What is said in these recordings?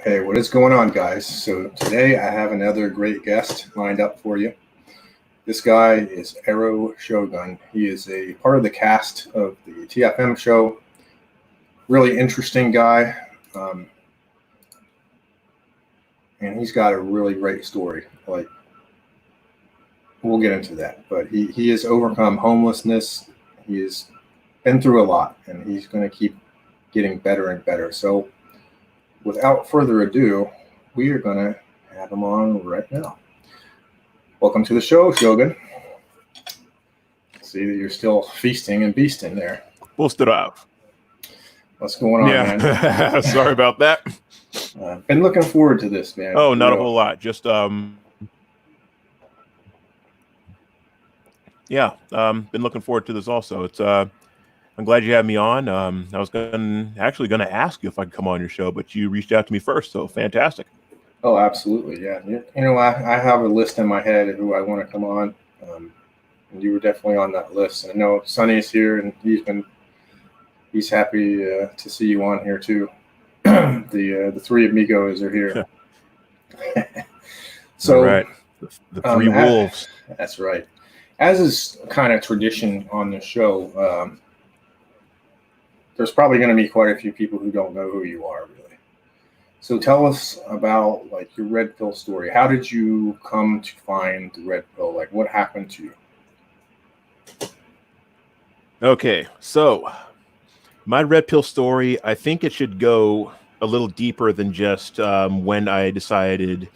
Hey, what is going on, guys? So today I have another great guest lined up for you. This guy is Aeroshogun. He is a part of the cast of the TFM show. Really interesting guy, and he's got a really great story. Like, we'll get into that, but he has overcome homelessness. He has been through a lot, and he's going to keep getting better and better. So, without further ado, we are going to have him on right now. Welcome to the show, Shogun. See that you're still feasting and beasting there. Busted What's going on, man? Sorry about that. Been looking forward to this, man. Oh, not a whole lot. Just Mm-hmm. been looking forward to this also. It's I'm glad you had me on. I was actually gonna ask you if I could come on your show, but you reached out to me first, so fantastic. Oh, absolutely, yeah. I have a list in my head of who I want to come on, and you were definitely on that list. And I know Sonny's here, and he's happy to see you on here too. The three amigos are here. So, all right, the three wolves. That's right. As is kind of tradition on the show, there's probably going to be quite a few people who don't know who you are, really. So tell us about like your red pill story. How did you come to find the red pill? Like, what happened to you? Okay, so my red pill story, I think it should go a little deeper than just when I decided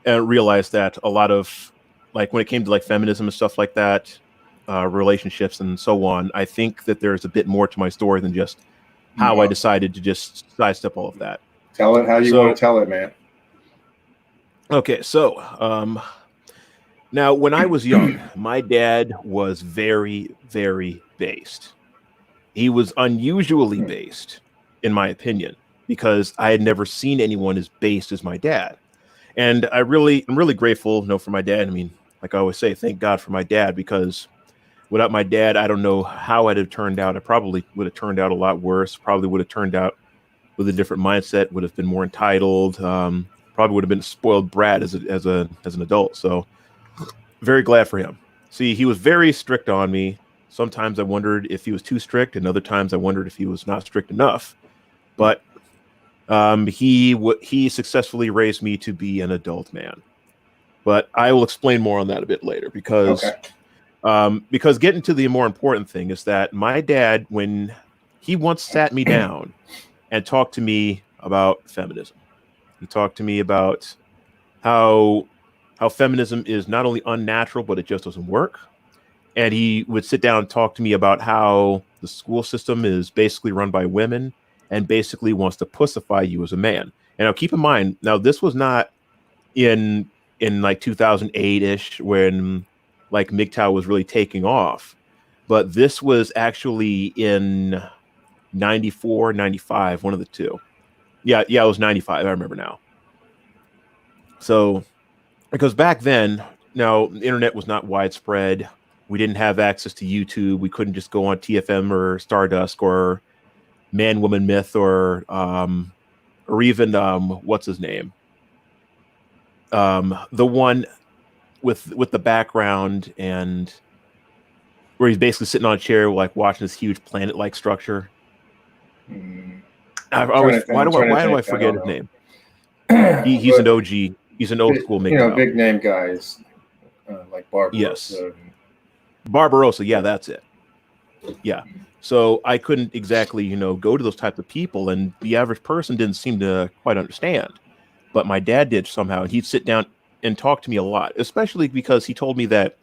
and realized that a lot of, like, when it came to like feminism and stuff like that, relationships and so on, I think that there's a bit more to my story than just how I decided to just sidestep all of that. Tell it how you want to tell it, man. Okay, so now when I was young, my dad was very, very based. He was unusually based, in my opinion, because I had never seen anyone as based as my dad. And I'm really grateful, for my dad. I mean, like I always say, thank God for my dad, because without my dad, I don't know how I'd have turned out. I probably would have turned out a lot worse. Probably would have turned out with a different mindset. Would have been more entitled. Probably would have been a spoiled brat as an adult. So very glad for him. See, he was very strict on me. Sometimes I wondered if he was too strict, and other times I wondered if he was not strict enough. But he successfully raised me to be an adult man. But I will explain more on that a bit later, because getting to the more important thing is that my dad, when he once sat me down and talked to me about feminism, he talked to me about how feminism is not only unnatural, but it just doesn't work. And he would sit down and talk to me about how the school system is basically run by women and basically wants to pussify you as a man. And now keep in mind, now this was not in like 2008-ish when like MGTOW was really taking off, but this was actually in 94, 95, one of the two. Yeah, it was 95. I remember now. So, because back then, now the internet was not widespread. We didn't have access to YouTube. We couldn't just go on TFM or Stardust or Man Woman Myth or even what's his name? The one with the background and where he's basically sitting on a chair, like watching this huge planet-like structure. Why do I forget his name? He's an OG. He's an old school MGTOW. Big name guys like Barbarossa. Yes, Barbarossa. Yeah, that's it. Yeah. So I couldn't exactly, go to those types of people, and the average person didn't seem to quite understand. But my dad did somehow, and he'd sit down and talk to me a lot, especially because he told me that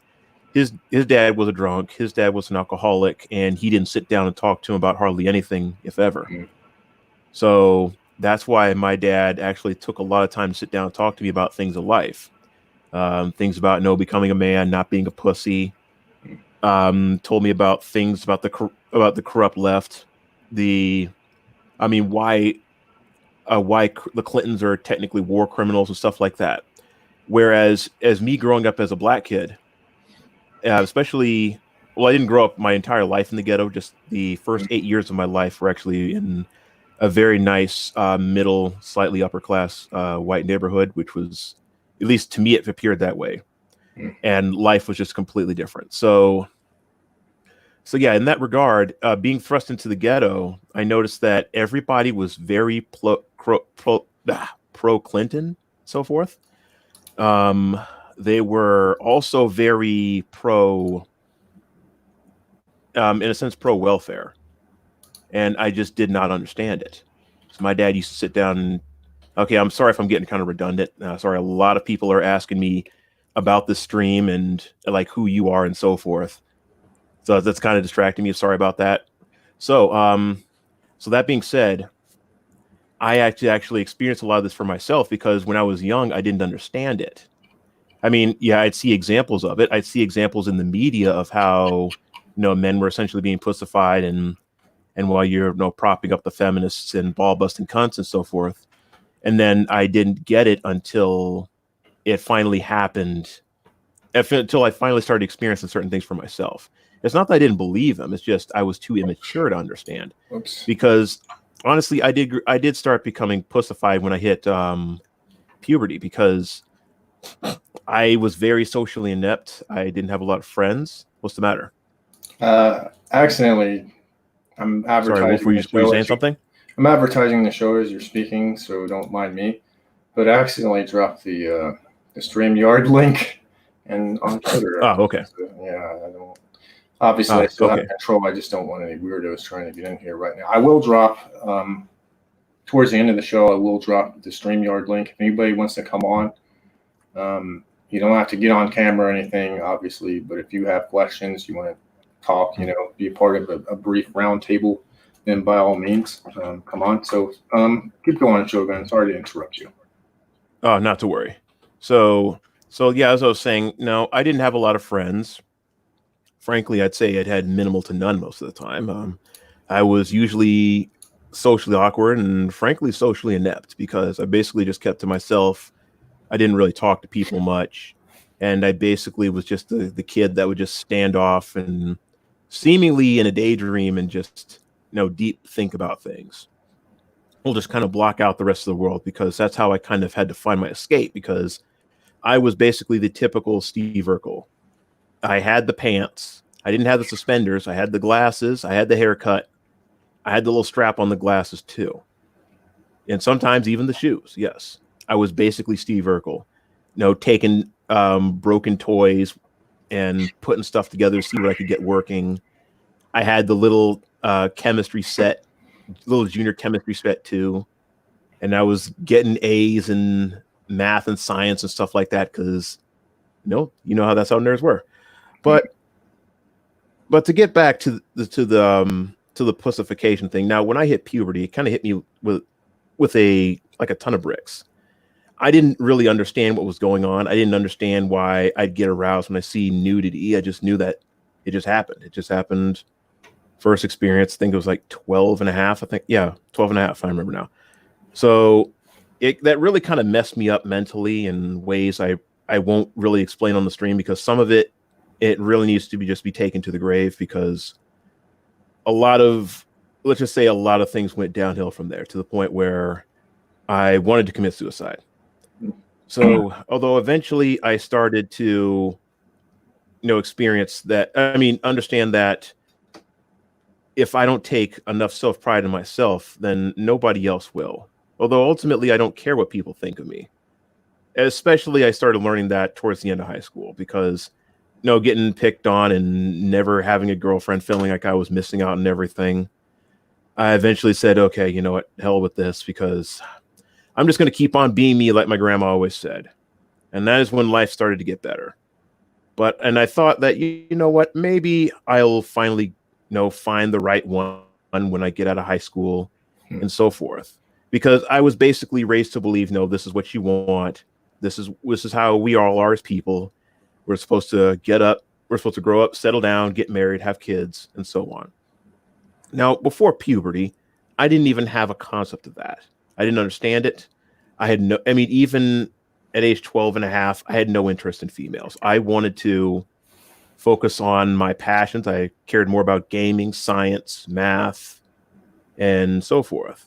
his dad was a drunk, his dad was an alcoholic, and he didn't sit down and talk to him about hardly anything, if ever. So that's why my dad actually took a lot of time to sit down and talk to me about things of life, things about becoming a man, not being a pussy. Told me about things about the corrupt left, why the Clintons are technically war criminals and stuff like that. Whereas as me growing up as a black kid, especially, well, I didn't grow up my entire life in the ghetto. Just the first 8 years of my life were actually in a very nice middle, slightly upper class white neighborhood, which was, at least to me, it appeared that way. And life was just completely different. So yeah, in that regard, being thrust into the ghetto, I noticed that everybody was very pro Clinton, so forth. They were also very pro, in a sense, pro welfare, and I just did not understand it. So my dad used to sit down and, okay, I'm sorry if I'm getting kind of redundant. Sorry, a lot of people are asking me about the stream and like who you are and so forth. So that's kind of distracting me. Sorry about that. So that being said, I actually experienced a lot of this for myself because when I was young, I didn't understand it. I mean, yeah, I'd see examples of it. I'd see examples in the media of how, men were essentially being pussified and while you're, propping up the feminists and ball busting cunts and so forth. And then I didn't get it until it finally happened, until I finally started experiencing certain things for myself. It's not that I didn't believe them. It's just I was too immature to understand. Oops. Because honestly, I did start becoming pussified when I hit puberty because I was very socially inept. I didn't have a lot of friends. What's the matter? Accidentally, I'm advertising. Sorry, Wolf, were you saying something? I'm advertising the show as you're speaking, so don't mind me. But I accidentally dropped the StreamYard link and on Twitter. Oh, okay. So, yeah, I don't. Obviously, I still have control. I just don't want any weirdos trying to get in here right now. I will drop towards the end of the show. I will drop the StreamYard link. If anybody wants to come on, you don't have to get on camera or anything, obviously. But if you have questions, you want to talk, be a part of a brief roundtable, then by all means, come on. So keep going, Shogun. Sorry to interrupt you. Oh, not to worry. So yeah, as I was saying, no, I didn't have a lot of friends. Frankly, I'd say I'd had minimal to none most of the time. I was usually socially awkward and frankly socially inept because I basically just kept to myself. I didn't really talk to people much. And I basically was just the kid that would just stand off and seemingly in a daydream and just, deep think about things. We'll just kind of block out the rest of the world because that's how I kind of had to find my escape because I was basically the typical Steve Urkel. I had the pants. I didn't have the suspenders. I had the glasses. I had the haircut. I had the little strap on the glasses too. And sometimes even the shoes. Yes. I was basically Steve Urkel, taking broken toys and putting stuff together to see what I could get working. I had the little chemistry set, little junior chemistry set too. And I was getting A's in math and science and stuff like that because, you know how that's how nerds were. But to get back to the pussification thing. Now, when I hit puberty, it kind of hit me with a ton of bricks. I didn't really understand what was going on. I didn't understand why I'd get aroused when I see nudity. I just knew that it just happened. It just happened. First experience, I think it was like 12 and a half. I think, yeah, 12 and a half. I remember now. So that really kind of messed me up mentally in ways I won't really explain on the stream because some of it really needs to be taken to the grave because let's just say a lot of things went downhill from there to the point where I wanted to commit suicide. So although eventually I started to, experience that, understand that if I don't take enough self-pride in myself, then nobody else will. Although ultimately I don't care what people think of me. Especially I started learning that towards the end of high school because, getting picked on and never having a girlfriend, feeling like I was missing out on everything. I eventually said, okay, you know what, hell with this because I'm just going to keep on being me like my grandma always said. And that is when life started to get better. And I thought that, you know what, maybe I'll finally, find the right one when I get out of high school and so forth. Because I was basically raised to believe, no, this is what you want. This is how we all are as people. We're supposed to get up. We're supposed to grow up, settle down, get married, have kids, and so on. Now, before puberty, I didn't even have a concept of that. I didn't understand it. Even at age 12 and a half, I had no interest in females. I wanted to focus on my passions. I cared more about gaming, science, math, and so forth.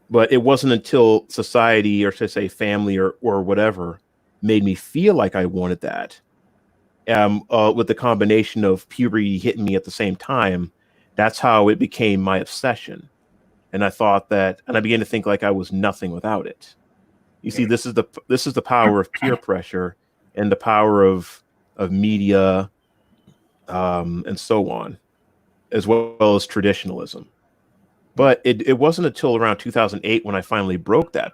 But it wasn't until society, or should I say family, or whatever, made me feel like I wanted that. With the combination of puberty hitting me at the same time, that's how it became my obsession. And I thought that, and I began to think like I was nothing without it. You see, this is the power of peer pressure and the power of media, and so on, as well as traditionalism. But it wasn't until around 2008 when I finally broke that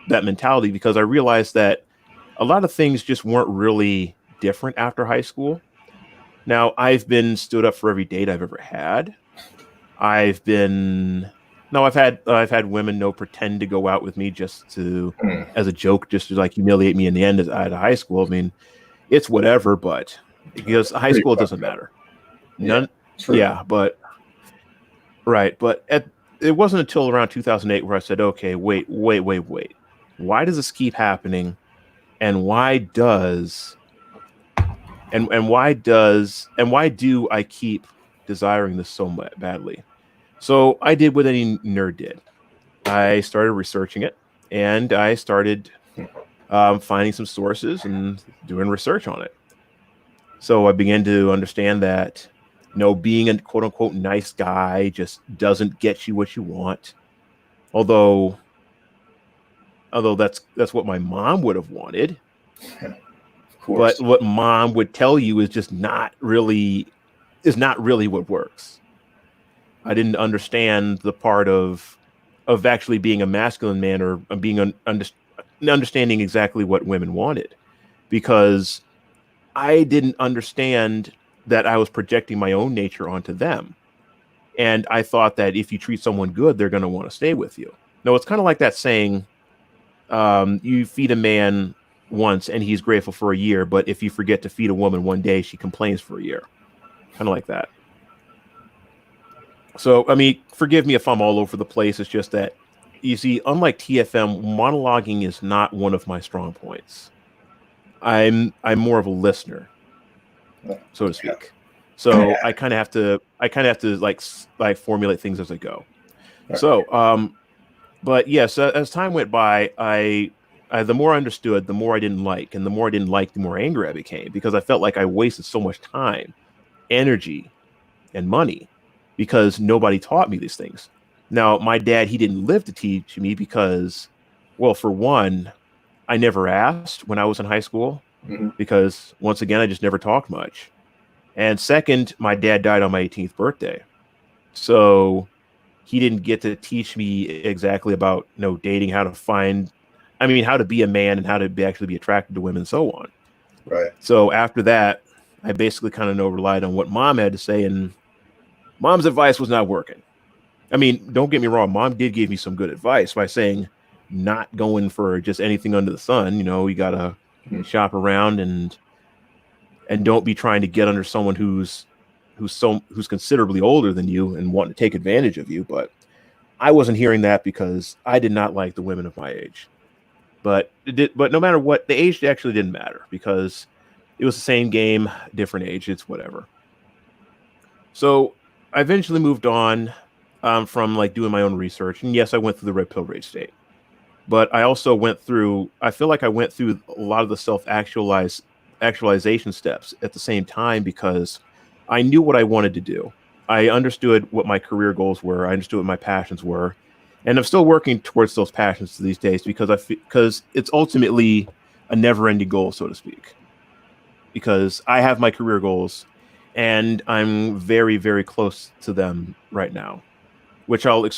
mentality, because I realized that a lot of things just weren't really different after high school. Now, I've been stood up for every date I've ever had. I've been no, I've had women pretend to go out with me just to, Hmm. as a joke, just to like humiliate me in the end at high school. I mean, it's whatever, but because high Pretty school it doesn't fucked up. matter. Yeah, None, true. yeah, but right, but it wasn't until around 2008 where I said, okay, wait, wait, wait, wait. Why does this keep happening? And why do I keep desiring this so much badly? So I did what any nerd did. I started researching it, and I started finding some sources and doing research on it. So I began to understand that, being a quote unquote nice guy just doesn't get you what you want. Although, that's what my mom would have wanted, Of but course. what mom would tell you is not really what works. I didn't understand the part of actually being a masculine man, or being understanding exactly what women wanted, because I didn't understand that I was projecting my own nature onto them. And I thought that if you treat someone good, they're going to want to stay with you. No, it's kind of like that saying, you feed a man once and he's grateful for a year, but if you forget to feed a woman one day, she complains for a year. Kind of like that. So, I mean, forgive me if I'm all over the place. It's just that, you see, unlike TFM, monologuing is not one of my strong points. I'm more of a listener, so to Yeah. speak. So I kind of have to like formulate things as I go. Right. So, but yes, as time went by, the more I understood, the more I didn't like, and the more I didn't like, the more angry I became, because I felt like I wasted so much time, energy, and money because nobody taught me these things. Now, my dad, he didn't live to teach me because, well, for one, I never asked when I was in high school, Mhm. because once again, I just never talked much. And second, my dad died on my 18th birthday. So he didn't get to teach me exactly about, dating, how to be a man, and how to actually be attracted to women and so on. Right. So after that, I basically kind of relied on what mom had to say, and mom's advice was not working. I mean, don't get me wrong, mom did give me some good advice by saying not going for just anything under the sun. You gotta Mhm. shop around, and don't be trying to get under someone who's considerably older than you and wanting to take advantage of you. But I wasn't hearing that because I did not like the women of my age. But no matter what, the age actually didn't matter, because it was the same game, different age. It's whatever. So I eventually moved on, from like doing my own research. And yes, I went through the red pill rage state, but I also I feel like I went through a lot of the actualization steps at the same time, because I knew what I wanted to do. I understood what my career goals were. I understood what my passions were. And I'm still working towards those passions to these days, because it's ultimately a never ending goal, so to speak, because I have my career goals, and I'm very, very close to them right now, which I'll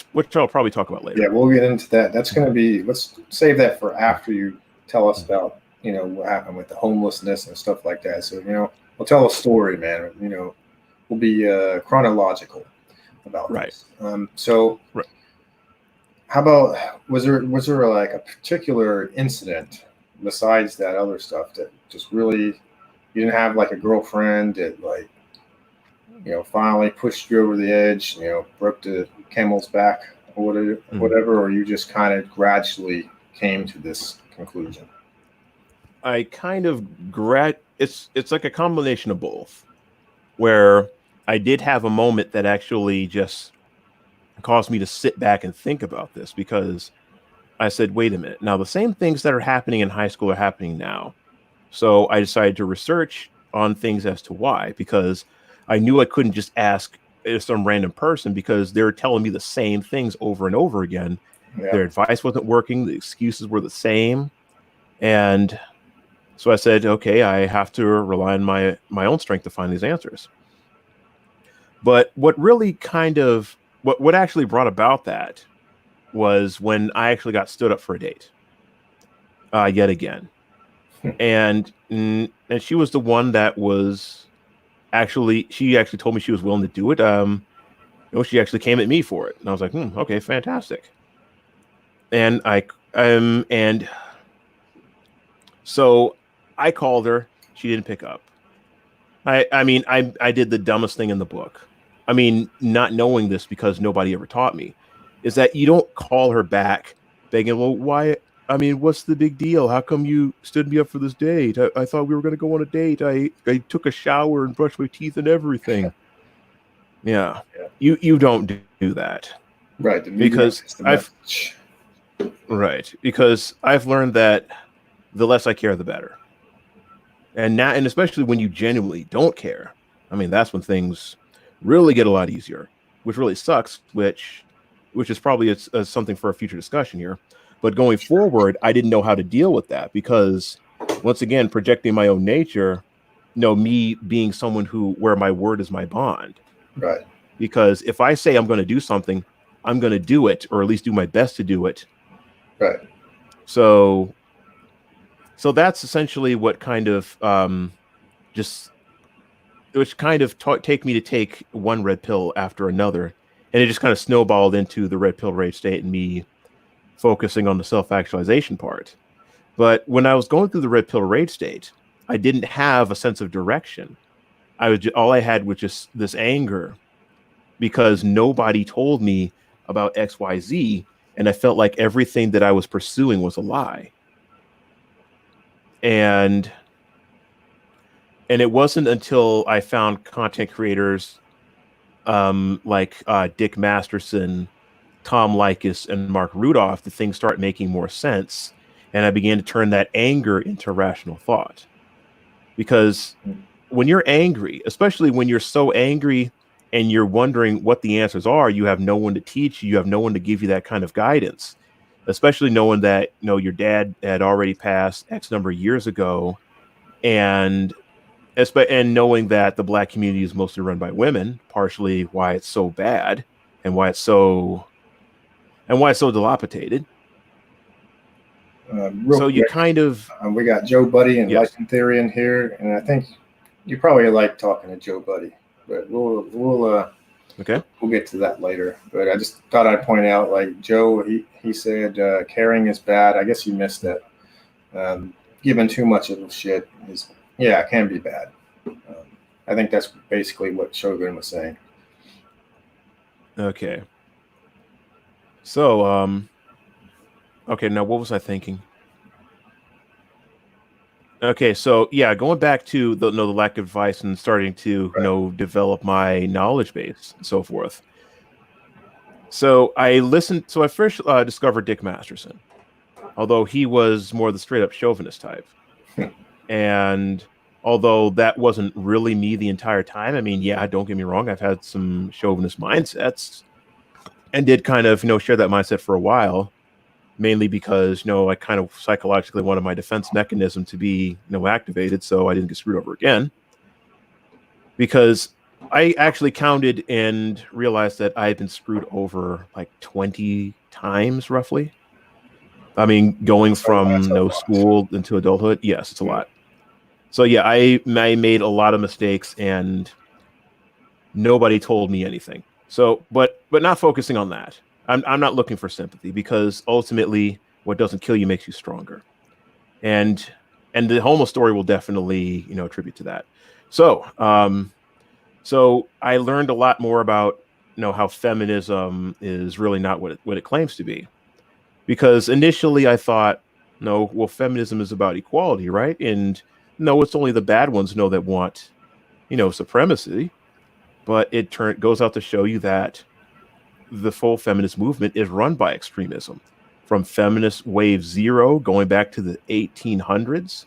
probably talk about Yeah, later. we'll get into that. That's going to be, let's save that for after you tell us about, what happened with the homelessness and stuff like that. So, we'll tell a story, man. We'll be chronological about Right. this. So, Right. how about, was there like a particular incident besides that other stuff that just really, you didn't have like a girlfriend that like, finally pushed you over the edge, broke the camel's back or whatever, Mhm. or you just kind of gradually came to this conclusion? I kind of it's like a combination of both, where I did have a moment that actually just caused me to sit back and think about this, because I said, wait a minute. Now, the same things that are happening in high school are happening now. So I decided to research on things as to why, because I knew I couldn't just ask some random person, because they're telling me the same things over and over again. Yeah. Their advice wasn't working. The excuses were the same. And so I said, okay, I have to rely on my own strength to find these answers. But what really kind of what actually brought about that was when I actually got stood up for a date, yet again. And she was the one that was she actually told me she was willing to do it. She actually came at me for it, and I was like, okay, fantastic. And so I called her. She didn't pick up. I did the dumbest thing in the book. I mean, not knowing this, because nobody ever taught me, is that you don't call her back begging, well, why? I mean, what's the big deal? How come you stood me up for this date? I thought we were going to go on a date. I took a shower and brushed my teeth and everything. Yeah. You don't do that. Right. Because I've learned that the less I care, the better. And especially when you genuinely don't care, I mean, that's when things really get a lot easier, which really sucks, which is probably something for a future discussion here. But going forward, I didn't know how to deal with that, because once again, projecting my own nature, me being someone where my word is my bond. Right. Because if I say I'm going to do something, I'm going to do it, or at least do my best to do it. Right. So that's essentially what kind of which kind of take me to take one red pill after another. And it just kind of snowballed into the red pill rage state and me focusing on the self-actualization part. But when I was going through the red pill rage state, I didn't have a sense of direction. All I had was just this anger, because nobody told me about XYZ, and I felt like everything that I was pursuing was a lie. And it wasn't until I found content creators like Dick Masterson, Tom Likas, and Mark Rudolph that things start making more sense. And I began to turn that anger into rational thought. Because when you're angry, especially when you're so angry and you're wondering what the answers are, you have no one to teach you. You have no one to give you that kind of guidance, especially knowing that, your dad had already passed X number of years ago. And knowing that the Black community is mostly run by women, partially why it's so bad and why it's so dilapidated. So you kind of we got Joe Buddy and Life in Theory in here, and I think you probably like talking to Joe Buddy, but we'll get to that later. But I just thought I'd point out, like Joe, he said caring is bad. I guess you missed that. Giving too much of a shit can be bad. I think that's basically what Shogun was saying. Okay. So, okay, now what was I thinking? Okay, so going back to the lack of advice and starting to develop my knowledge base and so forth. So I first discovered Dick Masterson, although he was more the straight up chauvinist type. And although that wasn't really me the entire time, I mean, don't get me wrong, I've had some chauvinist mindsets and did kind of, share that mindset for a while, mainly because, I kind of psychologically wanted my defense mechanism to be, activated so I didn't get screwed over again. Because I actually counted and realized that I had been screwed over like 20 times roughly. I mean, going from school into adulthood. Yes, it's a lot. So I made a lot of mistakes and nobody told me anything. So, but not focusing on that. I'm not looking for sympathy, because ultimately what doesn't kill you makes you stronger. And the homo story will definitely, attribute to that. So, so I learned a lot more about, how feminism is really not what it claims to be. Because initially I thought, no, well, feminism is about equality, right? And no, it's only the bad ones that want, supremacy. But it goes out to show you that the full feminist movement is run by extremism, from feminist wave zero going back to the 1800s.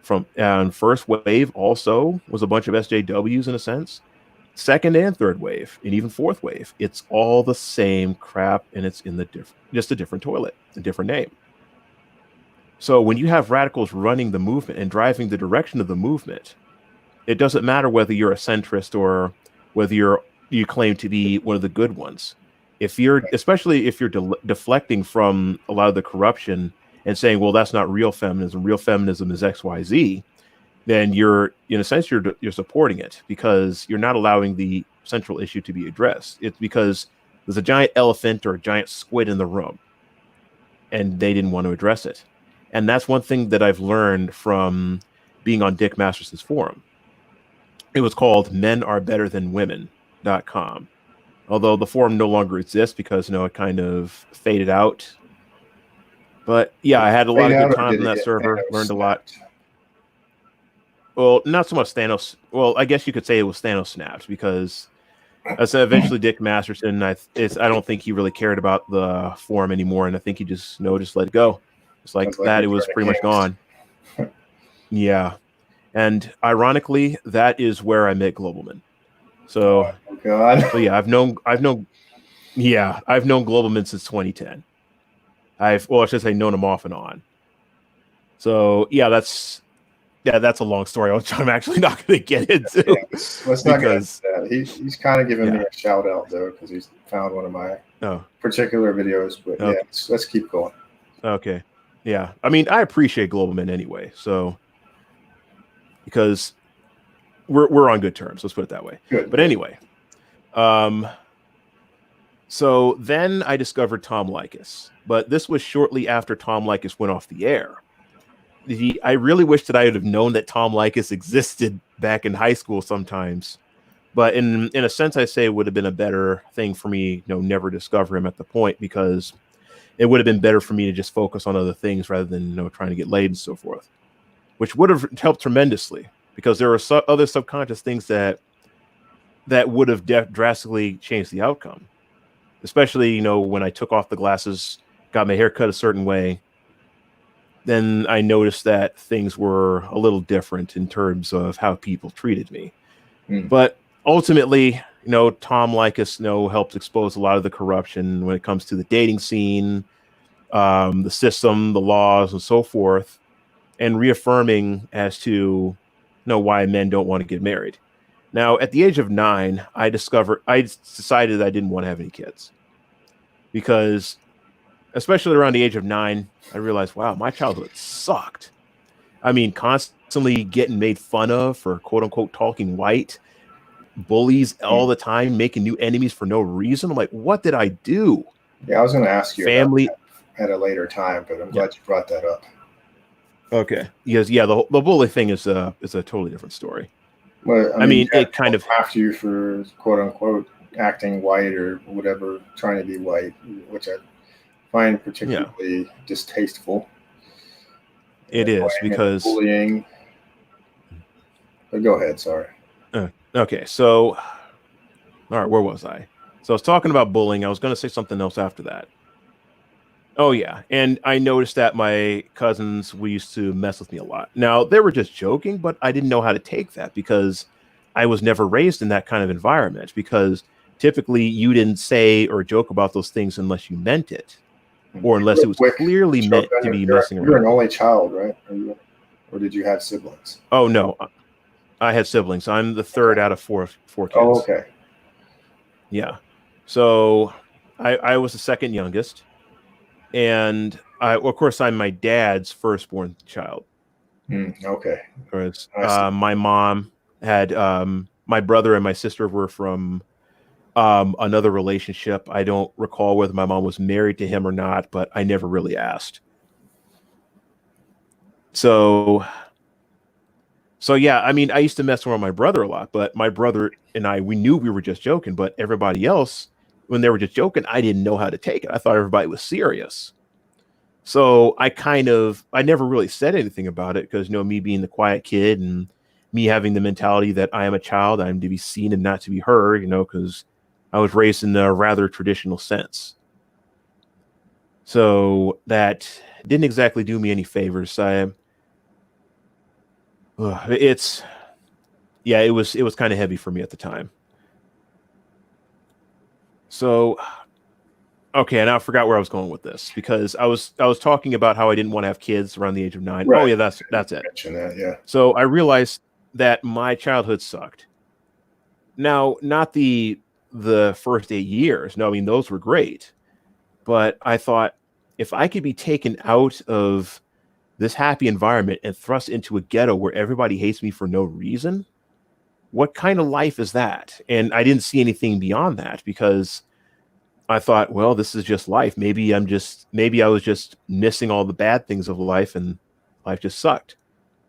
From first wave also was a bunch of SJWs in a sense. Second and third wave, and even fourth wave, it's all the same crap, and it's in the just a different toilet, a different name. So when you have radicals running the movement and driving the direction of the movement, it doesn't matter whether you're a centrist or whether you claim to be one of the good ones. If you're, especially if you're deflecting from a lot of the corruption and saying, well, that's not real feminism. Real feminism is XYZ. Then you're, in a sense, you're supporting it, because you're not allowing the central issue to be addressed. It's because there's a giant elephant or a giant squid in the room, and they didn't want to address it. And that's one thing that I've learned from being on Dick Masterson's forum. It was called menarbetterthanwomen.com. Although the forum no longer exists because, it kind of faded out. But yeah, I had a lot of good time on that server, learned a lot. Well, not so much Thanos. Well, I guess you could say it was Thanos snaps, because I said eventually Dick Masterson, I don't think he really cared about the forum anymore, and I think he just let it go. It's like that. It was pretty much gone. Yeah, and ironically, that is where I met Globalman. So, oh God. So yeah, I've known Globalman since 2010. I should say known him off and on. So yeah, that's a long story, which I'm actually not going to get into. Yeah, let's not get into that. He's kind of giving me a shout out though, because he's found one of my particular videos. But yeah, let's keep going. Okay. Yeah, I mean, I appreciate Globalman anyway, so because we're on good terms. Let's put it that way. Good. But anyway, so then I discovered Tom Likas, but this was shortly after Tom Likas went off the air. I really wish that I would have known that Tom Likas existed back in high school sometimes, but in a sense, I say it would have been a better thing for me, never discover him at the point, because it would have been better for me to just focus on other things rather than trying to get laid and so forth, which would have helped tremendously, because there are other subconscious things that would have drastically changed the outcome, especially when I took off the glasses, got my hair cut a certain way. Then I noticed that things were a little different in terms of how people treated me. But ultimately, Tom Likas, helped expose a lot of the corruption when it comes to the dating scene, the system, the laws, and so forth, and reaffirming as to why men don't want to get married. Now, at the age of 9, I decided I didn't want to have any kids, because especially around the age of 9, I realized, wow, my childhood sucked. I mean, constantly getting made fun of for quote unquote talking white, bullies all the time, making new enemies for no reason. I'm like, what did I do? Yeah, I was going to ask you family about that at a later time, but I'm glad you brought that up. Okay. Yes. Yeah. The bully thing is a totally different story. Well, I mean it kind of after you for quote unquote acting white or whatever, trying to be white, which I find particularly distasteful. It is, because bullying. But go ahead. Sorry. Okay. So, all right. Where was I? So I was talking about bullying. I was going to say something else after that. Oh, yeah. And I noticed that my cousins used to mess with me a lot. Now, they were just joking, but I didn't know how to take that, because I was never raised in that kind of environment, because typically you didn't say or joke about those things unless you meant it, or unless it was clearly meant to be messing around. You're an only child, right? Or did you have siblings? Oh, no. I had siblings. I'm the third out of four kids. Oh, okay. Yeah. So I was the second youngest. And of course, I'm my dad's firstborn child. Okay. Because my mom had my brother and my sister were from another relationship. I don't recall whether my mom was married to him or not, but I never really asked. So yeah, I mean, I used to mess around with my brother a lot, but my brother and we knew we were just joking, but everybody else, when they were just joking, I didn't know how to take it. I thought everybody was serious. So I never really said anything about it, because, me being the quiet kid and me having the mentality that I am a child, I'm to be seen and not to be heard, because I was raised in a rather traditional sense. So that didn't exactly do me any favors. It was kind of heavy for me at the time. So, okay, and I forgot where I was going with this because I was talking about how I didn't want to have kids around the age of 9. Right. Oh yeah, that's it. Mention that, yeah. So I realized that my childhood sucked. Now, not the first 8 years. No, I mean those were great. But I thought if I could be taken out of this happy environment and thrust into a ghetto where everybody hates me for no reason, what kind of life is that? And I didn't see anything beyond that because I thought, well, this is just life. Maybe I was just missing all the bad things of life and life just sucked.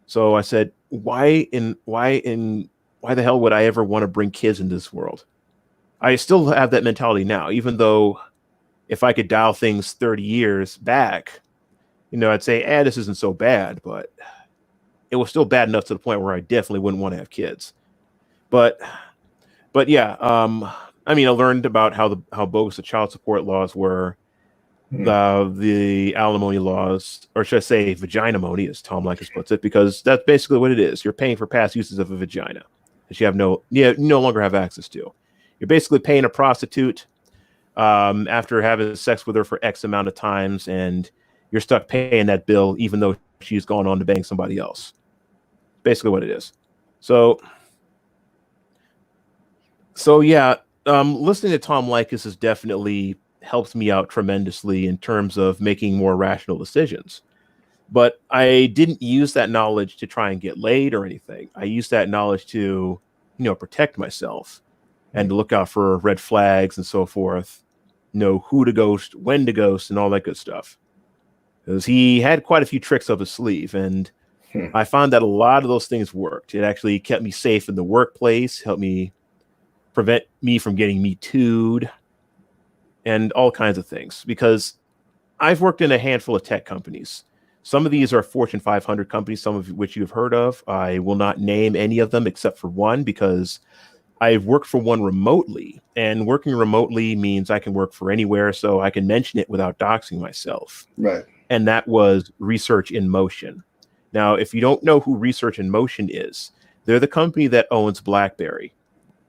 So I said, why the hell would I ever want to bring kids into this world? I still have that mentality now, even though if I could dial things 30 years back, I'd say, this isn't so bad, but it was still bad enough to the point where I definitely wouldn't want to have kids. But yeah, I learned about how bogus the child support laws were, the alimony laws, or should I say vagina-mony, as Tom Likas puts it, because that's basically what it is. You're paying for past uses of a vagina that you no longer have access to. You're basically paying a prostitute after having sex with her for X amount of times, and you're stuck paying that bill even though she's gone on to bang somebody else. Basically what it is. So yeah, listening to Tom Likas has definitely helped me out tremendously in terms of making more rational decisions. But I didn't use that knowledge to try and get laid or anything. I used that knowledge to, protect myself and to look out for red flags and so forth, know who to ghost, when to ghost, and all that good stuff. Because he had quite a few tricks up his sleeve, and I found that a lot of those things worked. It actually kept me safe in the workplace, helped me prevent me from getting Me Too'd, and all kinds of things. Because I've worked in a handful of tech companies. Some of these are Fortune 500 companies, some of which you've heard of. I will not name any of them except for one because I've worked for one remotely, and working remotely means I can work for anywhere, so I can mention it without doxing myself. Right. And that was Research in Motion. Now, if you don't know who Research in Motion is, they're the company that owns BlackBerry.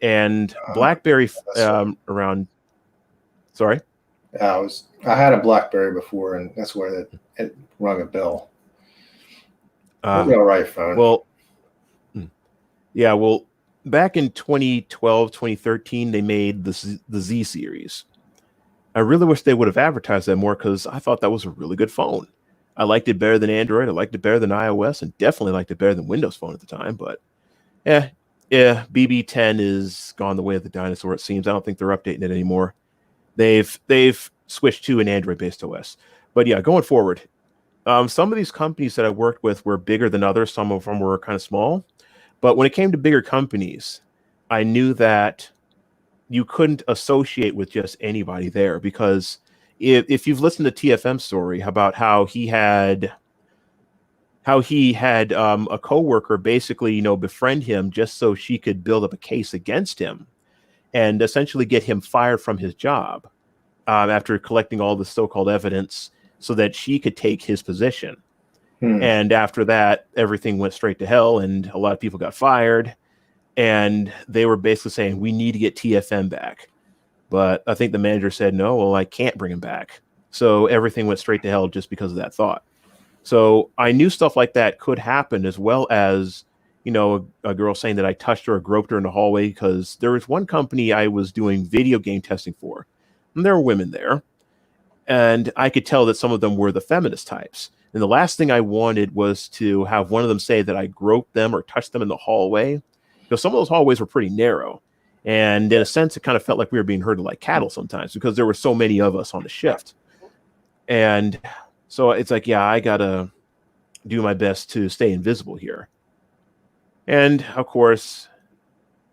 And BlackBerry around. Sorry. I had a BlackBerry before, and that's where it rung a bell. Maybe all right, phone. Well, yeah. Well, back in 2012, 2013, they made the Z series. I really wish they would have advertised that more because I thought that was a really good phone. I liked it better than Android. I liked it better than iOS, and definitely liked it better than Windows Phone at the time. But yeah, BB10 is gone the way of the dinosaur. It seems. I don't think they're updating it anymore. They've switched to an Android-based OS. But yeah, going forward, some of these companies that I worked with were bigger than others. Some of them were kind of small. But when it came to bigger companies, I knew that you couldn't associate with just anybody there because if you've listened to TFM's story about how he had a coworker basically, befriend him just so she could build up a case against him and essentially get him fired from his job after collecting all the so-called evidence so that she could take his position. And after that, everything went straight to hell and a lot of people got fired. And they were basically saying, we need to get TFM back. But I think the manager said, no, well, I can't bring him back. So everything went straight to hell just because of that thought. So I knew stuff like that could happen, as well as, a girl saying that I touched her or groped her in the hallway, because there was one company I was doing video game testing for, and there were women there. And I could tell that some of them were the feminist types. And the last thing I wanted was to have one of them say that I groped them or touched them in the hallway. Because some of those hallways were pretty narrow. And in a sense, it kind of felt like we were being herded like cattle sometimes because there were so many of us on the shift. And so it's like, yeah, I got to do my best to stay invisible here. And of course,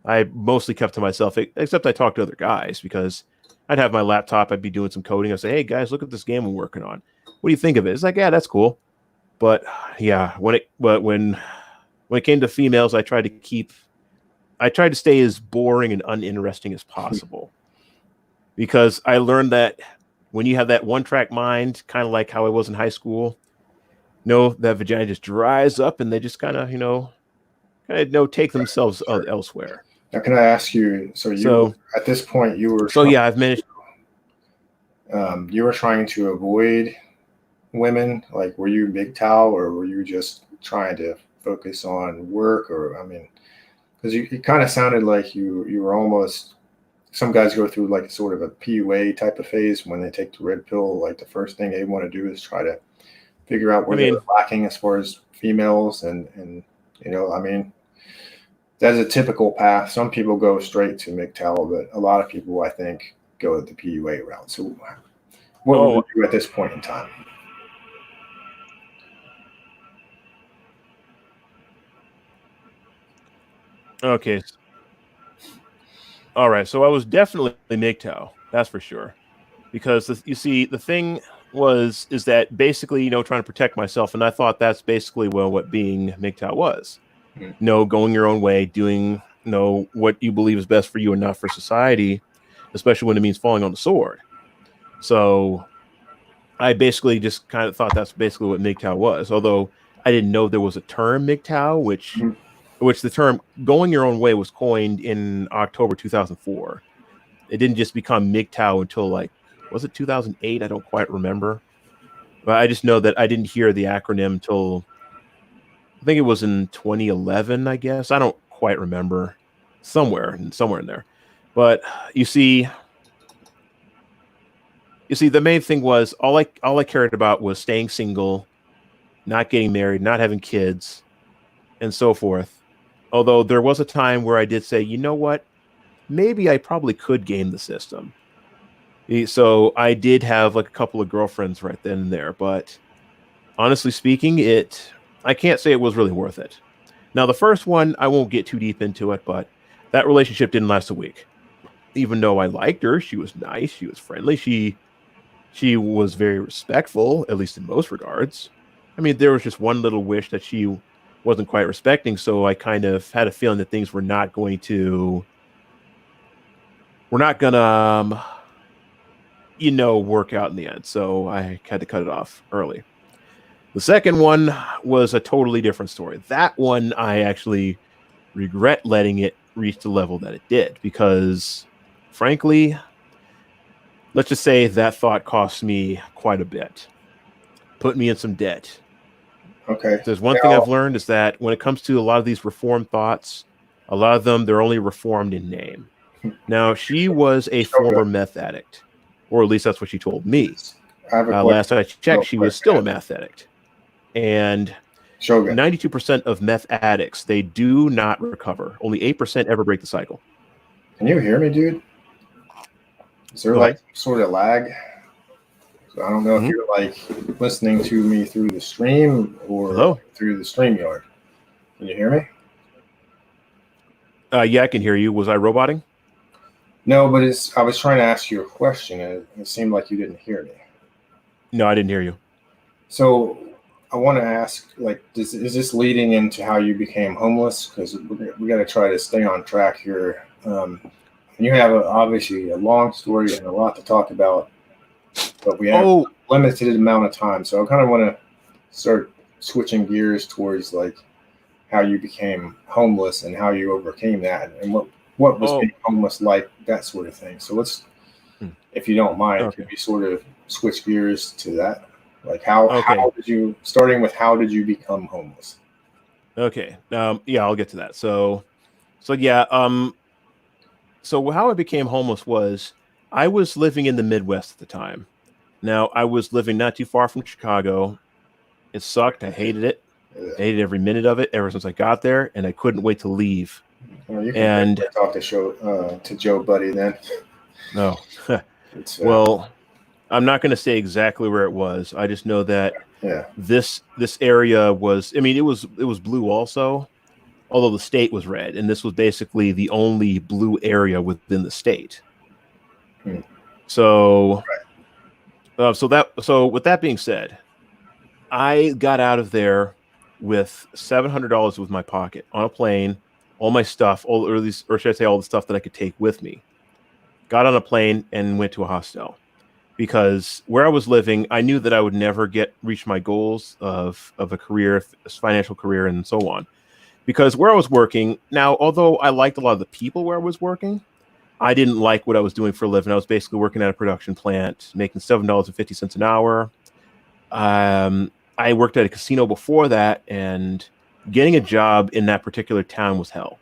I mostly kept to myself, except I talked to other guys because I'd have my laptop. I'd be doing some coding. I'd say, hey, guys, look at this game I'm working on. What do you think of it? It's like, yeah, that's cool. But yeah, when it came to females, I tried to stay as boring and uninteresting as possible. because I learned that when you have that one track mind, kind of like how I was in high school, that vagina just dries up and they just kind of, take themselves Sure. elsewhere. Now, can I ask you? So So, at this point, yeah, I've managed. You were trying to avoid women. Like, were you MGTOW, or were you just trying to focus on work? Or, I mean, because it kind of sounded like you were almost. Some guys go through like sort of a PUA type of phase when they take the red pill. Like the first thing they want to do is try to figure out I where they're mean, lacking as far as females, and I mean, that's a typical path. Some people go straight to MGTOW, but a lot of people, I think, go the PUA route. So, what would you oh, do at this point in time? okay. All right. So I was definitely MGTOW. That's for sure. Because you see, the thing is that basically, trying to protect myself, and I thought that's basically what being MGTOW was. Hmm. Going your own way, doing what you believe is best for you and not for society, especially when it means falling on the sword. So I basically just kind of thought that's basically what MGTOW was. Although I didn't know there was a term MGTOW, which the term going your own way was coined in October 2004. It didn't just become MGTOW until was it 2008? I don't quite remember. But I just know that I didn't hear the acronym until I think it was in 2011, I guess. I don't quite remember. Somewhere in there. But you see, the main thing was all I cared about was staying single, not getting married, not having kids, and so forth. Although there was a time where I did say, you know what? Maybe I probably could game the system. So I did have like a couple of girlfriends right then and there, but honestly speaking, I can't say it was really worth it. Now the first one, I won't get too deep into it, but that relationship didn't last a week. Even though I liked her, she was nice, she was friendly, she was very respectful, at least in most regards. I mean, there was just one little wish that she wasn't quite respecting, so I kind of had a feeling that things were not gonna work out in the end. So I had to cut it off early. The second one was a totally different story. That one I actually regret letting it reach the level that it did because, frankly, let's just say that thought cost me quite a bit, put me in some debt. Okay. There's one thing Now, I've learned is that when it comes to a lot of these reform thoughts, a lot of them, they're only reformed in name. Now, she was a Shogun, former meth addict, or at least that's what she told me. I have a question Last I real checked, she quick, was still a man. meth addict. And Shogun, 92% of meth addicts, they do not recover. Only 8% ever break the cycle. can you hear me, dude? Is there Go like ahead. some sort of lag? So I don't know if Mhm. you're like listening to me through the stream or Hello? through the stream yard. Can you hear me? Yeah, I can hear you. Was I roboting? No, but I was trying to ask you a question and it seemed like you didn't hear me. No, I didn't hear you. So I want to ask, like, is this leading into how you became homeless? Because we got to try to stay on track here. You have obviously a long story and a lot to talk about, but we have Oh, limited amount of time. So I kind of want to start switching gears towards like how you became homeless and how you overcame that, and what was being oh. homeless like, that sort of thing. So let's, Hmm. if you don't mind, could Okay. we sort of switch gears to that? Like Okay. how did you, starting with how did you become homeless? Okay. Yeah, I'll get to that. So yeah, so how I became homeless was I was living in the Midwest at the time. Now, I was living not too far from Chicago. It sucked. I hated it. I hated every minute of it ever since I got there, and I couldn't wait to leave. Well, you can And definitely talk to Joe Buddy then. no, It's well, I'm not going to say exactly where it was. I just know that yeah. this area was. I mean, it was blue also, although the state was red, and this was basically the only blue area within the state. Hmm. So, so with that being said, I got out of there with $700 with my pocket on a plane, all my stuff, or should I say, all the stuff that I could take with me. got on a plane, and went to a hostel. Because where I was living, I knew that I would never reach my goals of a career, financial career, and so on. Because where I was working now, although I liked a lot of the people where I was working, I didn't like what I was doing for a living. I was basically working at a production plant, making $7.50 an hour. I worked at a casino before that, and getting a job in that particular town was hell.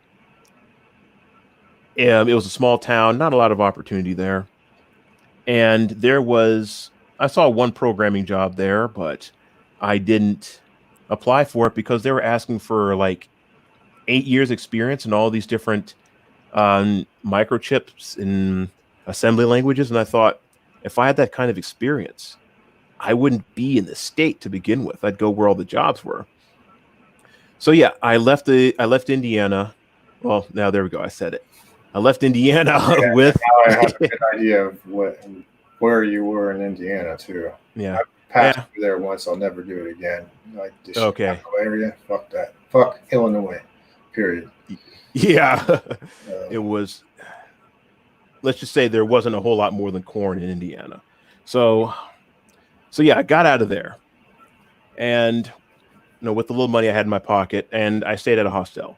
It was a small town, not a lot of opportunity there. And I saw one programming job there, but I didn't apply for it because they were asking for like 8 years experience in all these different microchips and assembly languages. And I thought, if I had that kind of experience, I wouldn't be in the state to begin with. I'd go where all the jobs were. So yeah, I left Indiana. Well, now there we go. I said it. I left Indiana with. Now I have a good idea of where you were in Indiana too. Yeah. I passed through there once. I'll never do it again. Like the Okay. Chicago area. Fuck that. Fuck Illinois. Period. Yeah. It was. Let's just say there wasn't a whole lot more than corn in Indiana. So yeah, I got out of there, and with the little money I had in my pocket, and I stayed at a hostel.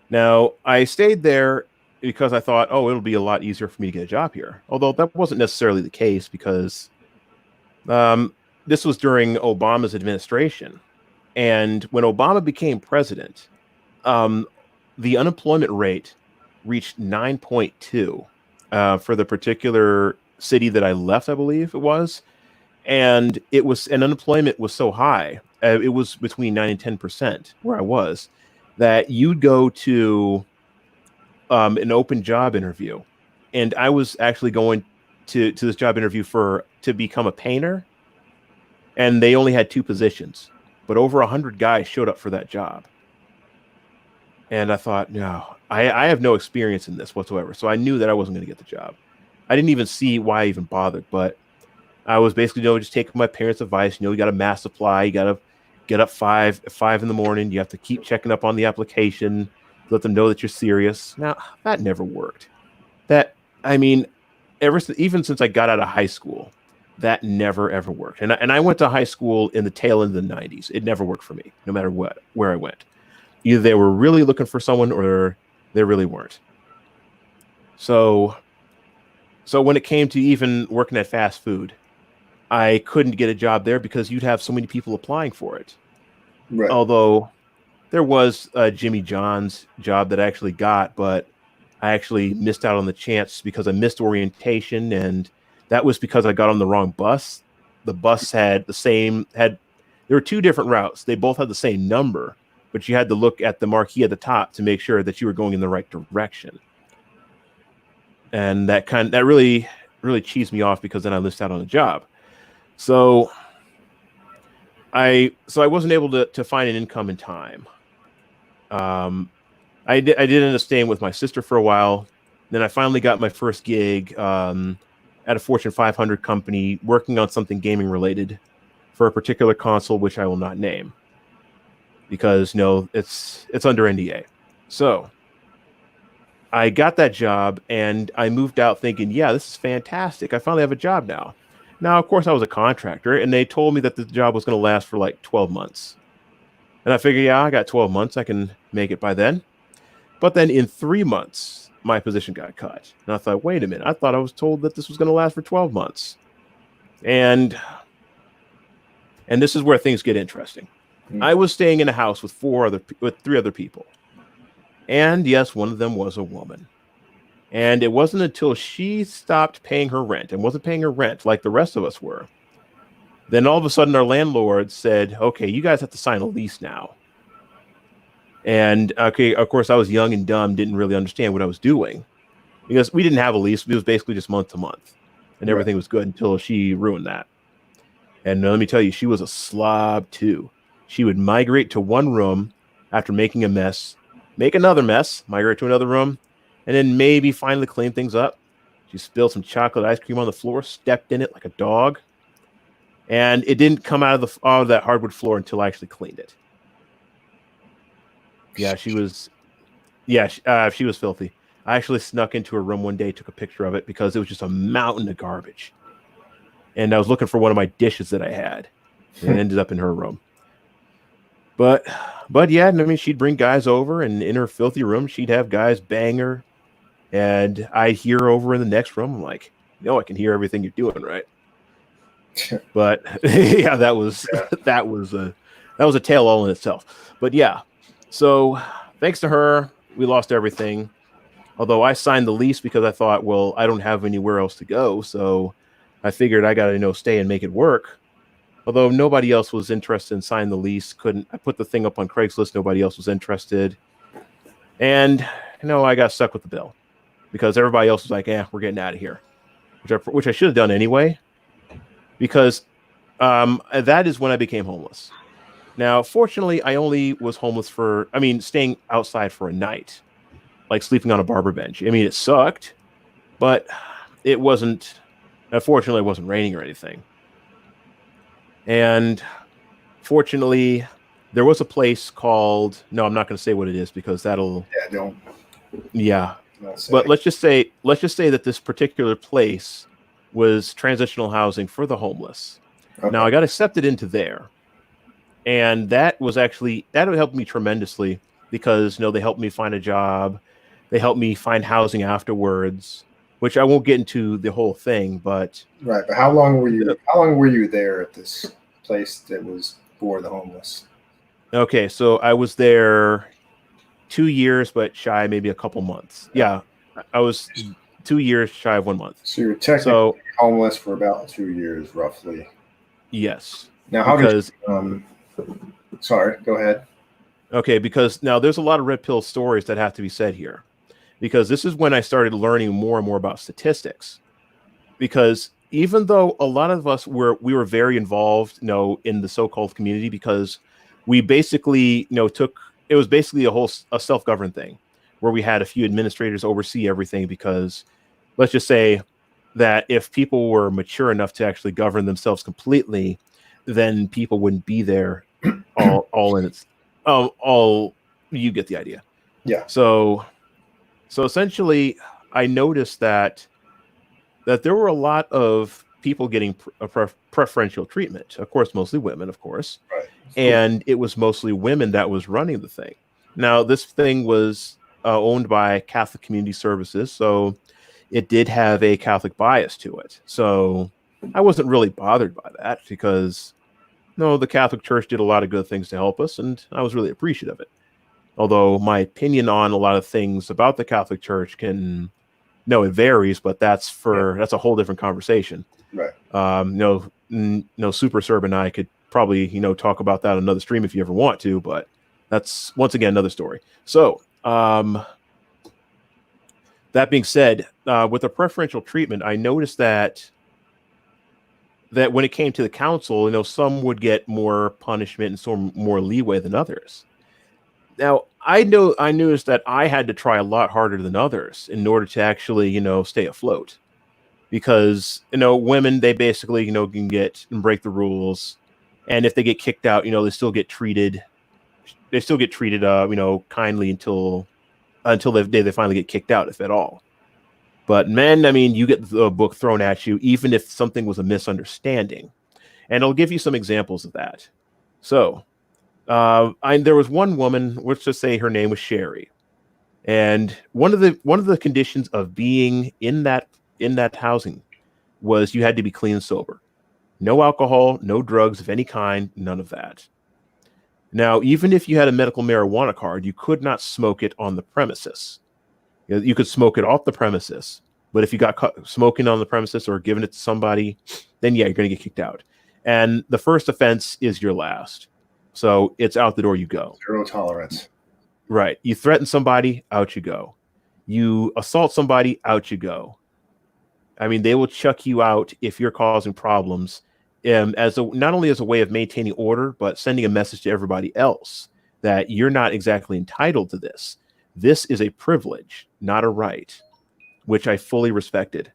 Now I stayed there because I thought, oh, it'll be a lot easier for me to get a job here. Although that wasn't necessarily the case, because this was during Obama's administration, and when Obama became president, the unemployment rate reached 9.2 for the particular city that I left, I believe it was. And unemployment was so high, it was between 9 and 10% where I was, that you'd go to an open job interview. And I was actually going to this job interview to become a painter. And they only had 2 positions, but over 100 guys showed up for that job. And I thought, no, I have no experience in this whatsoever. So I knew that I wasn't going to get the job. I didn't even see why I even bothered, but I was basically, just taking my parents' advice. You got a mass supply. You got to get up 5 in the morning. You have to keep checking up on the application, let them know that you're serious. Now, that never worked. Even since I got out of high school, that never, ever worked. And I went to high school in the tail end of the 90s. It never worked for me, no matter where I went. Either they were really looking for someone or they really weren't. So when it came to even working at fast food, I couldn't get a job there because you'd have so many people applying for it. Right. Although there was a Jimmy John's job that I actually got, but I actually missed out on the chance because I missed orientation, and that was because I got on the wrong bus. The bus there were 2 different routes. They both had the same number, but you had to look at the marquee at the top to make sure that you were going in the right direction. And that really, really cheesed me off, because then I missed out on a job. So I wasn't able to find an income in time. I did end up staying with my sister for a while. Then I finally got my first gig at a Fortune 500 company, working on something gaming related for a particular console, which I will not name, because it's under NDA. So I got that job, and I moved out thinking, yeah, this is fantastic. I finally have a job now. Now, of course, I was a contractor, and they told me that the job was going to last for like 12 months. And I figured, yeah, I got 12 months. I can make it by then. But then in 3 months, my position got cut. And I thought, wait a minute. I thought I was told that this was going to last for 12 months. And this is where things get interesting. I was staying in a house with 3 other people. And yes, one of them was a woman. And it wasn't until she stopped paying her rent and wasn't paying her rent like the rest of us were. Then all of a sudden our landlord said, okay, you guys have to sign a lease now. And okay, of course I was young and dumb, didn't really understand what I was doing, because we didn't have a lease. It was basically just month to month, and everything was good until she ruined that. And let me tell you, she was a slob too. She would migrate to one room after making a mess, make another mess, migrate to another room, and then maybe finally clean things up. She spilled some chocolate ice cream on the floor, stepped in it like a dog, and it didn't come out of that hardwood floor until I actually cleaned it. Yeah, she was filthy. I actually snuck into her room one day, took a picture of it because it was just a mountain of garbage. And I was looking for one of my dishes that I had, and it ended up in her room. But yeah, I mean, she'd bring guys over, and in her filthy room, she'd have guys bang her, and I'd hear her over in the next room. I'm like, no, I can hear everything you're doing, right? But yeah, that was that was a tale all in itself. But yeah, so thanks to her, we lost everything. Although I signed the lease because I thought, well, I don't have anywhere else to go, so I figured I got to stay and make it work. Although nobody else was interested in signing the lease, couldn't I put the thing up on Craigslist? Nobody else was interested, and I got stuck with the bill because everybody else was like, "Yeah, we're getting out of here," which I should have done anyway, because that is when I became homeless. Now, fortunately, I only was homeless staying outside for a night, like sleeping on a barber bench. I mean, it sucked, but it wasn't. Unfortunately, it wasn't raining or anything. And fortunately, there was a place called. No, I'm not going to say what it is because that'll. Yeah, don't. Yeah, but let's just say that this particular place was transitional housing for the homeless. Okay. Now I got accepted into there, and that helped me tremendously because they helped me find a job, they helped me find housing afterwards, which I won't get into the whole thing. But right, but how long were you there at this place that was for the homeless? Okay, so I was there 2 years, but shy maybe a couple months. Yeah, I was 2 years shy of 1 month. So you were technically homeless for about 2 years, roughly. Yes. Now, sorry, go ahead. Okay, because now there's a lot of red pill stories that have to be said here, because this is when I started learning more and more about statistics. Because even though a lot of us were very involved, in the so-called community, because we basically, it was basically a self-governed thing where we had a few administrators oversee everything, because let's just say that if people were mature enough to actually govern themselves completely, then people wouldn't be there all in its all you get the idea. Yeah. So essentially I noticed that there were a lot of people getting preferential treatment, of course, mostly women, of course. Right. And it was mostly women that was running the thing. Now, this thing was owned by Catholic Community Services, so it did have a Catholic bias to it. So I wasn't really bothered by that because, the Catholic Church did a lot of good things to help us, and I was really appreciative of it. Although my opinion on a lot of things about the Catholic Church it varies, but that's a whole different conversation. Right. Super Serb and I could probably, talk about that on another stream if you ever want to, but that's once again another story. So, that being said, with the preferential treatment, I noticed that when it came to the council, some would get more punishment and some more leeway than others. Now, I noticed that I had to try a lot harder than others in order to actually, stay afloat, because, women, they basically, can get and break the rules. And if they get kicked out, they still get treated, kindly until the day they finally get kicked out, if at all. But men, I mean, you get the book thrown at you, even if something was a misunderstanding. And I'll give you some examples of that. So, there was one woman, let's just say her name was Sherry. And one of the conditions of being in that housing was you had to be clean and sober. No alcohol, no drugs of any kind, none of that. Now, even if you had a medical marijuana card, you could not smoke it on the premises. You could smoke it off the premises, but if you got caught smoking on the premises or giving it to somebody, then yeah, you're going to get kicked out. And the first offense is your last. So it's out the door you go. Zero tolerance. Right. You threaten somebody, out you go. You assault somebody, out you go. I mean, they will chuck you out if you're causing problems, not only as a way of maintaining order, but sending a message to everybody else that you're not exactly entitled to this. This is a privilege, not a right, which I fully respected.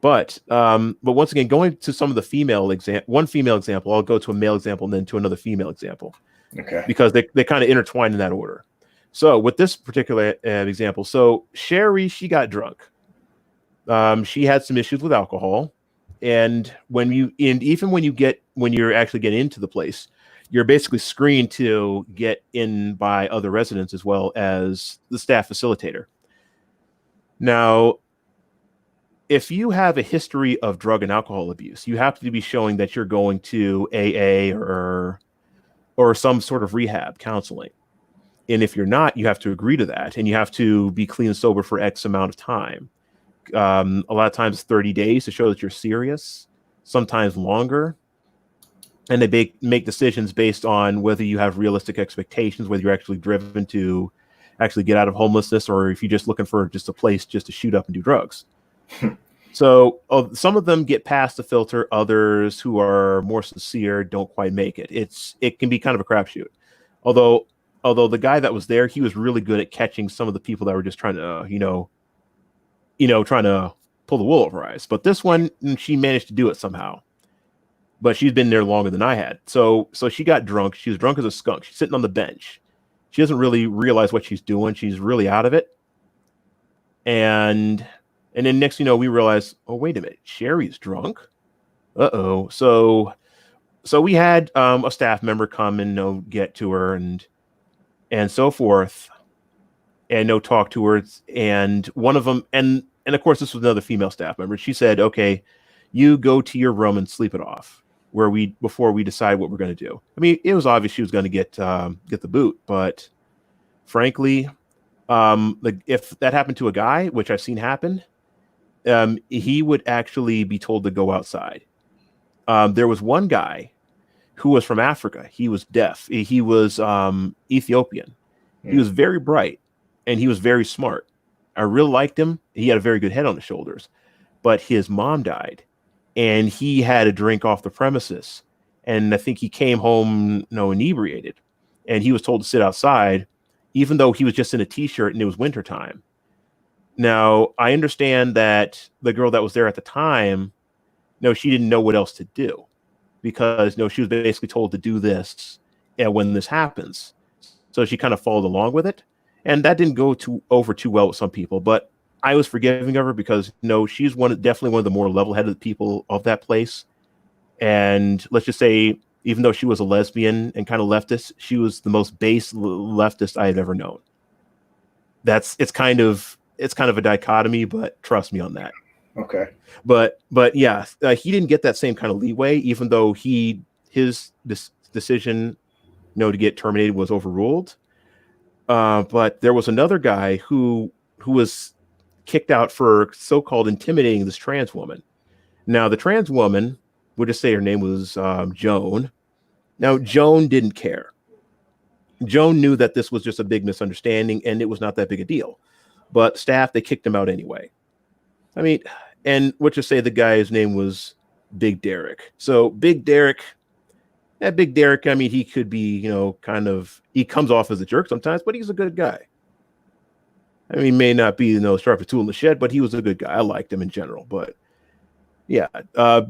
But once again, going to some of the one female example, I'll go to a male example and then to another female example. Okay. Because they kind of intertwine in that order. So with this particular example, so Sherry, she got drunk. She had some issues with alcohol, and even when you're actually getting into the place, you're basically screened to get in by other residents as well as the staff facilitator. Now, if you have a history of drug and alcohol abuse, you have to be showing that you're going to AA or some sort of rehab counseling. And if you're not, you have to agree to that, and you have to be clean and sober for X amount of time. A lot of times 30 days to show that you're serious, sometimes longer. And they make decisions based on whether you have realistic expectations, whether you're actually driven to actually get out of homelessness, or if you're just looking for just a place just to shoot up and do drugs. So some of them get past the filter. Others who are more sincere don't quite make it. It can be kind of a crapshoot. Although the guy that was there, he was really good at catching some of the people that were just trying to, trying to pull the wool over our eyes. But this one, she managed to do it somehow. But she's been there longer than I had. So she got drunk. She was drunk as a skunk. She's sitting on the bench. She doesn't really realize what she's doing. She's really out of it. And then next, we realize, oh, wait a minute, Sherry's drunk. Uh-oh. So we had a staff member come and get to her and so forth, and talk to her. And one of them, and of course, this was another female staff member. She said, okay, you go to your room and sleep it off before we decide what we're going to do. I mean, it was obvious she was going to get the boot, but frankly, if that happened to a guy, which I've seen happen, he would actually be told to go outside. There was one guy who was from Africa. He was deaf. He was Ethiopian. He was very bright, and he was very smart. I really liked him. He had a very good head on his shoulders, but his mom died, and he had to drink off the premises. And I think he came home, inebriated, and he was told to sit outside, even though he was just in a t-shirt and it was wintertime. Now, I understand that the girl that was there at the time, she didn't know what else to do, because she was basically told to do this when this happens. So she kind of followed along with it, and that didn't go over too well with some people. But I was forgiving of her because she's definitely one of the more level-headed people of that place. And let's just say, even though she was a lesbian and kind of leftist, she was the most base leftist I had ever known. It's kind of a dichotomy, but trust me on that. Okay. But yeah, he didn't get that same kind of leeway, even though his decision, to get terminated was overruled. But there was another guy who was kicked out for so-called intimidating this trans woman. Now, the trans woman, we'll just say her name was Joan. Now, Joan didn't care. Joan knew that this was just a big misunderstanding, and it was not that big a deal. But staff, they kicked him out anyway. I mean, and we'll just say the guy's name was Big Derek. So Big Derek, I mean, he could be, he comes off as a jerk sometimes, but he's a good guy. I mean, he may not be, sharpest tool in the shed, but he was a good guy. I liked him in general. But yeah,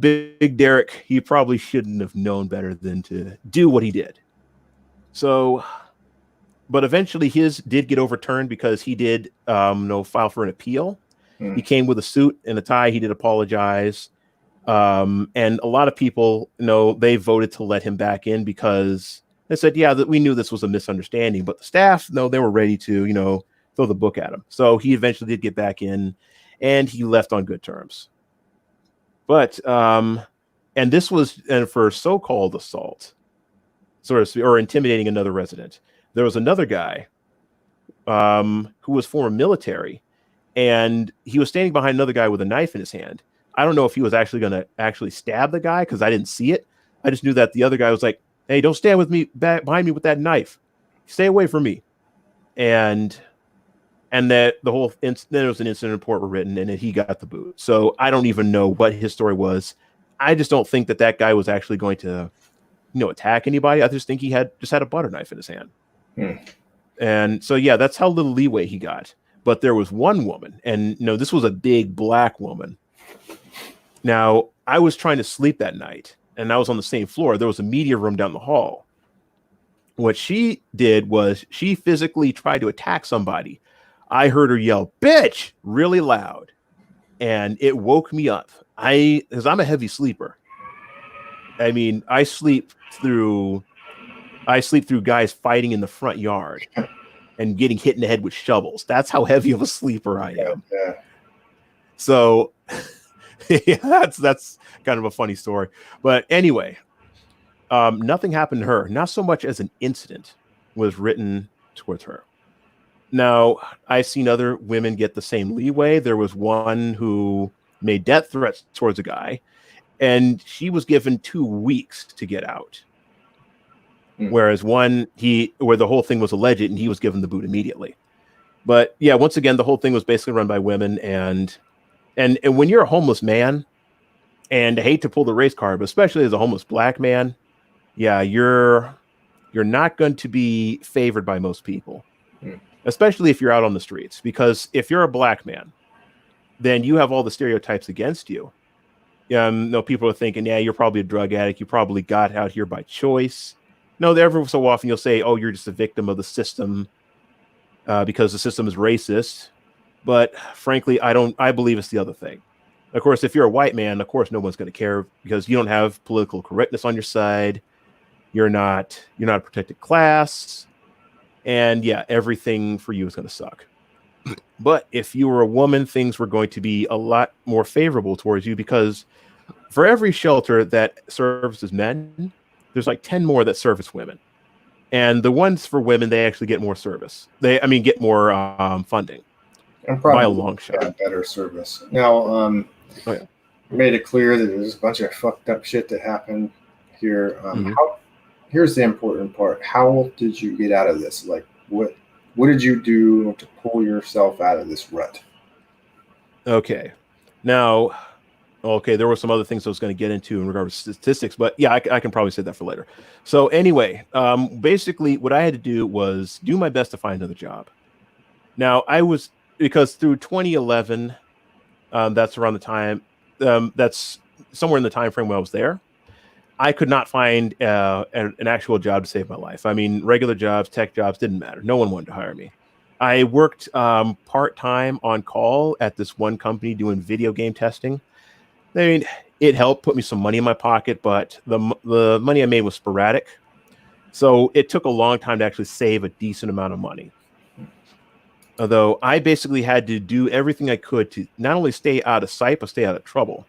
Big Derek, he probably shouldn't have known better than to do what he did. So, but eventually his did get overturned because he did file for an appeal. He came with a suit and a tie. He did apologize. And a lot of people, they voted to let him back in because they said, yeah, that we knew this was a misunderstanding. But the staff, they were ready to, throw the book at him. So he eventually did get back in, and he left on good terms. But and this was for so-called assault, or intimidating another resident. There was another guy who was former military, and he was standing behind another guy with a knife in his hand. I don't know if he was actually going to stab the guy, because I didn't see it. I just knew that the other guy was like, "Hey, don't stand with me behind me with that knife. Stay away from me." And that the whole then there was an incident report written, and he got the boot. So I don't even know what his story was. I just don't think that guy was actually going to, attack anybody. I just think he had a butter knife in his hand. And so, yeah, that's how little leeway he got. But there was one woman, and this was a big black woman. Now, I was trying to sleep that night, and I was on the same floor. There was a media room down the hall. What she did was she physically tried to attack somebody. I heard her yell, "Bitch," really loud, and it woke me up. Because I'm a heavy sleeper. I mean, I sleep through guys fighting in the front yard and getting hit in the head with shovels. That's how heavy of a sleeper I am. Yeah. So yeah, that's kind of a funny story. But anyway, nothing happened to her. Not so much as an incident was written towards her. Now, I've seen other women get the same leeway. There was one who made death threats towards a guy, and she was given 2 weeks to get out. Whereas where the whole thing was alleged, and he was given the boot immediately. But yeah, once again, the whole thing was basically run by women, and when you're a homeless man, and I hate to pull the race card, but especially as a homeless black man, yeah, you're not going to be favored by most people, especially if you're out on the streets. Because if you're a black man, then you have all the stereotypes against you. No, people are thinking, yeah, you're probably a drug addict. You probably got out here by choice. No, every so often you'll say, oh, you're just a victim of the system because the system is racist. But frankly, I believe it's the other thing. Of course, if you're a white man, of course, no one's going to care because you don't have political correctness on your side. You're not a protected class. And yeah, everything for you is going to suck. But if you were a woman, things were going to be a lot more favorable towards you because for every shelter that services men, there's like 10 more that service women. And the ones for women, they actually get more service. Get more funding. And probably by a long shot. Better service. Now, you made it clear that there's a bunch of fucked up shit that happened here. Here's the important part. How did you get out of this? Like, what did you do to pull yourself out of this rut? Okay. Now, there were some other things I was going to get into in regards to statistics, but yeah, I can probably say that for later. So anyway, basically what I had to do was do my best to find another job. Now, because through 2011, that's around the time, that's somewhere in the time frame when I was there, I could not find an actual job to save my life. I mean, regular jobs, tech jobs, didn't matter. No one wanted to hire me. I worked part-time on call at this one company doing video game testing. I mean, it helped put me some money in my pocket, but the money I made was sporadic. So it took a long time to actually save a decent amount of money. Although I basically had to do everything I could to not only stay out of sight, but stay out of trouble.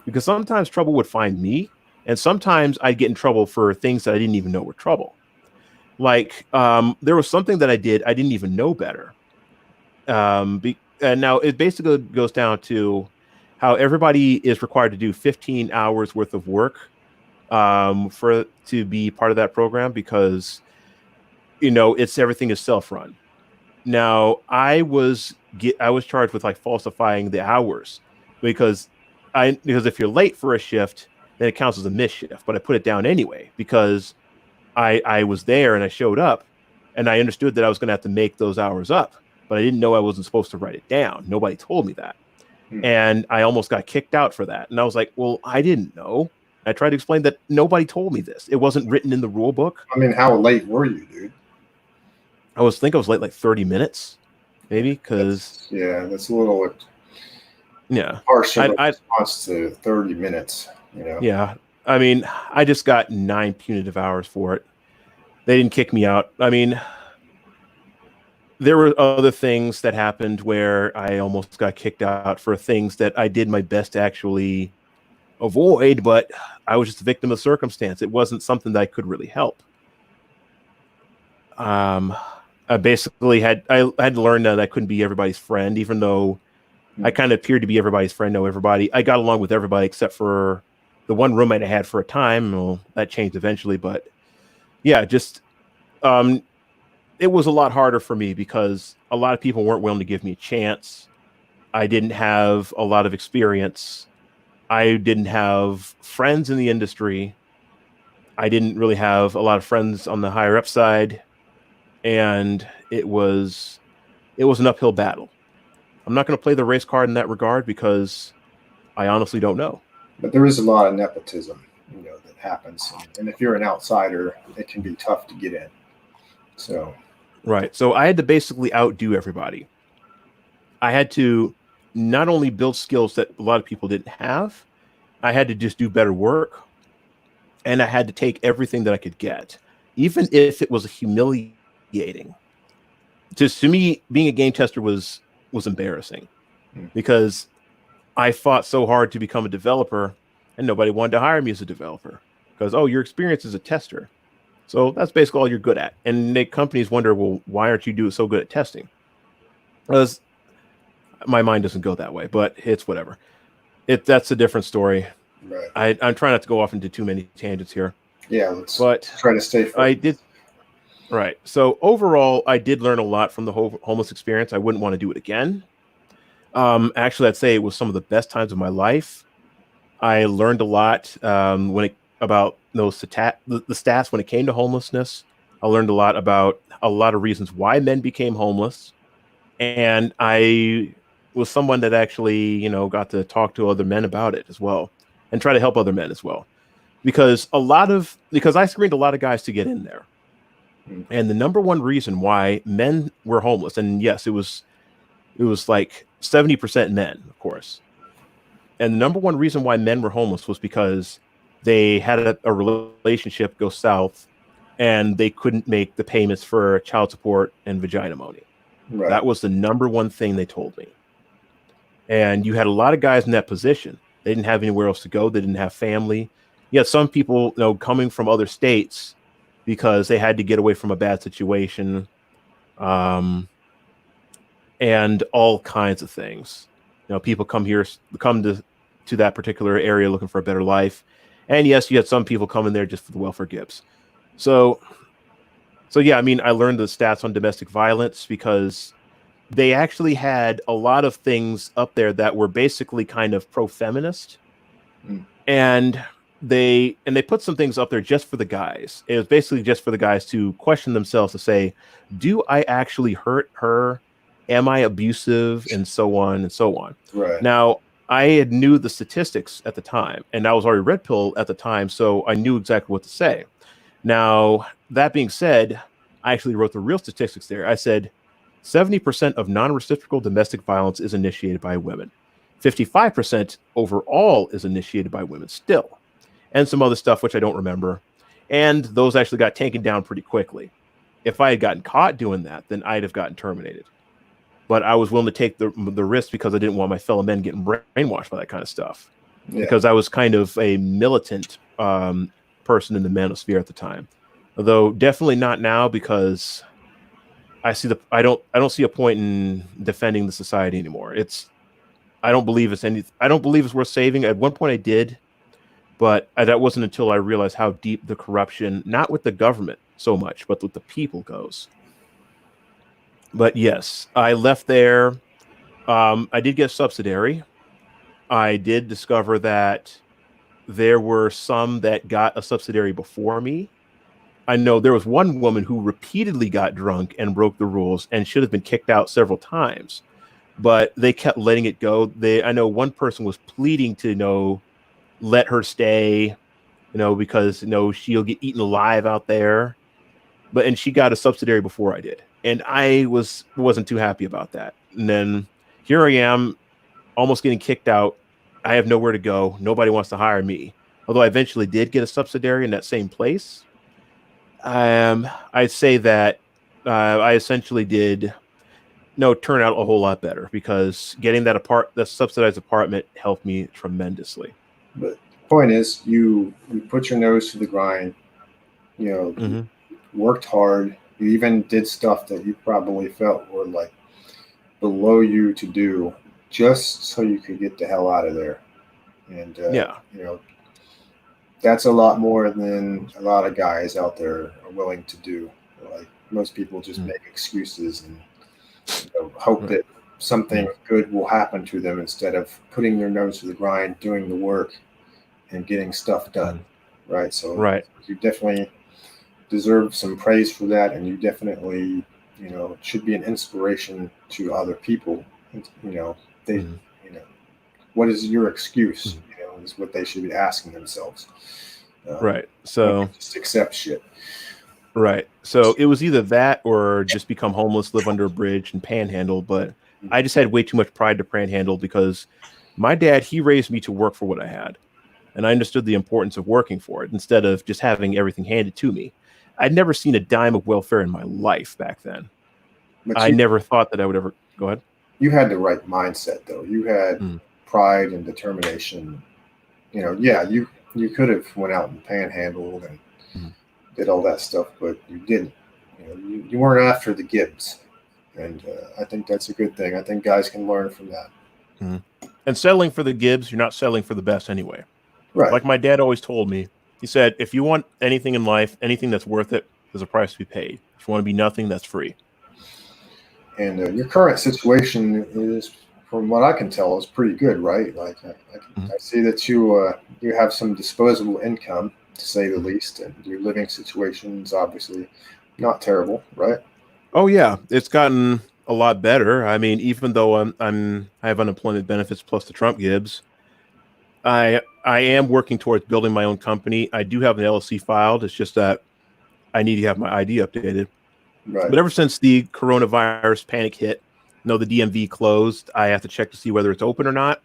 Because sometimes trouble would find me, and sometimes I'd get in trouble for things that I didn't even know were trouble. Like, there was something that I did, I didn't even know better. And now it basically goes down to how everybody is required to do 15 hours worth of work to be part of that program because, everything is self-run. Now, I was charged with like falsifying the hours because if you're late for a shift, then it counts as a missed shift. But I put it down anyway because I was there and I showed up and I understood that I was going to have to make those hours up, but I didn't know I wasn't supposed to write it down. Nobody told me that. And I almost got kicked out for that. And I was like, well, I didn't know. I tried to explain that nobody told me this. It wasn't written in the rule book. I mean, how late were you, dude? I was late like 30 minutes, maybe, because... That's a little... Yeah. Harsh response to 30 minutes, Yeah. I mean, I just got 9 punitive hours for it. They didn't kick me out. I mean... There were other things that happened where I almost got kicked out for things that I did my best to actually avoid, but I was just a victim of circumstance. It wasn't something that I could really help. I basically had to learn that I couldn't be everybody's friend, even though I kind of appeared to be everybody's friend, know everybody. I got along with everybody except for the one roommate I had for a time. Well, that changed eventually, but yeah, just it was a lot harder for me because a lot of people weren't willing to give me a chance. I didn't have a lot of experience. I didn't have friends in the industry. I didn't really have a lot of friends on the higher up side. And it was an uphill battle. I'm not going to play the race card in that regard because I honestly don't know. But there is a lot of nepotism, that happens. And if you're an outsider, it can be tough to get in. So, Right. So I had to basically outdo everybody. I had to not only build skills that a lot of people didn't have, I had to just do better work, and I had to take everything that I could get, even if it was humiliating. Just to me, being a game tester was embarrassing mm, because I fought so hard to become a developer, and nobody wanted to hire me as a developer because, oh, your experience as a tester. So that's basically all you're good at. And the companies wonder, well, why aren't you doing so good at testing? Because my mind doesn't go that way, but it's whatever. That's a different story. right. I'm trying not to go off into too many tangents here, Yeah, let's but try to stay I focused. did right. So overall, I did learn a lot from the whole homeless experience. I wouldn't want to do it again. Actually, I'd say it was some of the best times of my life. I learned a lot when it about those the stats when it came to homelessness. I learned a lot about a lot of reasons why men became homeless, and I was someone that actually, got to talk to other men about it as well, and try to help other men as well. Because I screened a lot of guys to get in there, Mm, and the number one reason why men were homeless, and yes, it was like 70% men, of course. And the number one reason why men were homeless was because they had a relationship go south and they couldn't make the payments for child support and vagina money. right. That was the number one thing they told me. And you had a lot of guys in that position. They didn't have anywhere else to go. They didn't have family. You had some people, coming from other states because they had to get away from a bad situation, um, and all kinds of things. People come to that particular area looking for a better life. And yes, you had some people coming there just for the welfare gifts. So, so yeah, I mean, I learned the stats on domestic violence because they actually had a lot of things up there that were basically kind of pro-feminist, Mm, and they put some things up there just for the guys. It was basically just for the guys to question themselves to say, do I actually hurt her? Am I abusive? And so on and so on. right. Now, I had knew the statistics at the time, and I was already red pill at the time, so I knew exactly what to say. Now, that being said, I actually wrote the real statistics there. I said 70% of non-reciprocal domestic violence is initiated by women. 55% overall is initiated by women still, and some other stuff which I don't remember. And those actually got taken down pretty quickly. If I had gotten caught doing that, then I'd have gotten terminated. But I was willing to take the risk because I didn't want my fellow men getting brainwashed by that kind of stuff. Yeah. Because I was kind of a militant person in the manosphere at the time, although definitely not now because I don't see a point in defending the society anymore. I don't believe it's worth saving. At one point I did, but that wasn't until I realized how deep the corruption, not with the government so much, but with the people goes. But yes, I left there. I did get subsidiary. I did discover that there were some that got a subsidiary before me. I know there was one woman who repeatedly got drunk and broke the rules and should have been kicked out several times, but they kept letting it go. I know one person was pleading to, let her stay, because, she'll get eaten alive out there. And she got a subsidiary before I did. And I wasn't too happy about that. And then here I am almost getting kicked out. I have nowhere to go. Nobody wants to hire me. Although I eventually did get a subsidiary in that same place. I'd say that I essentially did turn out a whole lot better because getting that subsidized apartment helped me tremendously. But point is, you put your nose to the grind. You Hmm. worked hard. You even did stuff that you probably felt were like below you to do, just so you could get the hell out of there. And Yeah. that's a lot more than a lot of guys out there are willing to do. Like most people just Mm. make excuses and hope Right. that something Mm. good will happen to them instead of putting their nose to the grind, doing the work, and getting stuff done. Mm. Right. So Right. you definitely deserve some praise for that, and you definitely, should be an inspiration to other people. They, Mm. what is your excuse? Mm. Is what they should be asking themselves. Right. Don't So just accept shit. Right. So it was either that or just become homeless, live under a bridge, and panhandle. But I just had way too much pride to panhandle because my dad, he raised me to work for what I had. And I understood the importance of working for it instead of just having everything handed to me. I'd never seen a dime of welfare in my life back then. But I never thought that I would ever go ahead. You had the right mindset, though. You had pride and determination. You know, yeah, you could have went out and panhandled and did all that stuff, but you didn't. You know, you weren't after the Gibbs, and I think that's a good thing. I think guys can learn from that. And settling for the Gibbs, you're not settling for the best anyway. Right. Like my dad always told me, he said, if you want anything in life, anything that's worth it, there's a price to be paid. If you want to be nothing, that's free. And your current situation is, from what I can tell, is pretty good, right? Like I see that you have some disposable income, to say the least, and your living situation is obviously not terrible, right? Oh yeah, it's gotten a lot better. I mean, even though I have unemployment benefits plus the Trump Gibbs, I am working towards building my own company. I do have an LLC filed. It's just that I need to have my ID updated. Right. But ever since the coronavirus panic hit, the DMV closed. I have to check to see whether it's open or not.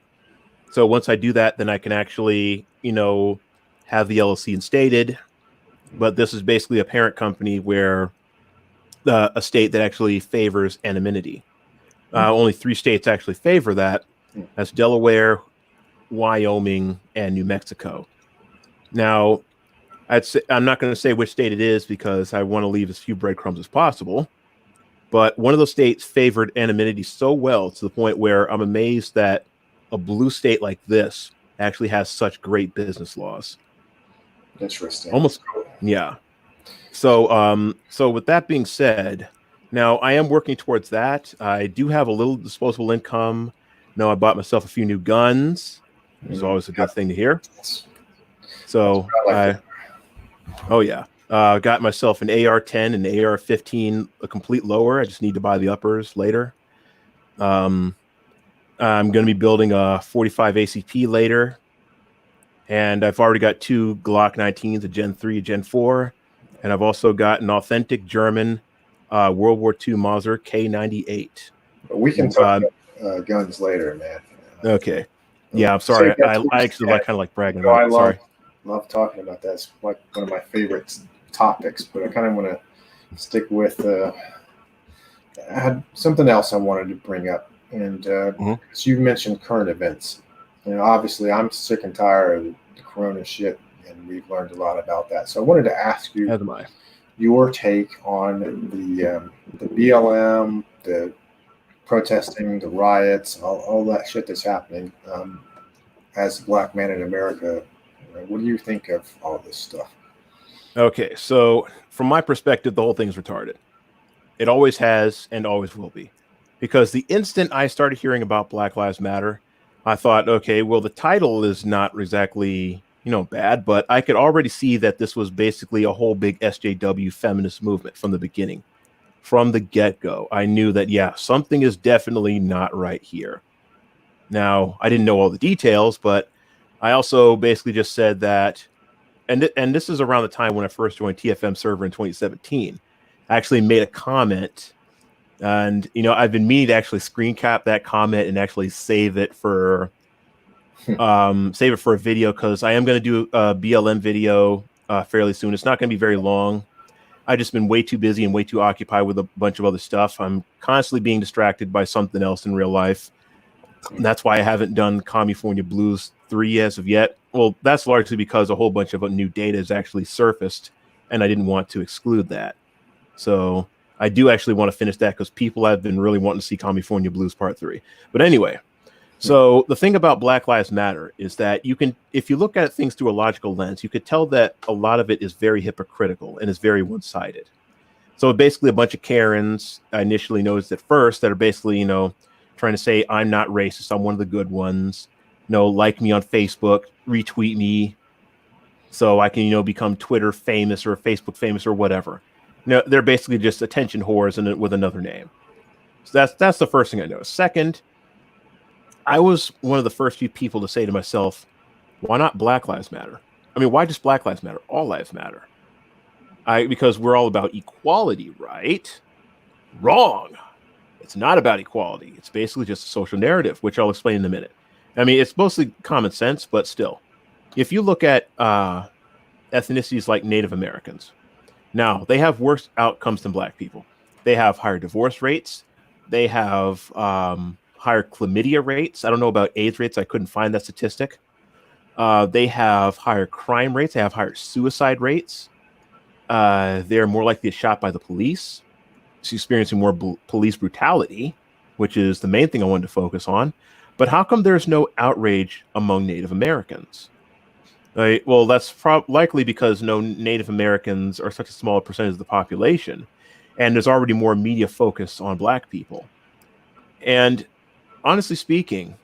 So once I do that, then I can actually, have the LLC instated. But this is basically a parent company where a state that actually favors anonymity. Only 3 states actually favor that. That's Delaware, Wyoming, and New Mexico. Now, I'm not going to say which state it is because I want to leave as few breadcrumbs as possible. But one of those states favored anonymity so well to the point where I'm amazed that a blue state like this actually has such great business laws. Interesting. Almost, yeah. So, so with that being said, now I am working towards that. I do have a little disposable income. I bought myself a few new guns, which is always a good thing to hear. So, oh yeah, got myself an AR-10 and an AR-15, a complete lower. I just need to buy the uppers later. I'm going to be building a 45 ACP later, and I've already got 2 Glock 19s, a Gen 3, a Gen 4, and I've also got an authentic German World War II Mauser K98. We can talk about guns later, man. Okay. Yeah, I'm sorry. I actually like bragging about it. Sorry. Love talking about that. It's like one of my favorite topics, but I kind of want to stick with I had something else I wanted to bring up. And so you mentioned current events. Obviously, I'm sick and tired of the corona shit, and we've learned a lot about that. So I wanted to ask you your take on the BLM, the protesting, the riots, all that shit that's happening. As a black man in America, what do you think of all this stuff? Okay, so from my perspective, the whole thing's retarded. It always has and always will be. Because the instant I started hearing about Black Lives Matter, I thought, okay, well, the title is not exactly, bad, but I could already see that this was basically a whole big SJW feminist movement from the beginning. From the get-go, I knew that, yeah, something is definitely not right here. Now, I didn't know all the details, but I also basically just said that, and this is around the time when I first joined TFM server in 2017. I actually made a comment, and I've been meaning to actually screen cap that comment and actually save it for a video, because I am going to do a BLM video fairly soon. It's not going to be very long. I've just been way too busy and way too occupied with a bunch of other stuff. I'm constantly being distracted by something else in real life. And that's why I haven't done California Blues 3 as of yet. Well, that's largely because a whole bunch of new data has actually surfaced, and I didn't want to exclude that. So I do actually want to finish that because people have been really wanting to see California Blues Part 3. But anyway, so the thing about Black Lives Matter is that you can, if you look at things through a logical lens, you could tell that a lot of it is very hypocritical and is very one-sided. So basically a bunch of Karens I initially noticed at first that are basically, trying to say I'm not racist, I'm one of the good ones. Like me on Facebook, retweet me, so I can, become Twitter famous or Facebook famous or whatever. They're basically just attention whores with another name. So that's the first thing I noticed. Second, I was one of the first few people to say to myself, why not Black Lives Matter? I mean, why just Black Lives Matter? All lives matter. Because we're all about equality, right? Wrong. It's not about equality. It's basically just a social narrative, which I'll explain in a minute. I mean, it's mostly common sense, but still, if you look at ethnicities like Native Americans, now they have worse outcomes than Black people. They have higher divorce rates. They have higher chlamydia rates. I don't know about AIDS rates. I couldn't find that statistic. They have higher crime rates. They have higher suicide rates. They're more likely to be shot by the police. She's experiencing more police brutality, which is the main thing I wanted to focus on. But how come there's no outrage among Native Americans? Right. Well, that's likely because no Native Americans are such a small percentage of the population, and there's already more media focus on Black people. And honestly speaking,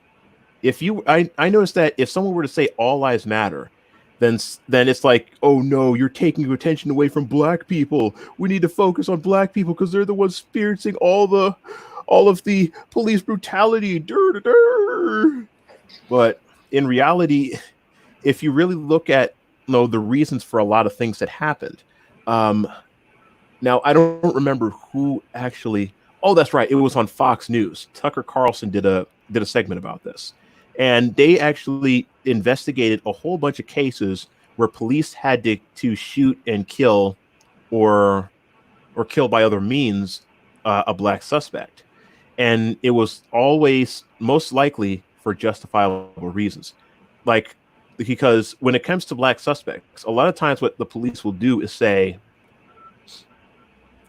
I noticed that if someone were to say all lives matter, then it's like, oh no, you're taking your attention away from Black people. We need to focus on Black people because they're the ones experiencing all of the police brutality. But in reality, if you really look at the reasons for a lot of things that happened, now I don't remember who actually. Oh, that's right. It was on Fox News. Tucker Carlson did a segment about this, and they actually investigated a whole bunch of cases where police had to shoot and kill, or kill by other means, a Black suspect, and it was always most likely for justifiable reasons, like because when it comes to Black suspects, a lot of times what the police will do is say,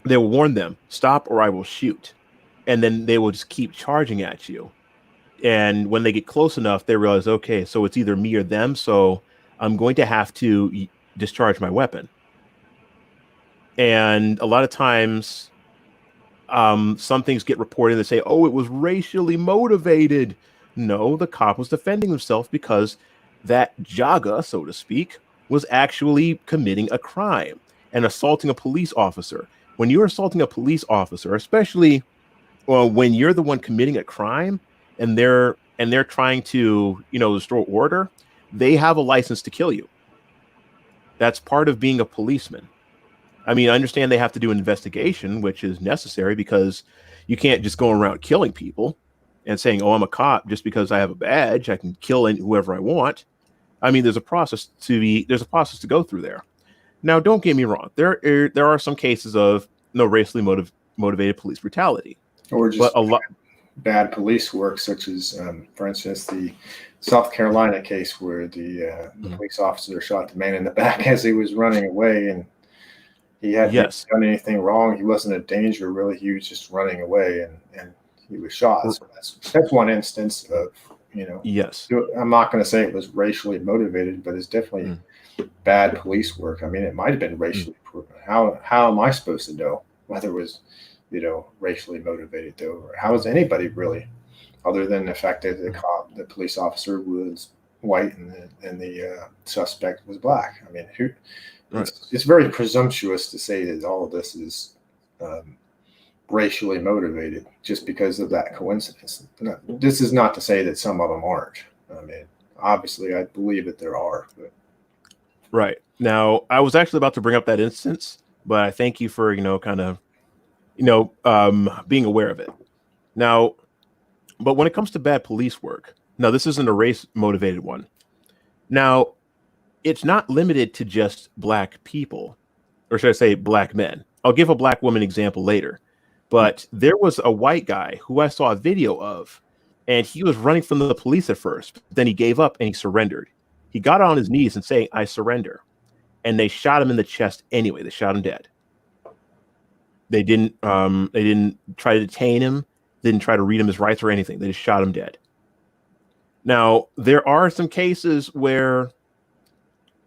they will warn them, stop or I will shoot. And then they will just keep charging at you. And when they get close enough, they realize, okay, so it's either me or them. So I'm going to have to discharge my weapon. And a lot of times, some things get reported and they say, oh, it was racially motivated. No, the cop was defending himself because that jaga, so to speak, was actually committing a crime and assaulting a police officer. When you're assaulting a police officer, especially when you're the one committing a crime and they're trying to, restore order, they have a license to kill you. That's part of being a policeman. I mean, I understand they have to do an investigation, which is necessary because you can't just go around killing people and saying, oh, I'm a cop just because I have a badge. I can kill whoever I want. I mean, there's a process to go through there. Now, don't get me wrong. There are some cases of racially motivated police brutality, or just bad police work, such as, for instance, the South Carolina case where the police officer shot the man in the back as he was running away, and he hadn't done anything wrong. He wasn't a danger, really. He was just running away, and he was shot. So that's one instance of, Yes. I'm not going to say it was racially motivated, but it's definitely bad police work. I mean, it might have been racially proven. How am I supposed to know whether it was, racially motivated, though? Or how is anybody really, other than the fact that the police officer was white and the suspect was Black? I mean, it's very presumptuous to say that all of this is racially motivated just because of that coincidence. This is not to say that some of them aren't. I mean, obviously, I believe that there are. But. Right. Now, I was actually about to bring up that instance, but I thank you for, being aware of it. Now, but when it comes to bad police work, now this isn't a race-motivated one. Now, it's not limited to just Black people, or should I say Black men. I'll give a Black woman example later. But there was a white guy who I saw a video of, and he was running from the police at first. But then he gave up and he surrendered. He got on his knees and saying, I surrender. And they shot him in the chest anyway. They shot him dead. They didn't try to detain him, didn't try to read him his rights or anything. They just shot him dead. Now, there are some cases where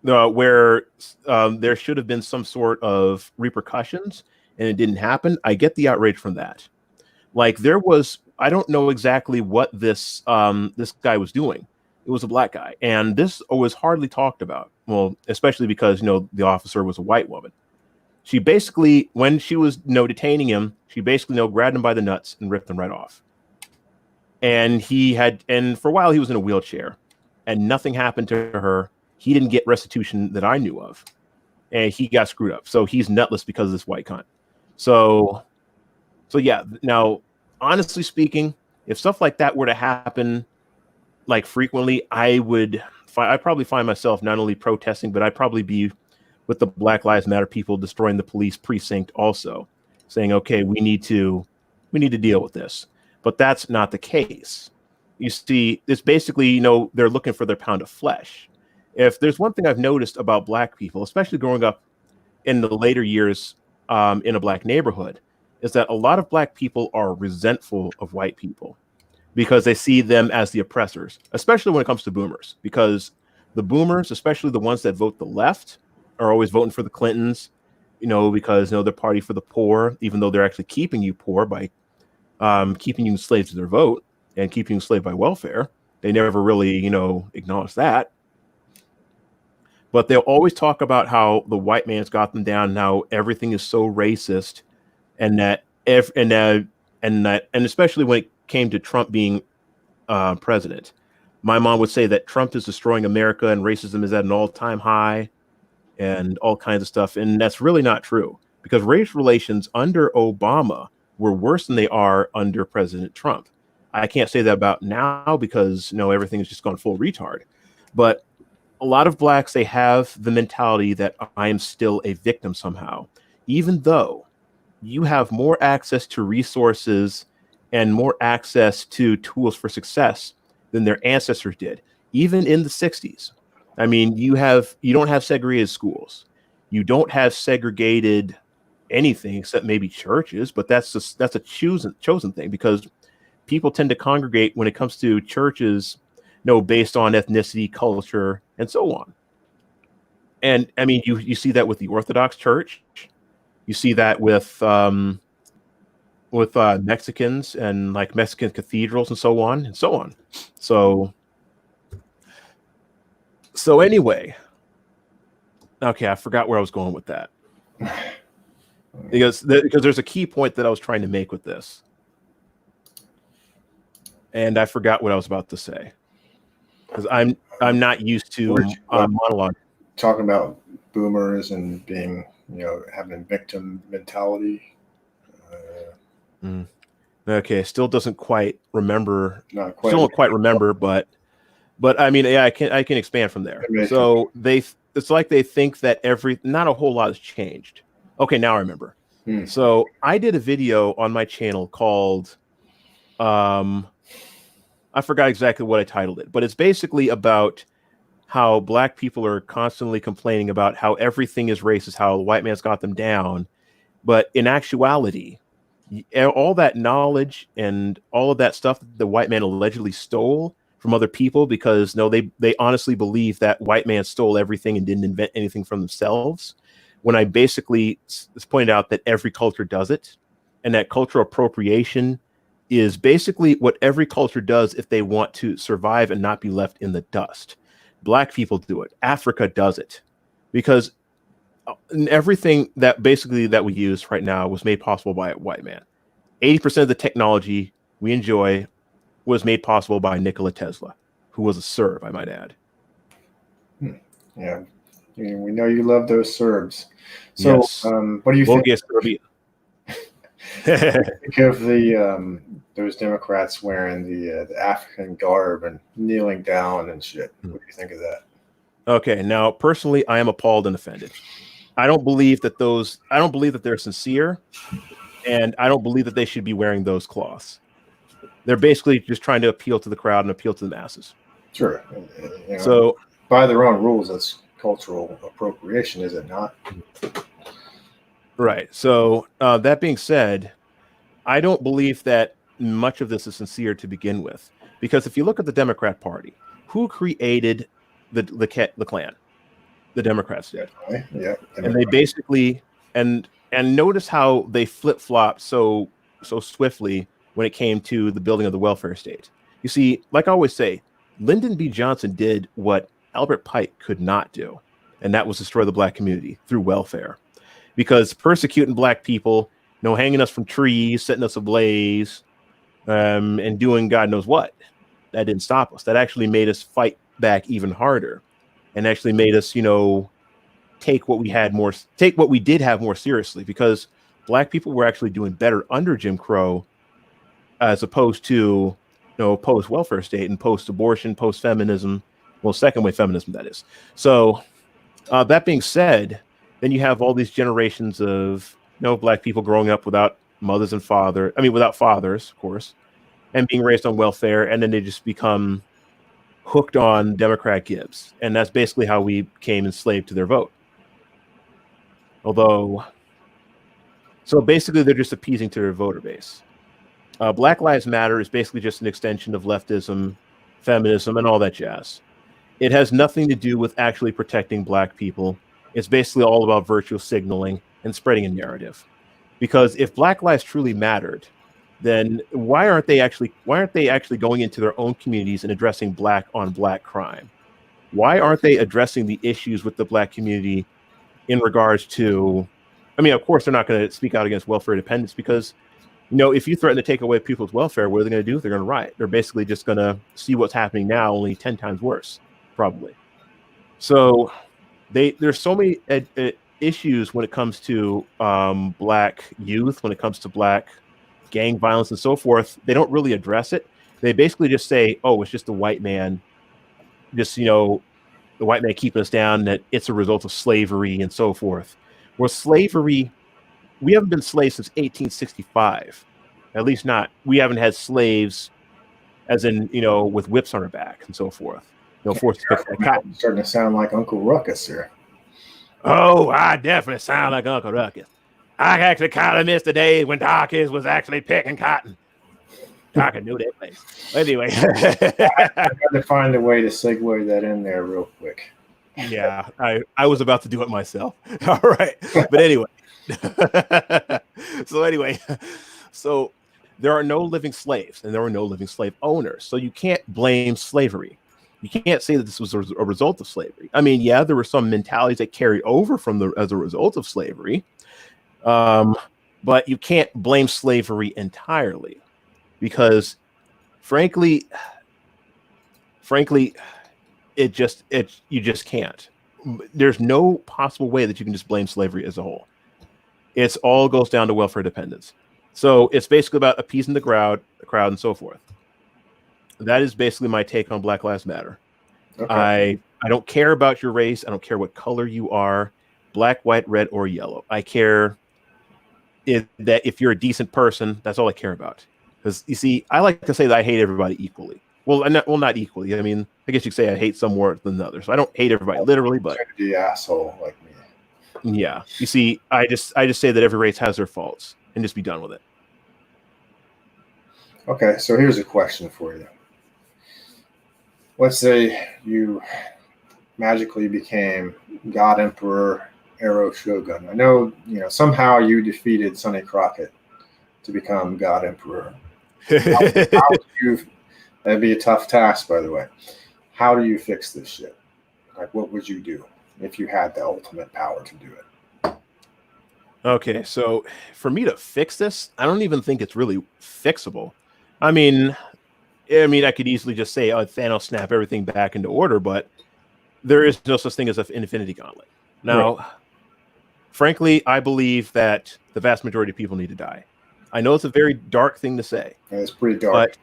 there should have been some sort of repercussions, and it didn't happen. I get the outrage from that. Like I don't know exactly what this guy was doing. It was a Black guy, and this was hardly talked about. Well, especially because the officer was a white woman. She basically, when she was detaining him, she basically grabbed him by the nuts and ripped him right off. And for a while he was in a wheelchair, and nothing happened to her. He didn't get restitution that I knew of. and he got screwed up. So he's nutless because of this white cunt. So yeah. Now, honestly speaking, if stuff like that were to happen like frequently, I'd probably find myself not only protesting, but I'd probably be with the Black Lives Matter people destroying the police precinct also, saying, okay, we need to deal with this. But that's not the case. You see, it's basically, they're looking for their pound of flesh. If there's one thing I've noticed about Black people, especially growing up in the later years in a Black neighborhood, is that a lot of Black people are resentful of white people because they see them as the oppressors, especially when it comes to boomers, because the boomers, especially the ones that vote the left, are always voting for the Clintons, because they're party for the poor, even though they're actually keeping you poor by keeping you enslaved to their vote and keeping you enslaved by welfare. They never really, acknowledge that. But they'll always talk about how the white man's got them down, and how everything is so racist, and that and especially when it came to Trump being president, my mom would say that Trump is destroying America and racism is at an all-time high and all kinds of stuff. And that's really not true, because race relations under Obama were worse than they are under President Trump. I can't say that about now because everything has just gone full retard. But a lot of Blacks, they have the mentality that I am still a victim somehow, even though you have more access to resources and more access to tools for success than their ancestors did, even in the 60s. I mean, you don't have segregated schools. You don't have segregated anything except maybe churches, but that's a chosen thing, because people tend to congregate when it comes to churches, based on ethnicity, culture, and so on. And I mean, you see that with the Orthodox Church. You see that with Mexicans and like Mexican cathedrals and so on and so on. So anyway, okay, I forgot where I was going with that. Because there's a key point that I was trying to make with this, and I forgot what I was about to say, because I'm not used to monologue. Talking about boomers and being, having a victim mentality. Okay, still doesn't quite remember. Still don't quite remember, but I mean, yeah, I can expand from there. So it's like they think that not a whole lot has changed. Okay, now I remember. So I did a video on my channel called, I forgot exactly what I titled it, but it's basically about how Black people are constantly complaining about how everything is racist, how the white man's got them down. But in actuality, all that knowledge and all of that stuff that the white man allegedly stole from other people, because they honestly believe that white man stole everything and didn't invent anything from themselves, when I basically pointed out that every culture does it, and that cultural appropriation is basically what every culture does if they want to survive and not be left in the dust. Black people do it. Africa does it, because everything that we use right now was made possible by a white man. 80% of the technology we enjoy was made possible by Nikola Tesla, who was a Serb, I might add. Yeah, we know you love those Serbs. So, yes. What do you think? Think of those Democrats wearing the African garb and kneeling down and shit. What do you think of that? Okay, now personally, I am appalled and offended. I don't believe that they're sincere, and I don't believe that they should be wearing those cloths. They're basically just trying to appeal to the crowd and appeal to the masses. Sure. So by their own rules, that's cultural appropriation, is it not? Right. So that being said, I don't believe that much of this is sincere to begin with, because if you look at the Democrat Party, who created the Klan? The Democrats did. Yeah. And they basically and notice how they flip-flopped so swiftly when it came to the building of the welfare state. You see, like I always say, Lyndon B. Johnson did what Albert Pike could not do, and that was destroy the Black community through welfare. Because persecuting Black people, hanging us from trees, setting us ablaze, and doing God knows what, that didn't stop us. That actually made us fight back even harder, and actually made us, take what we did have more seriously, because black people were actually doing better under Jim Crow as opposed to post welfare state and post abortion, post feminism, well, second wave feminism, that is. So that being said, then you have all these generations of black people growing up without mothers and without fathers, of course, and being raised on welfare, and then they just become hooked on Democrat Gibbs, and that's basically how we became enslaved to their vote. So basically they're just appeasing to their voter base. Black Lives Matter is basically just an extension of leftism, feminism, and all that jazz. It has nothing to do with actually protecting black people. It's basically all about virtue signaling and spreading a narrative. Because if Black lives truly mattered, then why aren't they actually going into their own communities and addressing black on black crime? Why aren't they addressing the issues with the black community in regards to, of course, they're not going to speak out against welfare dependence, because if you threaten to take away people's welfare, what are they going to do? They're going to riot. They're basically just going to see what's happening now, only 10 times worse, probably. So there's so many issues when it comes to black youth, when it comes to black gang violence and so forth. They don't really address it. They basically just say, oh, it's just the white man, just, the white man keeping us down, that it's a result of slavery and so forth. Well, slavery, we haven't been slaves since 1865. At least not. We haven't had slaves as in, with whips on our back and so forth. Forced to pick that cotton. Starting to sound like Uncle Ruckus here. Oh, I definitely sound like Uncle Ruckus. I actually kind of missed the days when Dawkins was actually picking cotton. Dawkins knew that place. Anyway. I had to find a way to segue that in there real quick. Yeah, I was about to do it myself. All right. But anyway. So there are no living slaves and there were no living slave owners. So you can't blame slavery. You can't say that this was a result of slavery. Yeah, there were some mentalities that carried over as a result of slavery. But you can't blame slavery entirely, because frankly, you just can't. There's no possible way that you can just blame slavery as a whole. It's all goes down to welfare dependence. So it's basically about appeasing the crowd and so forth. That is basically my take on Black Lives Matter. Okay. I don't care about your race. I don't care what color you are, black, white, red, or yellow. I care that if you're a decent person, that's all I care about. Because you see, I like to say that I hate everybody equally. Well, not equally. I guess you could say I hate some more than others. So I don't hate everybody literally, but the asshole like me. Yeah. You see, I just say that every race has their faults and just be done with it. Okay, so here's a question for you. Let's say you magically became God Emperor Aeroshogun. I know, somehow you defeated Sonny Crockett to become God Emperor. How would you, that'd be a tough task, by the way. How do you fix this shit? Like, what would you do if you had the ultimate power to do it? Okay, so for me to fix this, I don't even think it's really fixable. I could easily just say, oh, Thanos snap everything back into order, but there is no such thing as an infinity gauntlet. Now, right. Frankly, I believe that the vast majority of people need to die. I know it's a very dark thing to say. It's pretty dark. But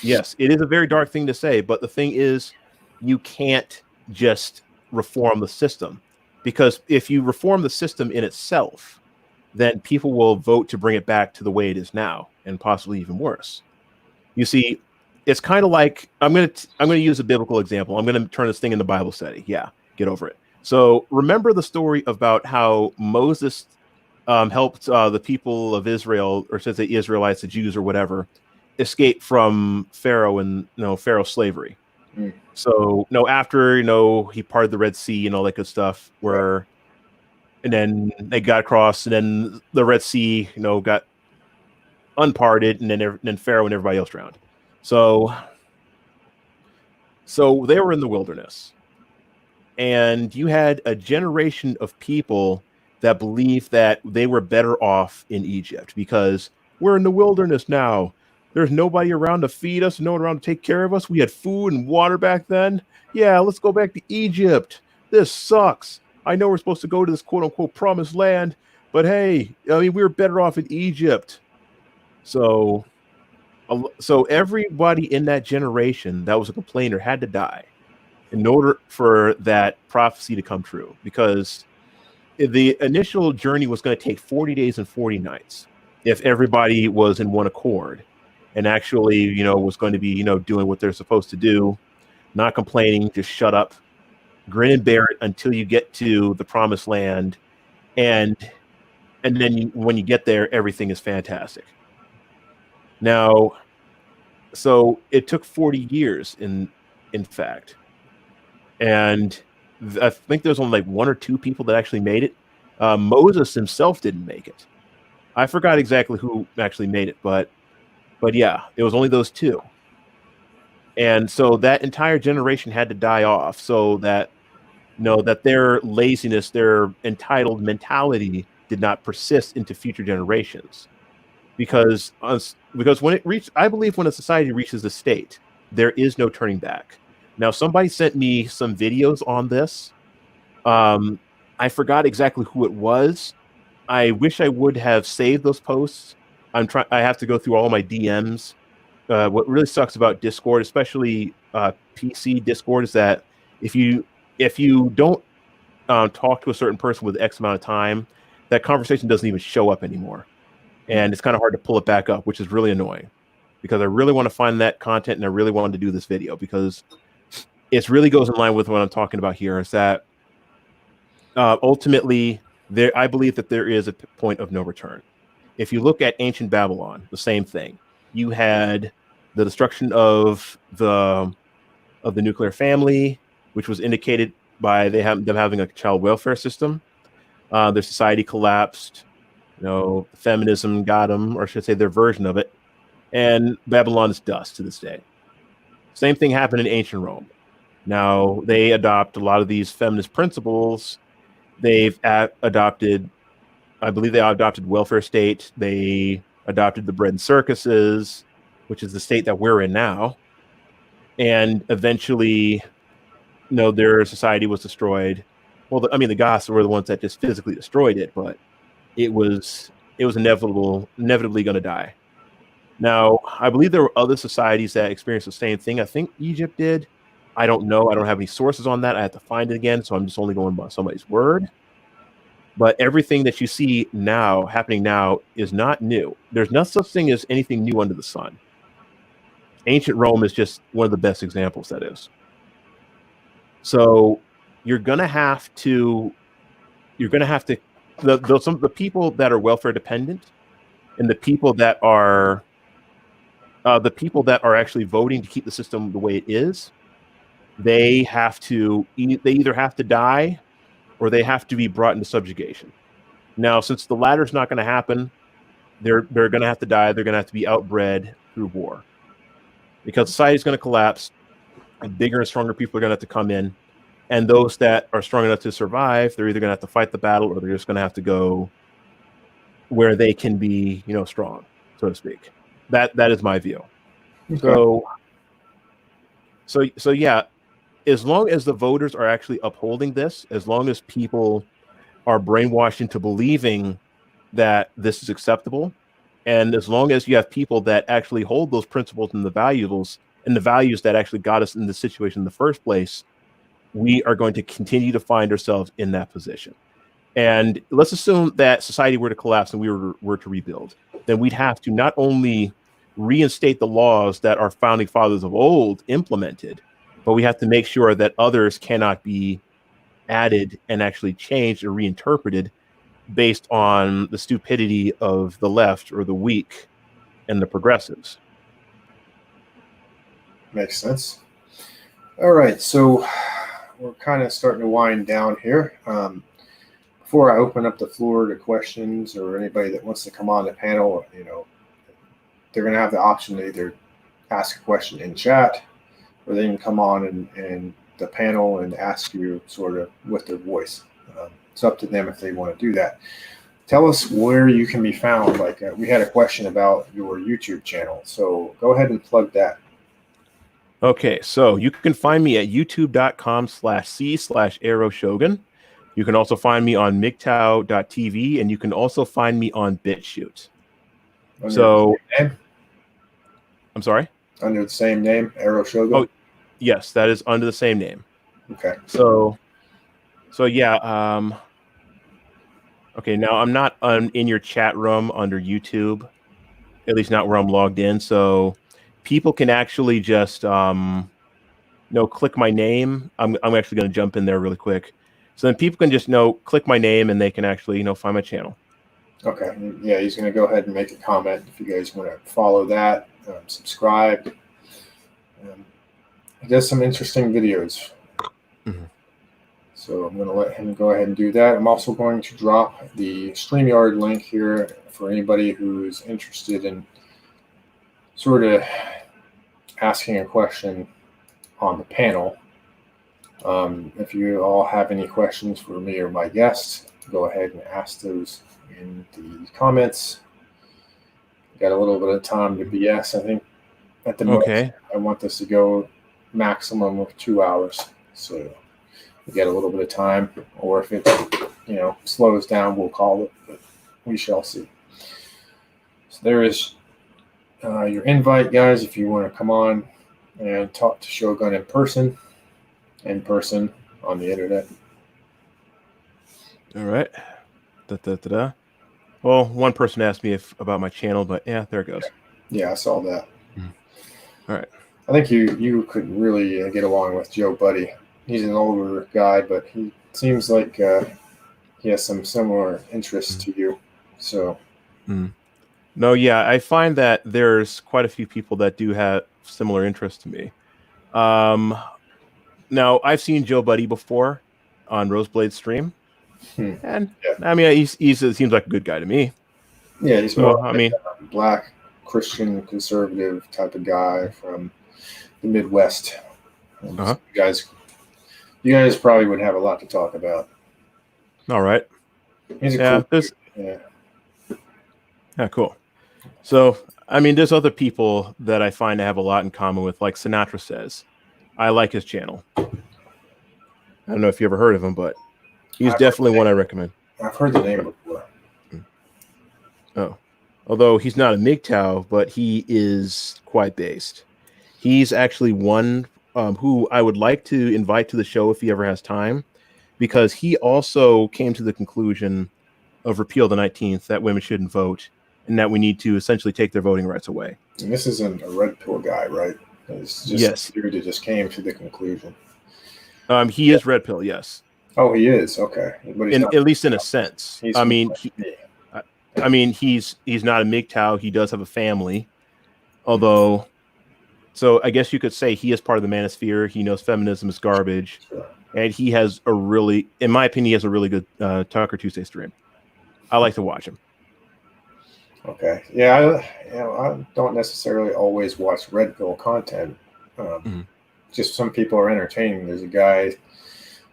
yes, it is a very dark thing to say, but the thing is, you can't just reform the system, because if you reform the system in itself, then people will vote to bring it back to the way it is now, and possibly even worse. You see, it's kind of like, I'm going to use a biblical example. I'm going to turn this thing into Bible study. Yeah, get over it. So remember the story about how Moses helped the people of Israel, or says the Israelites, the Jews or whatever, escape from Pharaoh and Pharaoh's slavery. Mm. So after he parted the Red Sea and all that good stuff, and then they got across, and then the Red Sea got unparted, and then Pharaoh and everybody else drowned. So they were in the wilderness, and you had a generation of people that believed that they were better off in Egypt because we're in the wilderness now. There's nobody around to feed us, no one around to take care of us. We had food and water back then. Yeah, let's go back to Egypt. This sucks. I know we're supposed to go to this quote unquote promised land, but hey, I mean, we were better off in Egypt. So everybody in that generation that was a complainer had to die in order for that prophecy to come true, because the initial journey was going to take 40 days and 40 nights if everybody was in one accord and actually, was going to be, doing what they're supposed to do, not complaining, just shut up, grin and bear it until you get to the promised land. And then when you get there, everything is fantastic. Now, so it took 40 years in fact. And I think there's only like one or two people that actually made it. Moses himself didn't make it. I forgot exactly who actually made it, but yeah, it was only those two. And so that entire generation had to die off so that that their laziness, their entitled mentality did not persist into future generations. Because when I believe when a society reaches a state, there is no turning back. Now, somebody sent me some videos on this. I forgot exactly who it was. I wish I would have saved those posts. I have to go through all my DMs. What really sucks about Discord, especially PC Discord, is that if you don't talk to a certain person with X amount of time, that conversation doesn't even show up anymore. And it's kind of hard to pull it back up, which is really annoying, because I really want to find that content and I really wanted to do this video because it really goes in line with what I'm talking about here. Is that ultimately I believe that there is a point of no return. If you look at ancient Babylon, the same thing. You had the destruction of the nuclear family, which was indicated by them having a child welfare system. Their society collapsed. Feminism got them, or I should say their version of it. And Babylon is dust to this day. Same thing happened in ancient Rome. Now, they adopt a lot of these feminist principles. They've adopted, I believe they adopted welfare state. They adopted the bread and circuses, which is the state that we're in now. And eventually, their society was destroyed. Well, the Goths were the ones that just physically destroyed it, but it was inevitably going to die. Now, I believe there were other societies that experienced the same thing. I think Egypt did. I don't know. I don't have any sources on that. I have to find it again, so I'm just only going by somebody's word. But everything that you see now, happening now, is not new. There's no such thing as anything new under the sun. Ancient Rome is just one of the best examples that is. So you're going to have to the people that are welfare dependent and the people that are actually voting to keep the system the way it is, they either have to die or they have to be brought into subjugation. Now, since the latter is not going to happen, they're going to have to die. They're going to have to be outbred through war, because society is going to collapse and bigger and stronger people are going to have to come in. And those that are strong enough to survive, they're either going to have to fight the battle or they're just going to have to go where they can be, strong, so to speak. That is my view. Okay. So yeah, as long as the voters are actually upholding this, as long as people are brainwashed into believing that this is acceptable, and as long as you have people that actually hold those principles and the values that actually got us in this situation in the first place, we are going to continue to find ourselves in that position. And let's assume that society were to collapse and we were to rebuild. Then we'd have to not only reinstate the laws that our founding fathers of old implemented, but we have to make sure that others cannot be added and actually changed or reinterpreted based on the stupidity of the left or the weak and the progressives. Makes sense. All right, so we're kind of starting to wind down here. Before I open up the floor to questions or anybody that wants to come on the panel, they're going to have the option to either ask a question in chat, or they can come on and the panel and ask you sort of with their voice. It's up to them if they want to do that. Tell us where you can be found. Like we had a question about your YouTube channel, so go ahead and plug that. Okay, so you can find me at youtube.com/c/Aeroshogun. You can also find me on MGTOW.tv, and you can also find me on BitChute. Under So, the same name? I'm sorry? Under the same name, Aeroshogun? Oh, yes, that is under the same name. Okay. So yeah. Okay, now I'm not in your chat room under YouTube, at least not where I'm logged in. So people can actually just click my name. I'm actually going to jump in there really quick. So then people can just click my name and they can actually find my channel. Okay. Yeah, he's going to go ahead and make a comment if you guys want to follow that, subscribe. He does some interesting videos. Mm-hmm. So I'm going to let him go ahead and do that. I'm also going to drop the StreamYard link here for anybody who's interested in sort of asking a question on the panel. If you all have any questions for me or my guests, go ahead and ask those in the comments. Got a little bit of time to BS. I think at the most, I want this to go maximum of 2 hours. So we get a little bit of time, or if it slows down, we'll call it, but we shall see. So there is your invite, guys, if you want to come on and talk to Shogun in person on the internet. All right. Well, one person asked me about my channel, but yeah, there it goes. Yeah, I saw that. All right. I think you could really get along with Joe Buddy. He's an older guy, but he seems like he has some similar interests to you. So. No, yeah, I find that there's quite a few people that do have similar interests to me. Now I've seen Joe Buddy before on Roseblade's stream, and I mean he seems like a good guy to me. Yeah, he's more like a black Christian conservative type of guy from the Midwest. So you guys probably would have a lot to talk about. All right. He's a cool dude. Yeah, cool. So, I mean, there's other people that I find to have a lot in common with, like Sinatra Says. I like his channel. I don't know if you ever heard of him, but he's definitely one I recommend. I've heard the name before. Oh. Although he's not a MGTOW, but he is quite based. He's actually one who I would like to invite to the show if he ever has time, because he also came to the conclusion of repeal the 19th, that women shouldn't vote, and that we need to essentially take their voting rights away. And this isn't a red pill guy, right? It's just a dude that just came to the conclusion. He is red pill, yes. Oh, he is? Okay. But he's not, at least in a sense. He's not a MGTOW. He does have a family. Although, so I guess you could say he is part of the manosphere. He knows feminism is garbage. Sure. And he has in my opinion, he has a really good Tucker Tuesday stream. I like to watch him. Okay. Yeah, I don't necessarily always watch red pill content. Just some people are entertaining. There's a guy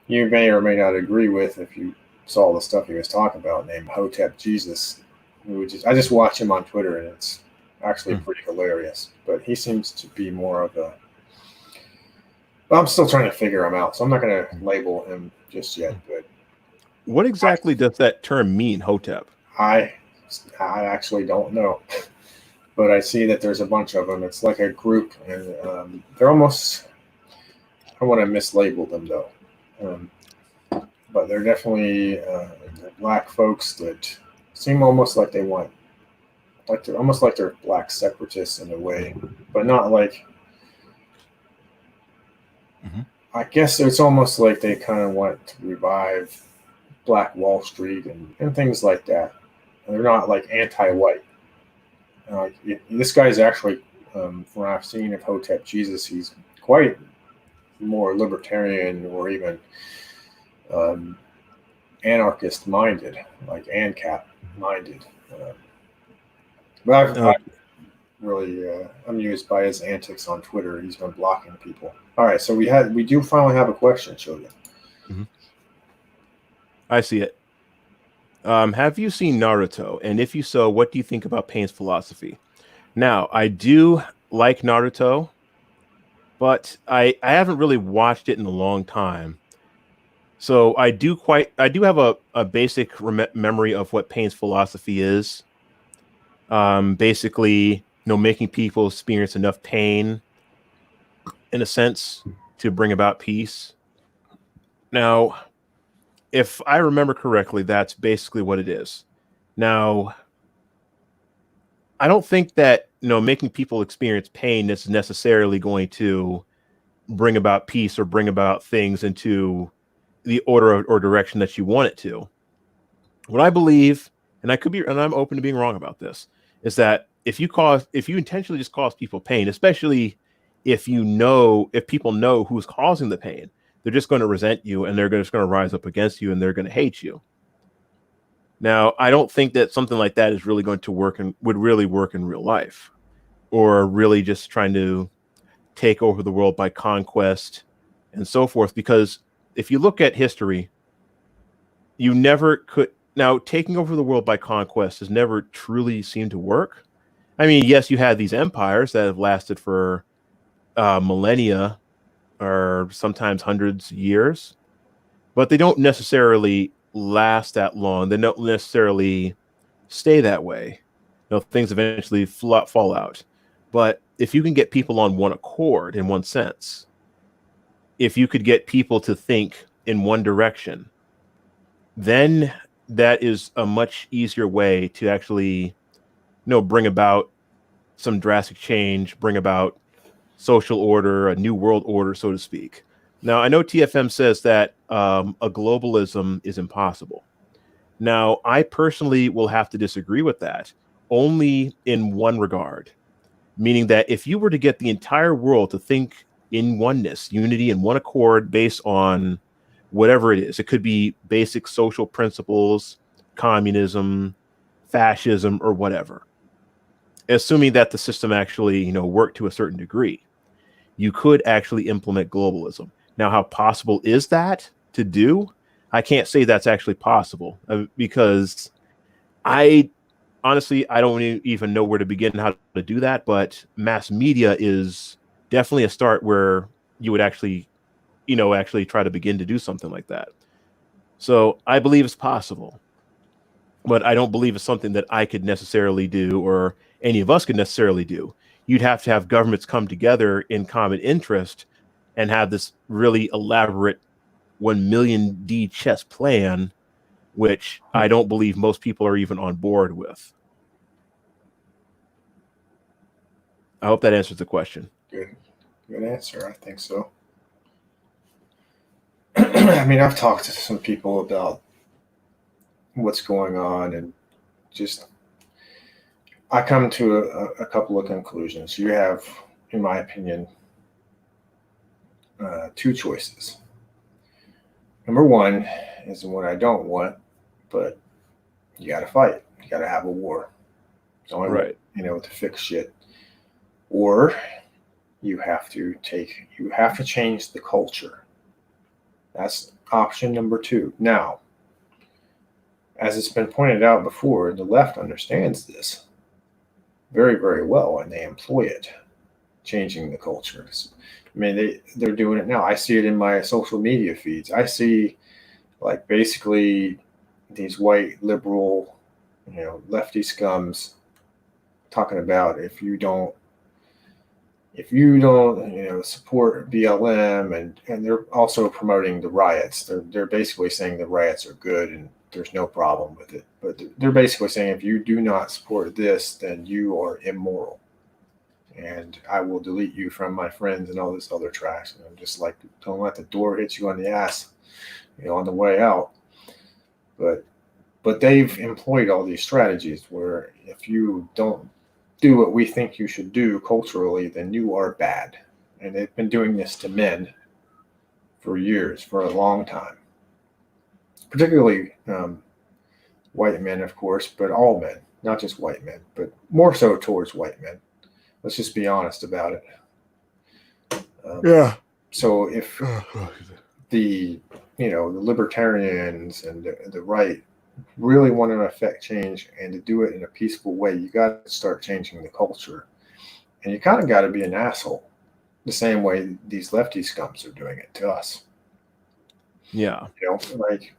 you may or may not agree with if you saw the stuff he was talking about named Hotep Jesus. I just watch him on Twitter, and it's actually pretty hilarious. But he seems to be more of a... Well, I'm still trying to figure him out, so I'm not going to label him just yet. But what exactly does that term mean, Hotep? I actually don't know. But I see that there's a bunch of them. It's like a group, and they're almost... I don't want to mislabel them, though. But they're definitely black folks that seem almost like they want... they're almost like they're black separatists in a way, but not like... I guess it's almost like they kind of want to revive Black Wall Street and things like that. And they're not like anti-white. This guy's actually, from what I've seen of Hotep Jesus, he's quite more libertarian or even anarchist-minded, like ANCAP minded. But I've really amused by his antics on Twitter. He's been blocking people. All right, so we do finally have a question, Shogun. I see it. Have you seen Naruto? And if you so, what do you think about Pain's philosophy? Now, I do like Naruto, but I haven't really watched it in a long time. So I do have a basic memory of what Paine's philosophy is. Basically, making people experience enough pain in a sense to bring about peace. Now, if I remember correctly, that's basically what it is. Now, I don't think that making people experience pain is necessarily going to bring about peace or bring about things into the order or direction that you want it to. What I believe, and I'm open to being wrong about this, is that if you intentionally just cause people pain, especially if people know who's causing the pain, they're just going to resent you and they're just going to rise up against you and they're going to hate you. Now, I don't think that something like that is really going to work and would really work in real life, or really just trying to take over the world by conquest and so forth. Because if you look at history, you never could. Now, taking over the world by conquest has never truly seemed to work. I mean, yes, you had these empires that have lasted for millennia or sometimes hundreds of years, but they don't necessarily last that long. They don't necessarily stay that way. Things eventually fall out. But if you can get people on one accord in one sense, if you could get people to think in one direction, then that is a much easier way to actually, bring about some drastic change, bring about social order, a new world order, so to speak. Now, I know TFM says that a globalism is impossible. Now, I personally will have to disagree with that, only in one regard, meaning that if you were to get the entire world to think in oneness, unity, and one accord based on whatever it is, it could be basic social principles, communism, fascism, or whatever, assuming that the system actually, worked to a certain degree, you could actually implement globalism. Now, how possible is that to do? I can't say that's actually possible because I honestly, I don't even know where to begin how to do that. But mass media is definitely a start where you would actually, actually try to begin to do something like that. So I believe it's possible, but I don't believe it's something that I could necessarily do or any of us could necessarily do. You'd have to have governments come together in common interest and have this really elaborate 1 million D chess plan, which I don't believe most people are even on board with. I hope that answers the question. Good answer. I think so. I mean, I've talked to some people about what's going on, and just I come to a couple of conclusions. You have, in my opinion, two choices. Number one is the one I don't want, but you got to fight. You got to have a war. It's the only way, to fix shit. Or you have to change the culture. That's option number two. Now, as it's been pointed out before, the left understands this very, very well, and they employ it, changing the culture. I mean, they're doing it now. I see it in my social media feeds. I see, like, basically these white liberal, lefty scums talking about if you don't support BLM, and they're also promoting the riots. They're basically saying the riots are good and there's no problem with it. But they're basically saying if you do not support this, then you are immoral, and I will delete you from my friends and all this other trash. And I'm just like, don't let the door hit you on the ass, on the way out. But they've employed all these strategies where if you don't do what we think you should do culturally, then you are bad. And they've been doing this to men for years, for a long time. Particularly white men, of course, but all men, not just white men, but more so towards white men. Let's just be honest about it. Yeah. So if the libertarians and the right really want to affect change and to do it in a peaceful way, you got to start changing the culture. And you kind of got to be an asshole the same way these lefty scums are doing it to us. Yeah. Like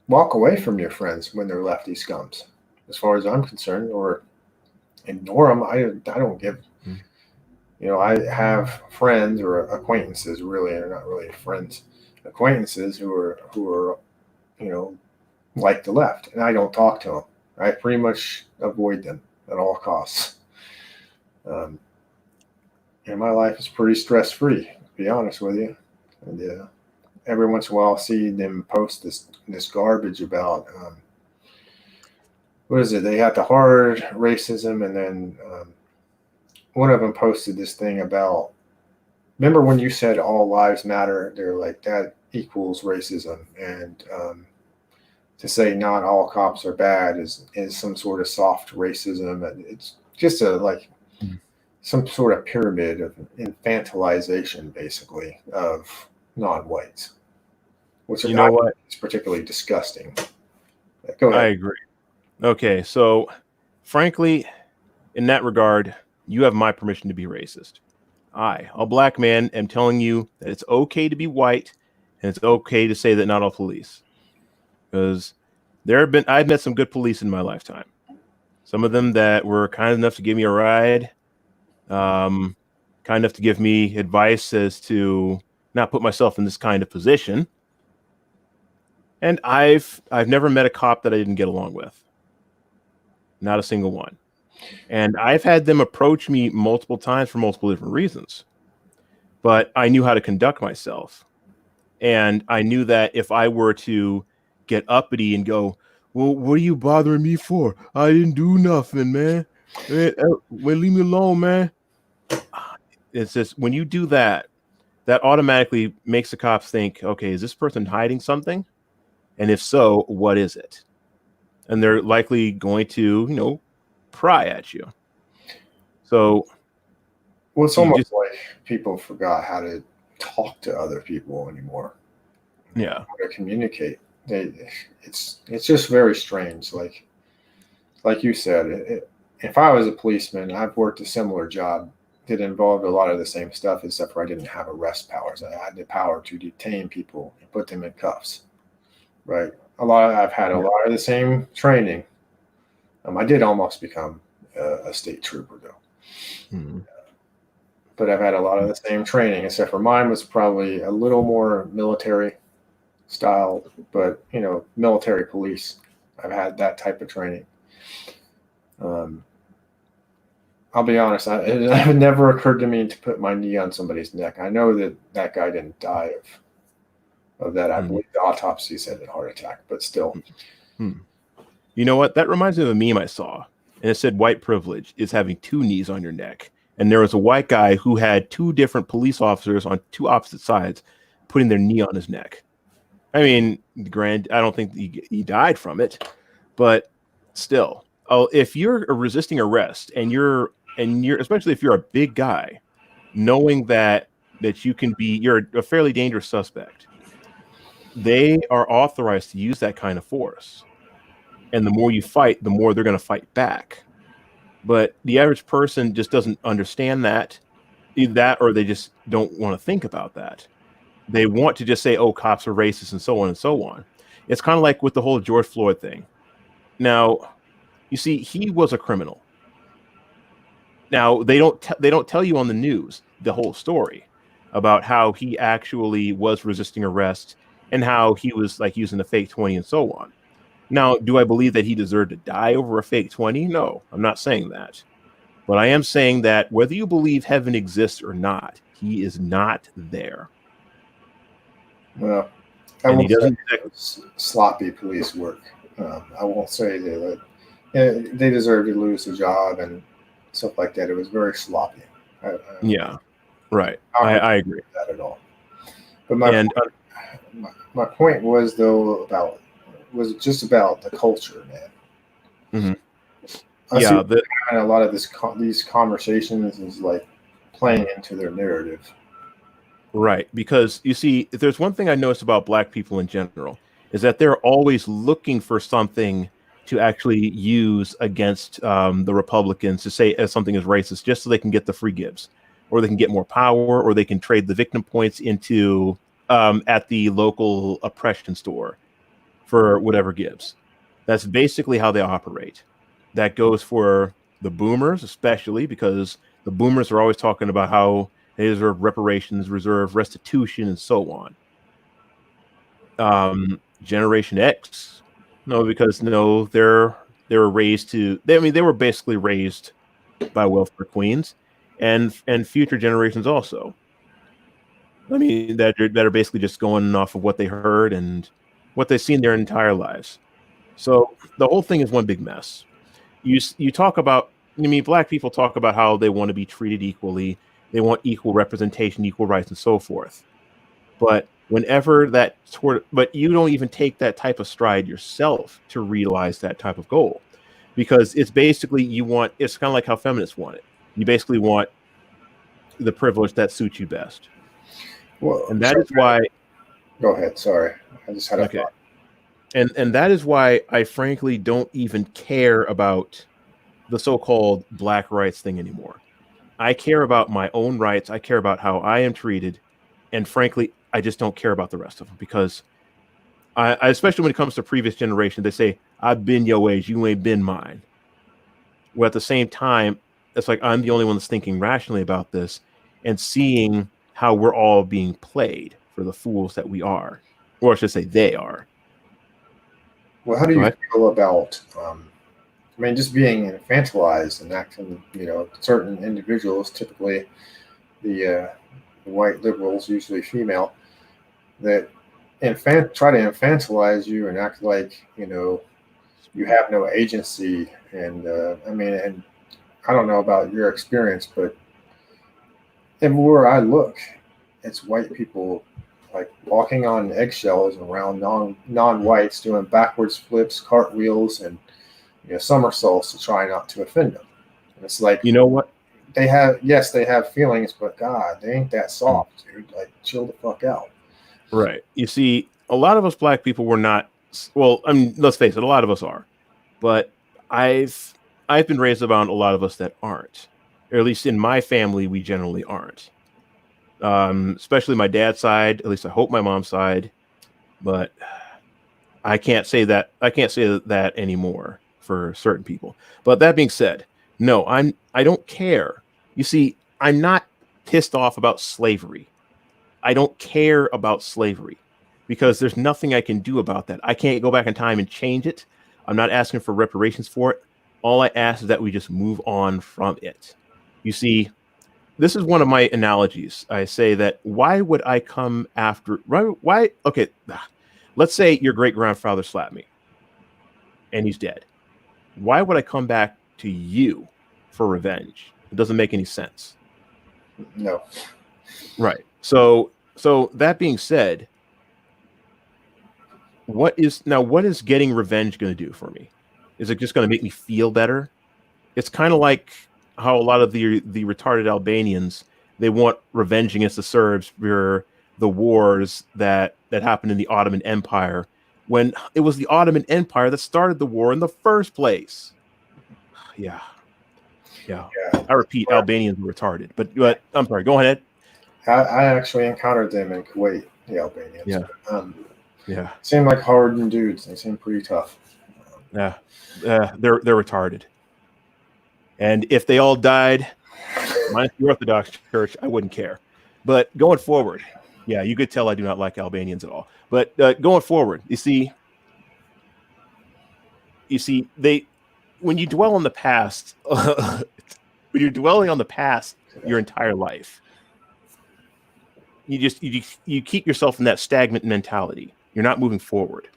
walk away from your friends when they're lefty scums, as far as I'm concerned, or ignore them. I don't give. Mm. I have friends or acquaintances, really, or not really friends, acquaintances who are like the left, and I don't talk to them. I pretty much avoid them at all costs. Um, and my life is pretty stress free, to be honest with you. And every once in a while, I'll see them post this garbage about what is it? They had the hard racism, and then one of them posted this thing about. Remember when you said all lives matter? They're like that equals racism, and to say not all cops are bad is some sort of soft racism. And it's just some sort of pyramid of infantilization, basically, of non-whites, which You know what? is particularly disgusting. Go I ahead. agree. Okay, so frankly, in that regard, you have my permission to be racist. I, a black man, am telling you that it's okay to be white, and it's okay to say that not all police, because I've met some good police in my lifetime. Some of them that were kind enough to give me a ride, kind enough to give me advice as to not put myself in this kind of position. And I've never met a cop that I didn't get along with. Not a single one. And I've had them approach me multiple times for multiple different reasons. But I knew how to conduct myself. And I knew that if I were to get uppity and go, well, what are you bothering me for? I didn't do nothing, man. Well, leave me alone, man. It's just when you do that, that automatically makes the cops think, okay, is this person hiding something? And if so, what is it? And they're likely going to, pry at you. So, Well, it's almost like people forgot how to talk to other people anymore. Yeah. How to communicate. It's just very strange. Like you said, if I was a policeman, I've worked a similar job that involved a lot of the same stuff, except for I didn't have arrest powers. I had the power to detain people and put them in cuffs. Right. I've had a lot of the same training. I did almost become a state trooper though. Mm-hmm. But I've had a lot of the same training, except for mine was probably a little more military style, but military police. I've had that type of training. I'll be honest, it never occurred to me to put my knee on somebody's neck. I know that guy didn't die of that. I believe the autopsy said a heart attack, but still. You know what? That reminds me of a meme I saw, and it said white privilege is having two knees on your neck. And there was a white guy who had two different police officers on two opposite sides putting their knee on his neck. I mean, I don't think he died from it, but still. Oh, if you're resisting arrest and you're especially if you're a big guy, knowing that you're a fairly dangerous suspect, they are authorized to use that kind of force. And the more you fight, the more they're going to fight back. But the average person just doesn't understand that, either that or they just don't want to think about that. They want to just say, oh, cops are racist and so on and so on. It's kind of like with the whole George Floyd thing. Now, you see, he was a criminal. Now, they don't tell you on the news the whole story about how he actually was resisting arrest and how he was like using a fake 20 and so on. Now, do I believe that he deserved to die over a fake 20? No, I'm not saying that. But I am saying that whether you believe heaven exists or not, he is not there. Well, I won't say it was sloppy police work. I won't say that they deserve to lose their job and stuff like that. It was very sloppy. Yeah, right. I agree with that at all. But my point was though was just about the culture, man. Mm-hmm. Yeah, and a lot of these conversations is like playing into their narrative. Right, because you see, if there's one thing I noticed about black people in general, is that they're always looking for something to actually use against the Republicans to say as something is racist, just so they can get the free gives, or they can get more power, or they can trade the victim points into at the local oppression store for whatever gives. That's basically how they operate. That goes for the boomers, especially because the boomers are always talking about how they deserve reparations, reserve restitution, and so on. Generation X, no, because no, they were raised to. I mean, they were basically raised by welfare queens, and future generations also. I mean, that are basically just going off of what they heard and what they've seen their entire lives. So the whole thing is one big mess. You talk about. I mean, black people talk about how they want to be treated equally, they want equal representation, equal rights, and so forth. But whenever but you don't even take that type of stride yourself to realize that type of goal, because it's basically it's kind of like how feminists want it. You basically want the privilege that suits you best. Well, And that is why. Go ahead. Sorry, I just had a Okay. thought. And that is why I frankly don't even care about the so-called black rights thing anymore. I care about my own rights. I care about how I am treated. And frankly, I just don't care about the rest of them, because I especially when it comes to previous generation, they say, I've been your age, you ain't been mine. Well, at the same time, it's like I'm the only one that's thinking rationally about this and seeing how we're all being played for the fools that we are. Or I should say they are. Well, how do you feel about, I mean, just being infantilized and acting, certain individuals, typically the white liberals, usually female, that try to infantilize you and act like, you have no agency. And I mean, and I don't know about your experience, but everywhere I look, it's white people like walking on eggshells around non-whites, doing backwards flips, cartwheels, and somersaults to try not to offend them. And it's like, you know what? They have feelings, but God, they ain't that soft, dude. Like, chill the fuck out. Right. You see, a lot of us black people were not. Well, I mean, let's face it, a lot of us are. But I've been raised around a lot of us that aren't. Or at least in my family, we generally aren't. Especially my dad's side. At least I hope my mom's side. But I can't say that. I can't say that anymore for certain people. But that being said, no, I don't care. You see, I'm not pissed off about slavery. I don't care about slavery because there's nothing I can do about that. I can't go back in time and change it. I'm not asking for reparations for it. All I ask is that we just move on from it. You see, this is one of my analogies. I say that why would I come after? Why? Okay, let's say your great grandfather slapped me and he's dead. Why would I come back to you for revenge? It doesn't make any sense. No. Right. So that being said, what is getting revenge going to do for me? Is it just going to make me feel better? It's kind of like how a lot of the retarded Albanians, they want revenge against the Serbs for the wars that happened in the Ottoman Empire, when it was the Ottoman Empire that started the war in the first place. Yeah. I repeat, Albanians are retarded. But I'm sorry. Go ahead. I actually encountered them in Kuwait, the Albanians. Yeah. Seem like hardened dudes. They seem pretty tough. They're retarded. And if they all died, minus the Orthodox Church, I wouldn't care. But going forward, yeah, you could tell I do not like Albanians at all. But going forward, you see, when you dwell on the past, when you're dwelling on the past your entire life, you keep yourself in that stagnant mentality. You're not moving forward.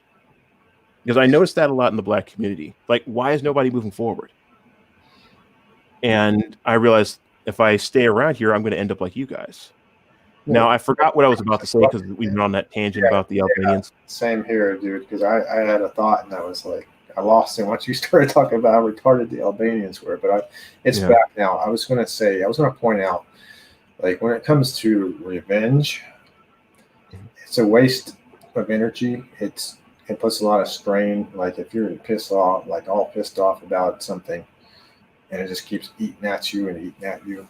Because I noticed that a lot in the black community. Like, why is nobody moving forward? And I realized if I stay around here, I'm going to end up like you guys. Now, I forgot what I was about to say because we went on that tangent about the Albanians. Same here, dude, because I had a thought and I was like, I lost it once you started talking about how retarded the Albanians were. But it's back now. I was going to point out, like, when it comes to revenge, it's a waste of energy. It puts a lot of strain. Like, if you're pissed off, like all pissed off about something, and it just keeps eating at you and eating at you,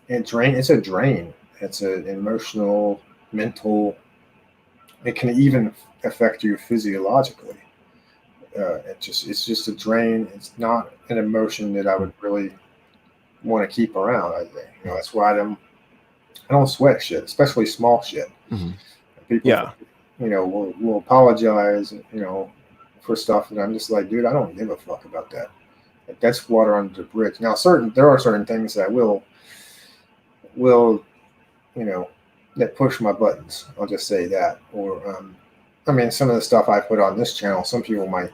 it's a drain. It's an emotional mental. It can even affect you physiologically. It's just a drain. It's not an emotion that I would really want to keep around. I think that's why I don't sweat shit, especially small shit. Mm-hmm. People, will apologize, for stuff, and I'm just like, dude, I don't give a fuck about that. Like, that's water under the bridge. Now, there are certain things that will, that push my buttons. I'll just say that. Or, I mean, some of the stuff I put on this channel, some people might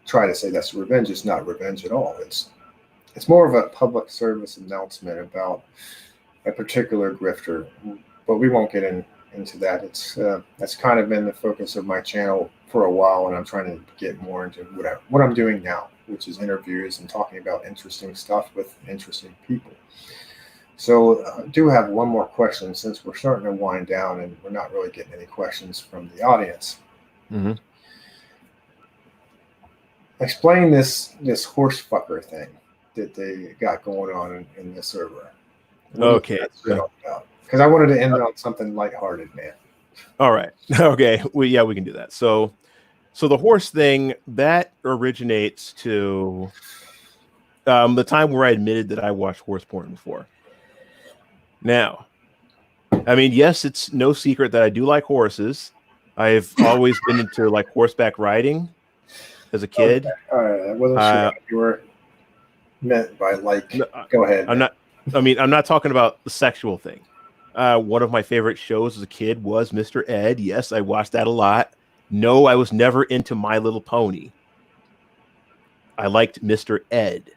try to say that's revenge. It's not revenge at all. It's more of a public service announcement about a particular grifter, but we won't get into that. That's kind of been the focus of my channel for a while, and I'm trying to get more into what I'm doing now, which is interviews and talking about interesting stuff with interesting people. So I do have one more question, since we're starting to wind down and we're not really getting any questions from the audience. Mm-hmm. Explain this horse fucker thing that they got going on in this server. Okay. Because I wanted to end on something lighthearted, man. All right. Okay. We can do that. So the horse thing, that originates to the time where I admitted that I watched horse porn before. Now, I mean, yes, it's no secret that I do like horses. I've always been into like horseback riding as a kid. Okay. All right. I wasn't sure what you were meant by like. No, go ahead. I'm not talking about the sexual thing. One of my favorite shows as a kid was Mr. Ed. Yes, I watched that a lot. No, I was never into My Little Pony. I liked Mr. Ed.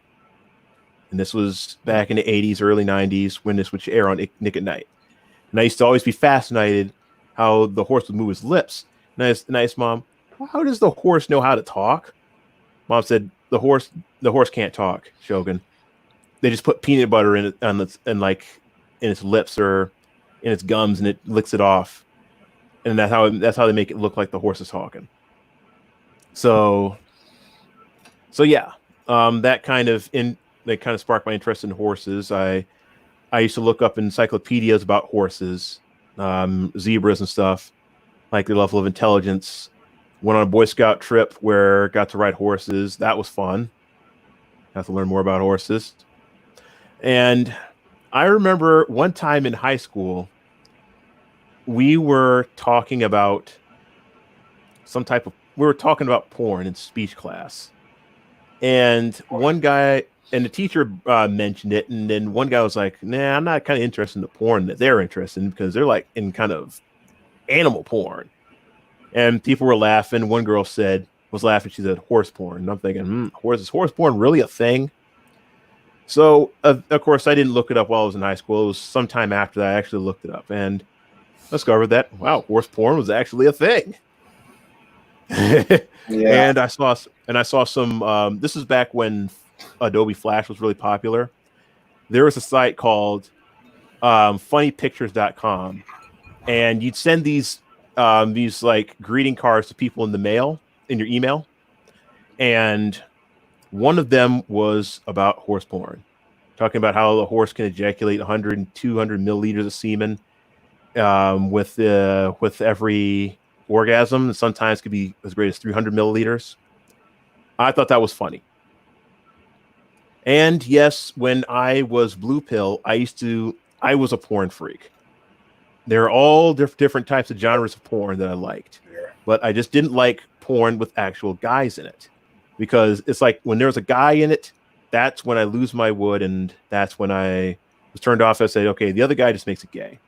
And this was back in the 80s, early 90s, when this would air on Nick at Night. And I used to always be fascinated how the horse would move his lips. And I asked Mom, well, how does the horse know how to talk? Mom said, the horse can't talk, Shogun. They just put peanut butter in it in its lips or in its gums, and it licks it off. And that's how they make it look like the horse is talking. So yeah, that kind of sparked my interest in horses. I used to look up encyclopedias about horses, zebras and stuff, like their level of intelligence. Went on a Boy Scout trip where I got to ride horses. That was fun. Got to learn more about horses. And I remember one time in high school, we were talking about porn in speech class. And one guy, and the teacher mentioned it, and then one guy was like, nah, I'm not kind of interested in the porn that they're interested in, because they're like in kind of animal porn. And people were laughing. One girl was laughing. She said horse porn. And I'm thinking, is horse porn really a thing? So, of course, I didn't look it up while I was in high school. It was sometime after that I actually looked it up and discovered that, wow, horse porn was actually a thing. Yeah. And I saw some, this is back when Adobe Flash was really popular. There was a site called funnypictures.com, and you'd send these like greeting cards to people in the mail, in your email. And one of them was about horse porn, talking about how the horse can ejaculate 100 and 200 milliliters of semen with every orgasm. And sometimes could be as great as 300 milliliters. I thought that was funny. And yes, when I was blue pill, I was a porn freak. There are all different types of genres of porn that I liked, but I just didn't like porn with actual guys in it, because it's like when there's a guy in it, that's when I lose my wood, and that's when I was turned off. I said, okay, the other guy just makes it gay.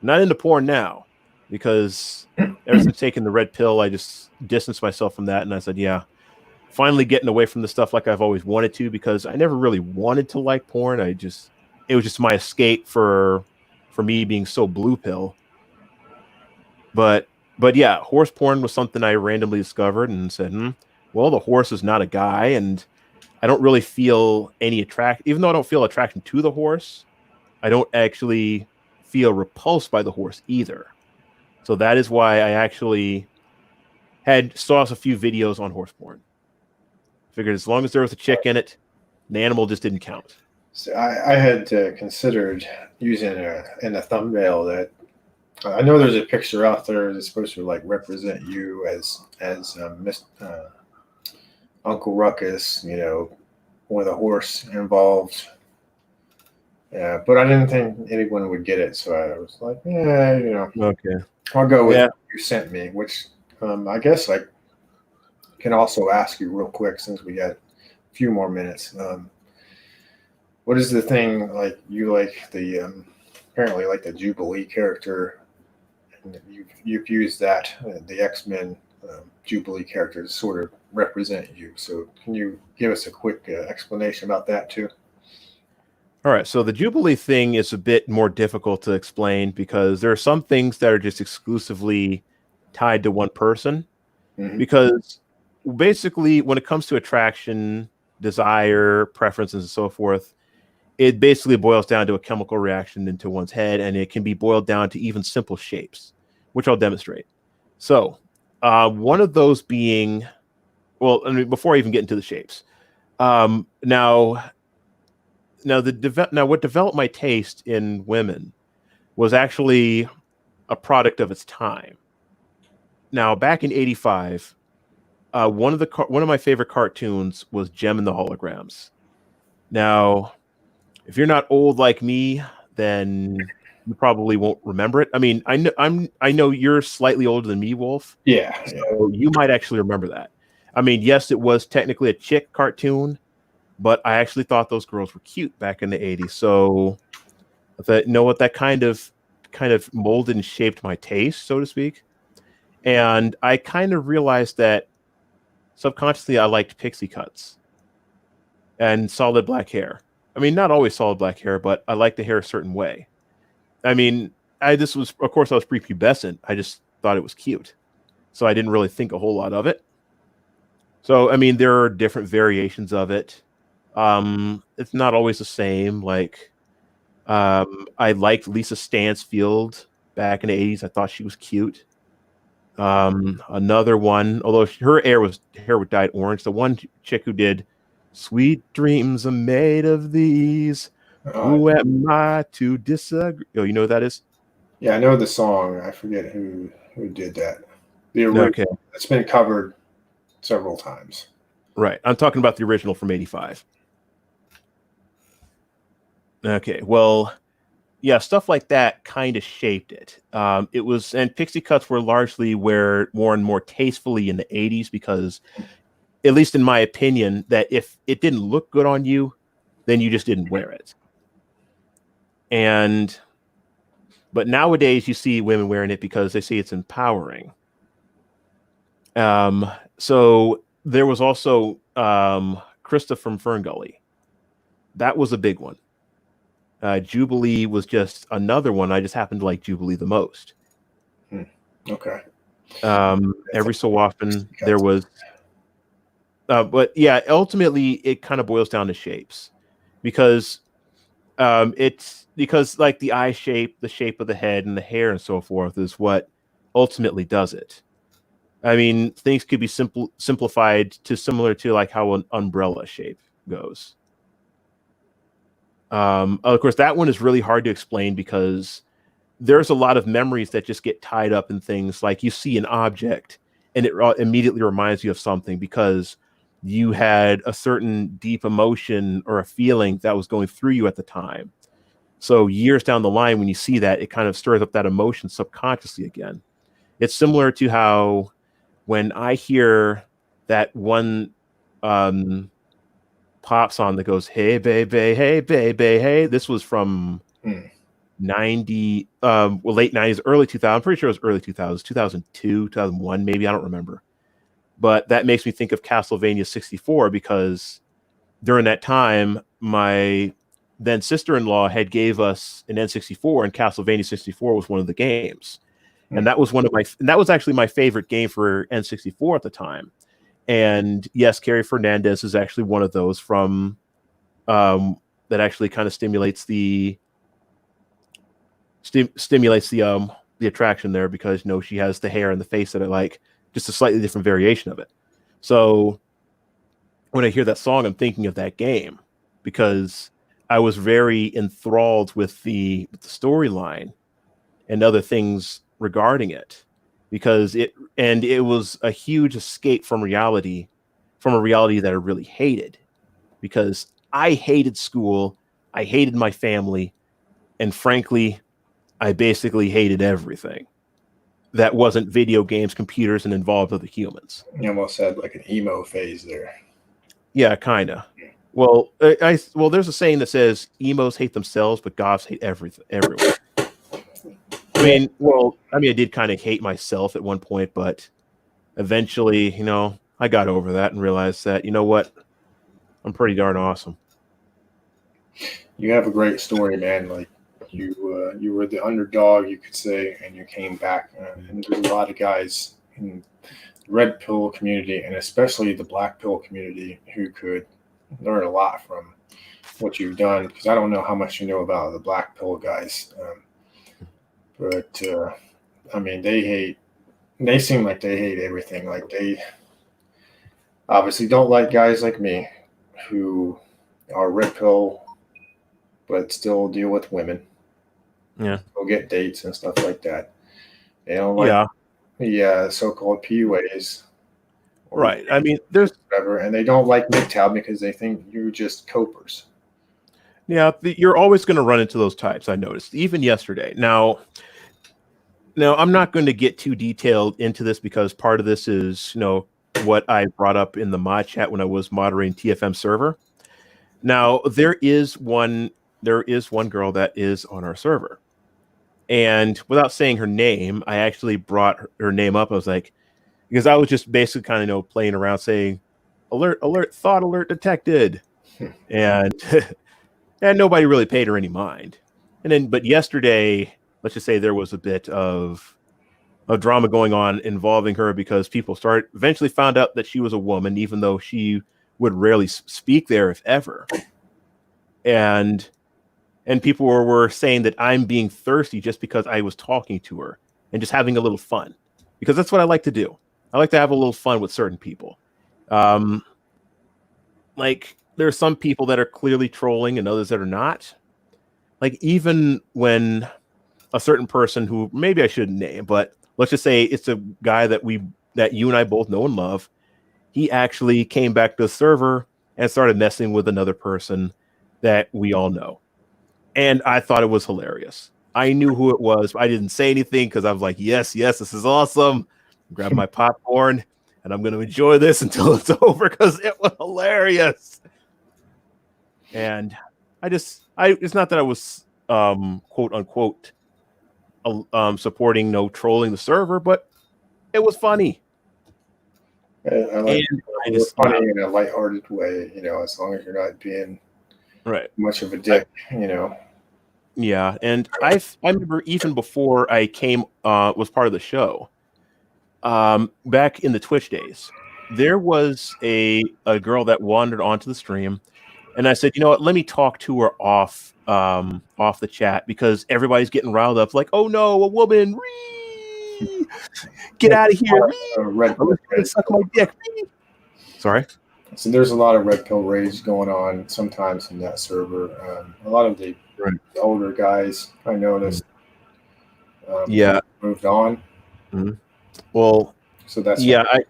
I'm not into porn now, because ever since taking the red pill, I just distanced myself from that, and I said, yeah, finally getting away from the stuff like I've always wanted to, because I never really wanted to like porn. It was just my escape for me being so blue pill. But yeah, horse porn was something I randomly discovered and said, well, the horse is not a guy, and I don't really feel any even though I don't feel attraction to the horse, I don't actually feel repulsed by the horse either. So that is why I actually saw a few videos on horse porn. Figured as long as there was a chick in it, the animal just didn't count. So I had considered using in a thumbnail that I know there's a picture out there that's supposed to like represent you as Uncle Ruckus, you know, with a horse involved. Yeah, but I didn't think anyone would get it, so I was like, yeah, you know, Okay. I'll go with Yeah. what you sent me, which I guess I can also ask you real quick since we got a few more minutes. What is the thing like you like the apparently like the Jubilee character, and you've used that the X-Men Jubilee character to sort of represent you. So can you give us a quick explanation about that too? All right. So the Jubilee thing is a bit more difficult to explain because there are some things that are just exclusively tied to one person. Mm-hmm. Because basically, when it comes to attraction, desire, preferences, and so forth, it basically boils down to a chemical reaction into one's head, and it can be boiled down to even simple shapes, which I'll demonstrate. So, one of those being, well, I mean, before I even get into the shapes, now, now what developed my taste in women was actually a product of its time. Now, back in '85, one of my favorite cartoons was Gem and the Holograms. Now, if you're not old like me, then you probably won't remember it. I mean, I know you're slightly older than me, Wolf, Yeah, yeah. so you might actually remember that. I mean, yes, it was technically a chick cartoon, but I actually thought those girls were cute back in the '80s. So that know what that kind of molded and shaped my taste, so to speak. And I kind of realized that subconsciously I liked pixie cuts and solid black hair. I mean, not always solid black hair, but I like the hair a certain way. I mean, this was, of course, I was prepubescent. I just thought it was cute, so I didn't really think a whole lot of it. So, I mean, there are different variations of it. It's not always the same. Like, I liked Lisa Stansfield back in the '80s. I thought she was cute. Another one, although her hair was dyed orange. The one chick who did "Sweet Dreams Are Made of These." Uh, Who am I to disagree? Oh, you know what that is? yeah, I know the song. I forget who did that. The Okay, original. It's been covered several times. right. I'm talking about the original from '85. Okay, well, yeah, stuff like that kind of shaped it. It was, and pixie cuts were largely where worn more tastefully in the '80s because, at least in my opinion, that if it didn't look good on you, then you just didn't wear it. And but nowadays you see women wearing it because they see it's empowering. So there was also Krista from Fern Gully. That was a big one. Jubilee was just another one. I just happened to like Jubilee the most. Okay. Every so often there was, but yeah, ultimately it kind of boils down to shapes because it's because like the eye shape, the shape of the head, and the hair and so forth is what ultimately does it. I mean, things could be simplified to similar to like how an umbrella shape goes. Of course, that one is really hard to explain because there's a lot of memories that just get tied up in things like you see an object and it immediately reminds you of something because you had a certain deep emotion or a feeling that was going through you at the time. So years down the line, when you see that, it kind of stirs up that emotion subconsciously again. It's similar to how when I hear that one pop song that goes, "Hey baby, hey baby, hey," this was from Hmm. 90, well, late 90s, early 2000s. I'm pretty sure it was early 2000s, 2002, 2001, maybe. I don't remember. But that makes me think of Castlevania 64 because during that time, my then sister-in-law had gave us an N64, and Castlevania 64 was one of the games. And that was that was actually my favorite game for N64 at the time. And yes, Carrie Fernandez is actually one of those from that actually kind of stimulates the attraction there because she has the hair and the face that I like, just a slightly different variation of it. So when I hear that song, I'm thinking of that game because I was very enthralled with the storyline and other things regarding it, because it was a huge escape from reality, from a reality that I really hated, because I hated school, I hated my family, and frankly, I basically hated everything that wasn't video games, computers, and involved other humans. You almost had like an emo phase there. Yeah, kind of. Well, well, there's a saying that says emos hate themselves, but goths hate everything, everyone. I did kind of hate myself at one point, but eventually, I got over that and realized that, you know what, I'm pretty darn awesome. You have a great story, man. Like you were the underdog, you could say, and you came back. And there's a lot of guys in the red pill community, and especially the black pill community, who could learn a lot from what you've done. Because I don't know how much you know about the black pill guys, but they seem like they hate everything. Like they obviously don't like guys like me who are red pill but still deal with women. Yeah. Go get dates and stuff like that. They don't like the so-called PUAs. Right. I mean, there's whatever, and they don't like MGTOW because they think you're just copers. Yeah, you're always going to run into those types. I noticed even yesterday. Now, I'm not going to get too detailed into this because part of this is, what I brought up in the mod chat when I was moderating TFM server. Now, there is one girl that is on our server, and without saying her name, I actually brought her name up. I was like, because I was just basically kind of playing around saying, alert, thought alert detected, and and nobody really paid her any mind. But yesterday, let's just say there was a bit of drama going on involving her because people eventually found out that she was a woman, even though she would rarely speak there, if ever. And people were saying that I'm being thirsty just because I was talking to her and just having a little fun, because that's what I like to do. I like to have a little fun with certain people. Like there are some people that are clearly trolling and others that are not. Like even when a certain person who maybe I shouldn't name, but let's just say it's a guy that you and I both know and love, he actually came back to the server and started messing with another person that we all know. And I thought it was hilarious. I knew who it was, but I didn't say anything because I was like, yes, this is awesome. Grab my popcorn and I'm going to enjoy this until it's over because it was hilarious. And it's not that I was quote unquote supporting no trolling the server, but it was funny. I like it's funny in a lighthearted way, as long as you're not being much of a dick, Yeah, and I remember even before I came was part of the show, back in the Twitch days, there was a girl that wandered onto the stream, and I said, you know what, let me talk to her off the chat because everybody's getting riled up, like, oh no, a woman, get out of here, suck my dick. Sorry. So there's a lot of red pill rage going on sometimes in that server. A lot of the older guys I noticed, moved on. Mm-hmm. Well, so that's I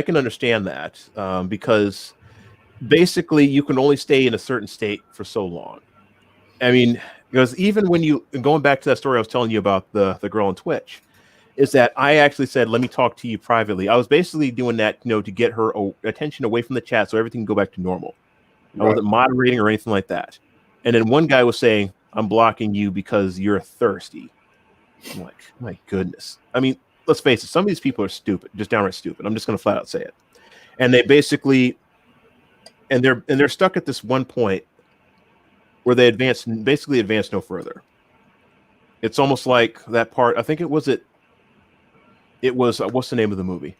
can understand that because basically you can only stay in a certain state for so long. I mean, because even when going back to that story I was telling you about the girl on Twitch, is that I actually said, let me talk to you privately. I was basically doing that, to get her attention away from the chat so everything can go back to normal. I wasn't moderating or anything like that. And then one guy was saying, I'm blocking you because you're thirsty. I'm like, my goodness. I mean, let's face it, some of these people are stupid, just downright stupid. I'm just going to flat out say it. And they basically, and they're stuck at this one point where they advance no further. It's almost like that part. I think it was what's the name of the movie?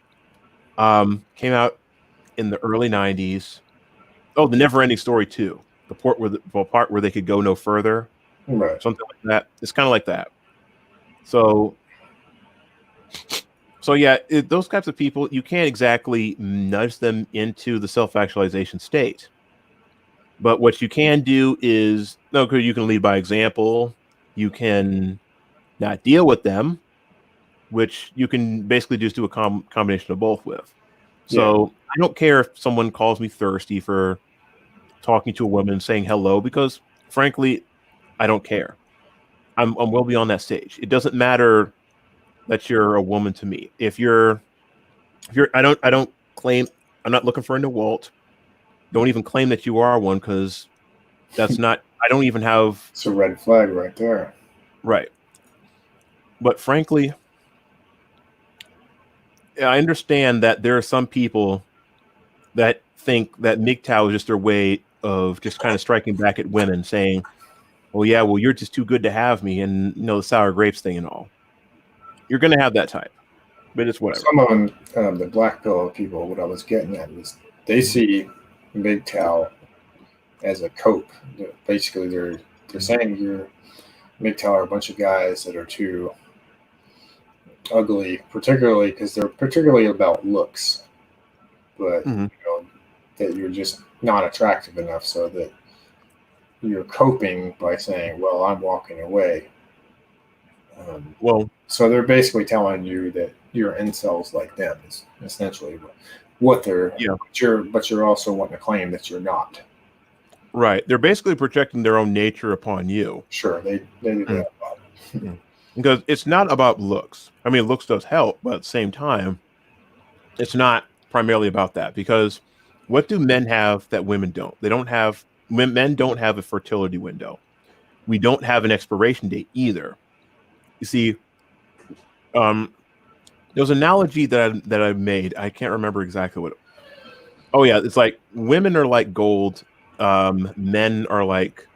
Came out in the early 90s. Oh, The Never Ending Story 2. The part where they could go no further. Right. Something like that. It's kind of like that. So yeah, those types of people, you can't exactly nudge them into the self-actualization state. But what you can do is, you can lead by example. You can not deal with them, which you can basically just do a combination of both with. So I don't care if someone calls me thirsty for talking to a woman, saying hello, because frankly, I don't care. I'm well beyond that stage. It doesn't matter that you're a woman to me. If you're, I don't claim, I'm not looking for a DeWalt. Don't even claim that you are one, because that's not, I don't even have. It's a red flag right there. Right. But frankly, I understand that there are some people that think that MGTOW is just their way of just kind of striking back at women, saying, well, yeah, well, you're just too good to have me, and the sour grapes thing and all. You're going to have that type, but it's whatever. Some of them, the black pill people, what I was getting at was they see MGTOW as a cope. Basically, they're saying you're MGTOW are a bunch of guys that are too ugly, particularly because they're particularly about looks, but that you're just not attractive enough, so that you're coping by saying, well, I'm walking away. So they're basically telling you that you're incels like them is essentially what they're, but you're also wanting to claim that you're not. Right. They're basically projecting their own nature upon you. Sure, they do that. Because it's not about looks. I mean, looks does help, but at the same time, it's not primarily about that. Because what do men have that women don't? Men don't have a fertility window. We don't have an expiration date either. You see, there's an analogy that I made. I can't remember exactly what. It's like women are like gold. Men are like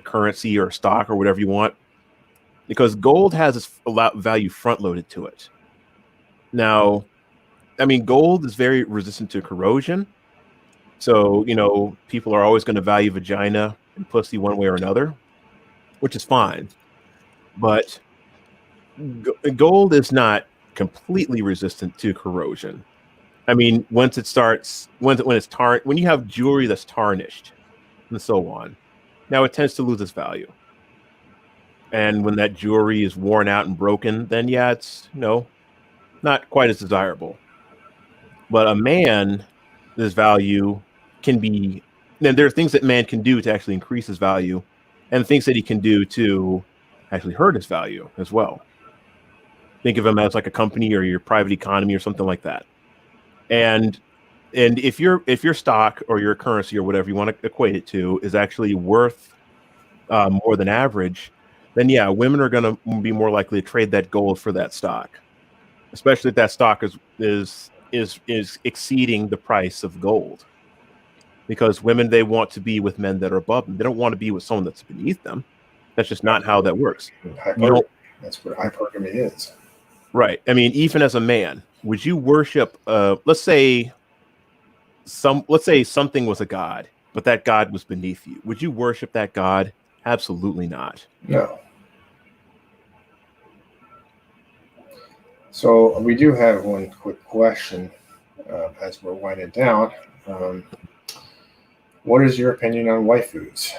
currency or stock or whatever you want, because gold has its value front loaded to it. Now, I mean, gold is very resistant to corrosion. So, people are always going to value vagina and pussy one way or another, which is fine. But gold is not completely resistant to corrosion. I mean, when it's when you have jewelry that's tarnished and so on, now it tends to lose its value. And when that jewelry is worn out and broken, then it's not quite as desirable. But a man, his value can be. Then there are things that man can do to actually increase his value, and things that he can do to actually hurt his value as well. Think of him as like a company or your private economy or something like that. And if your stock or your currency or whatever you want to equate it to is actually worth more than average, then women are going to be more likely to trade that gold for that stock, especially if that stock is exceeding the price of gold. Because women, they want to be with men that are above them. They don't want to be with someone that's beneath them. That's just not how that works. That's what hypergamy is. Right. I mean, even as a man, would you worship? Let's say something was a god, but that god was beneath you. Would you worship that god? Absolutely not. No. So we do have one quick question as we're winding down. What is your opinion on waifus?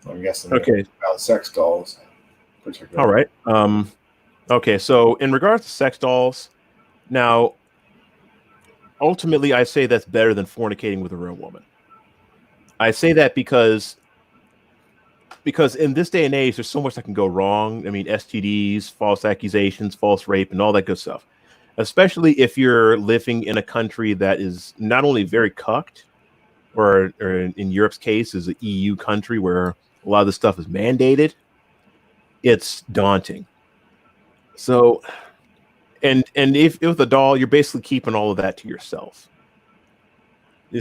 I'm guessing about sex dolls, particularly. All right. Okay. So in regards to sex dolls, now, ultimately, I say that's better than fornicating with a real woman. I say that because in this day and age, there's so much that can go wrong. I mean, STDs, false accusations, false rape, and all that good stuff. Especially if you're living in a country that is not only very cucked, or in Europe's case, is an EU country where a lot of this stuff is mandated. It's daunting. So, and if with a doll, you're basically keeping all of that to yourself.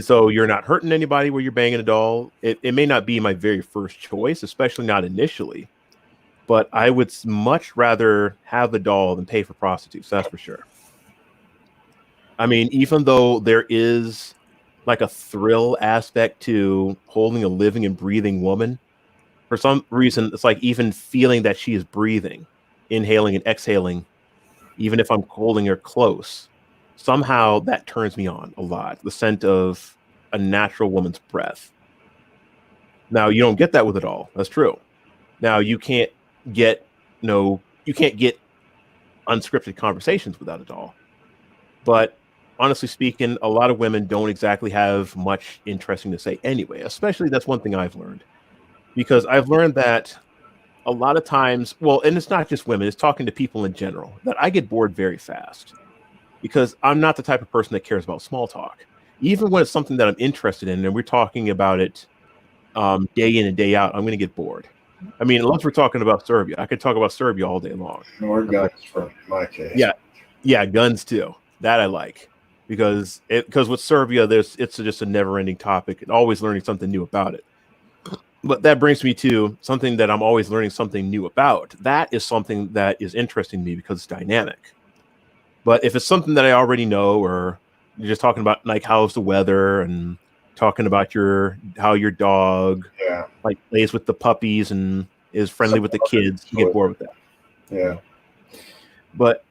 So you're not hurting anybody where you're banging a doll. It may not be my very first choice, especially not initially, but I would much rather have the doll than pay for prostitutes. That's for sure. I mean, even though there is like a thrill aspect to holding a living and breathing woman, for some reason, it's like even feeling that she is breathing, inhaling and exhaling, even if I'm holding her close, somehow that turns me on a lot. The scent of a natural woman's breath. Now, you don't get that with it all. That's true. Now, you can't get you can't get unscripted conversations without a doll. But honestly speaking, a lot of women don't exactly have much interesting to say anyway. Especially that's one thing I've learned, because I've learned that a lot of times, well, and it's not just women, it's talking to people in general, that I get bored very fast because I'm not the type of person that cares about small talk. Even when it's something that I'm interested in and we're talking about it day in and day out, I'm going to get bored. I mean, unless we're talking about Serbia, I could talk about Serbia all day long. Or guns for my case. Yeah, guns too. That I like, because with Serbia, it's just a never-ending topic and always learning something new about it. But that brings me to something that I'm always learning something new about. That is something that is interesting to me because it's dynamic. But if it's something that I already know, or you're just talking about like how's the weather and talking about how your dog like plays with the puppies and is friendly with the kids, you get bored with that. Yeah. But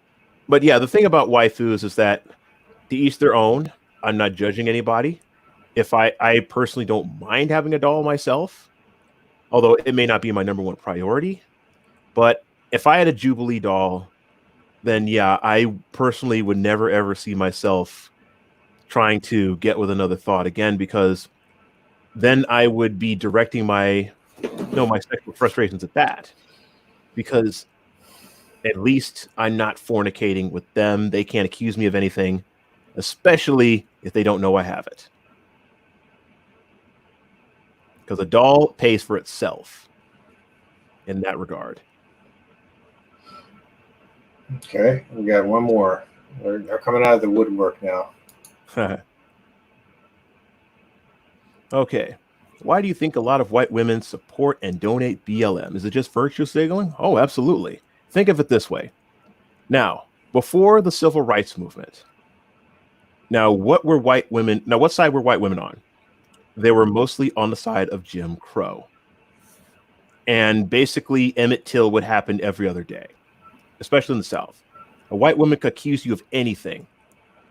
yeah, the thing about waifus is that to each their own. I'm not judging anybody. If I personally don't mind having a doll myself, although it may not be my number one priority. But if I had a Jubilee doll, then yeah, I personally would never ever see myself trying to get with another thought again, because then I would be directing my sexual frustrations at that, because at least I'm not fornicating with them. They can't accuse me of anything, especially if they don't know I have it. Because a doll pays for itself in that regard. Okay, we got one more. They're coming out of the woodwork now. Okay. Why do you think a lot of white women support and donate BLM? Is it just virtue signaling? Oh, absolutely. Think of it this way. Now, before the civil rights movement, what side were white women on? They were mostly on the side of Jim Crow. And basically, Emmett Till would happen every other day, especially in the South. A white woman could accuse you of anything,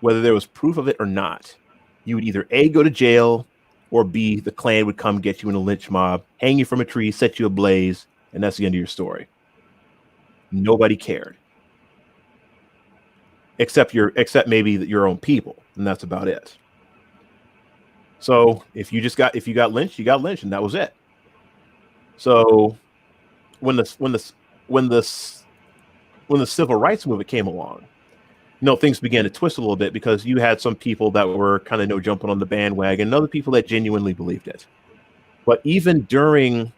whether there was proof of it or not. You would either A, go to jail, or B, the Klan would come get you in a lynch mob, hang you from a tree, set you ablaze, and that's the end of your story. Nobody cared. Except maybe your own people, and that's about it. So if you got lynched, you got lynched, and that was it. So when the civil rights movement came along, things began to twist a little bit, because you had some people that were kind of jumping on the bandwagon, and other people that genuinely believed it. But even during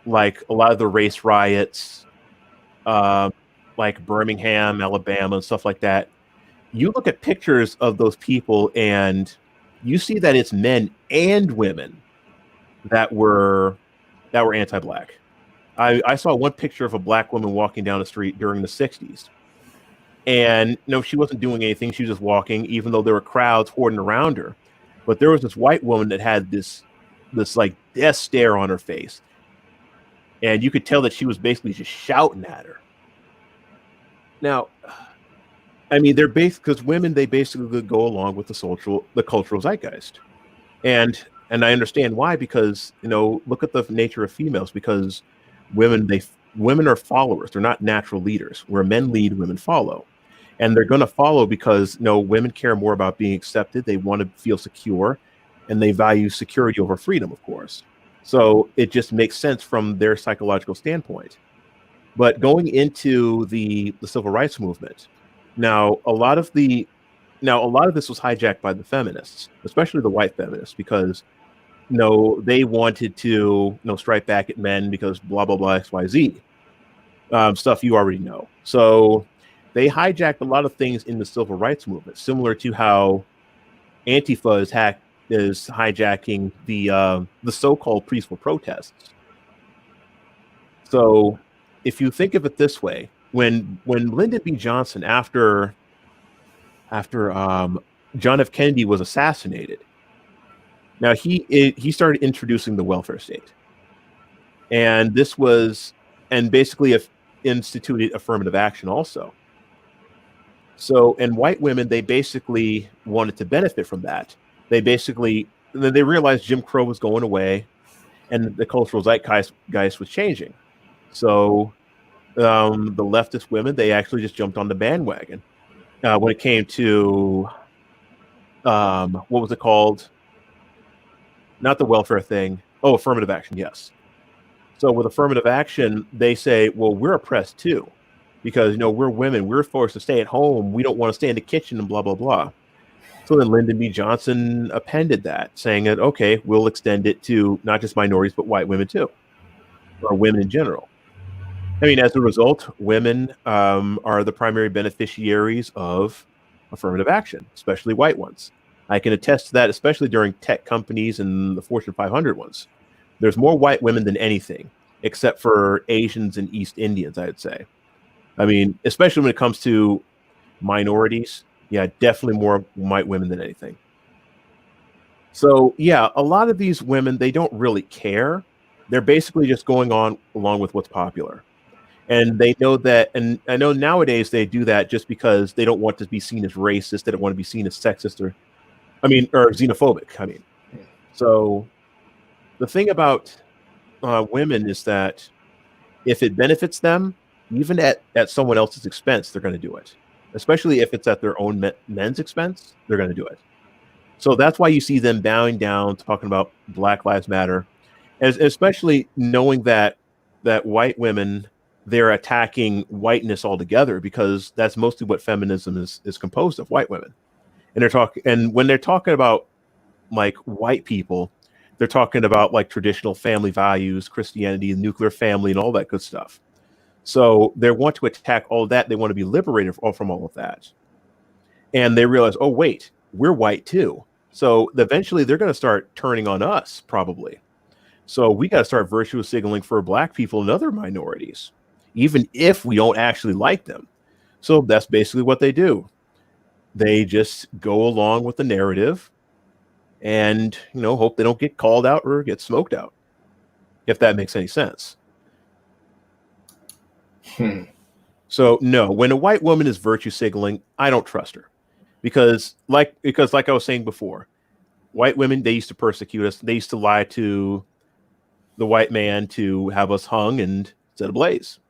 like a lot of the race riots, like Birmingham, Alabama, and stuff like that, you look at pictures of those people and you see that it's men and women that were anti-black. I saw one picture of a black woman walking down the street during the 60s. And she wasn't doing anything. She was just walking, even though there were crowds hoarding around her. But there was this white woman that had this like death stare on her face. And you could tell that she was basically just shouting at her. Now, I mean, because women, they basically go along with the cultural zeitgeist. And I understand why, because, look at the nature of females, because women are followers. They're not natural leaders. Where men lead, women follow. And they're going to follow because, women care more about being accepted. They want to feel secure, and they value security over freedom, of course. So it just makes sense from their psychological standpoint. But going into the civil rights movement, now a lot of this was hijacked by the feminists, especially the white feminists, because they wanted to strike back at men because blah blah blah XYZ stuff you already know. So they hijacked a lot of things in the civil rights movement, similar to how Antifa is hijacking the so-called peaceful protests. So if you think of it this way, when Lyndon B. Johnson, after John F. Kennedy was assassinated, now he started introducing the welfare state, and basically instituted affirmative action also. So, and white women, they basically wanted to benefit from that. They realized Jim Crow was going away, and the cultural zeitgeist was changing. So the leftist women, they actually just jumped on the bandwagon when it came to what was it called? Not the welfare thing. Oh, affirmative action. Yes. So with affirmative action, they say, well, we're oppressed too, because we're women. We're forced to stay at home. We don't want to stay in the kitchen and blah blah blah. So then Lyndon B. Johnson appended that, saying that okay, we'll extend it to not just minorities but white women too, or women in general. I mean, as a result, women are the primary beneficiaries of affirmative action, especially white ones. I can attest to that, especially during tech companies and the Fortune 500 ones. There's more white women than anything, except for Asians and East Indians, I'd say. I mean, especially when it comes to minorities, yeah, definitely more white women than anything. So, yeah, a lot of these women, they don't really care. They're basically just going on along with what's popular. And they know that, and I know nowadays they do that just because they don't want to be seen as racist. They don't want to be seen as sexist or xenophobic. I mean, so the thing about women is that if it benefits them, even at someone else's expense, they're going to do it. Especially if it's at their own men's expense, they're going to do it. So that's why you see them bowing down, talking about Black Lives Matter, especially knowing that white women, they're attacking whiteness altogether, because that's mostly what feminism is composed of, white women. And when they're talking about like white people, they're talking about like traditional family values, Christianity, nuclear family, and all that good stuff. So they want to attack all that. They want to be liberated from all of that. And they realize, oh, wait, we're white too. So eventually they're going to start turning on us, probably. So we got to start virtue signaling for Black people and other minorities, even if we don't actually like them. So that's basically what they do. They just go along with the narrative and, hope they don't get called out or get smoked out, if that makes any sense. So no, when a white woman is virtue signaling, I don't trust her, because like I was saying before, white women, they used to persecute us. They used to lie to the white man to have us hung and set ablaze.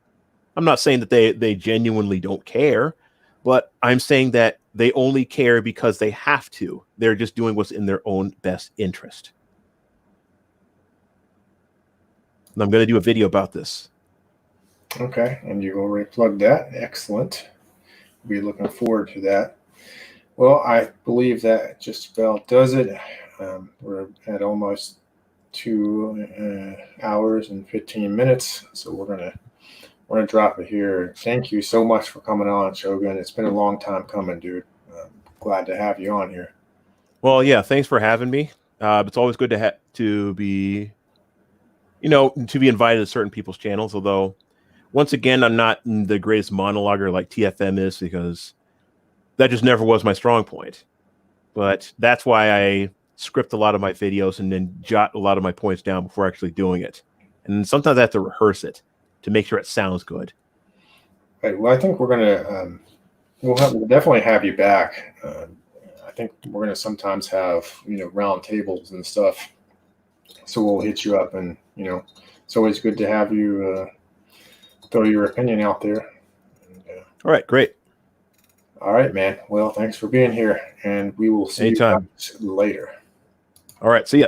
I'm not saying that they genuinely don't care, but I'm saying that they only care because they have to. They're just doing what's in their own best interest. And I'm going to do a video about this. Okay, and you already plugged that. Excellent. We'll be looking forward to that. Well, I believe that just about does it. We're at almost 2 hours and 15 minutes, so we're gonna drop it here. Thank you so much for coming on, Shogun. It's been a long time coming, dude. Glad to have you on here. Well, yeah, thanks for having me. It's always good to be invited to certain people's channels. Although, once again, I'm not the greatest monologuer like TFM is, because that just never was my strong point. But that's why I script a lot of my videos and then jot a lot of my points down before actually doing it. And sometimes I have to rehearse it to make sure it sounds good. Right. Well, I think we're gonna we'll definitely have you back. I think we're gonna sometimes have round tables and stuff. So we'll hit you up, and it's always good to have you throw your opinion out there. And, all right, great. All right, man. Well, thanks for being here, and we will see Anytime. you guys later. All right, see ya.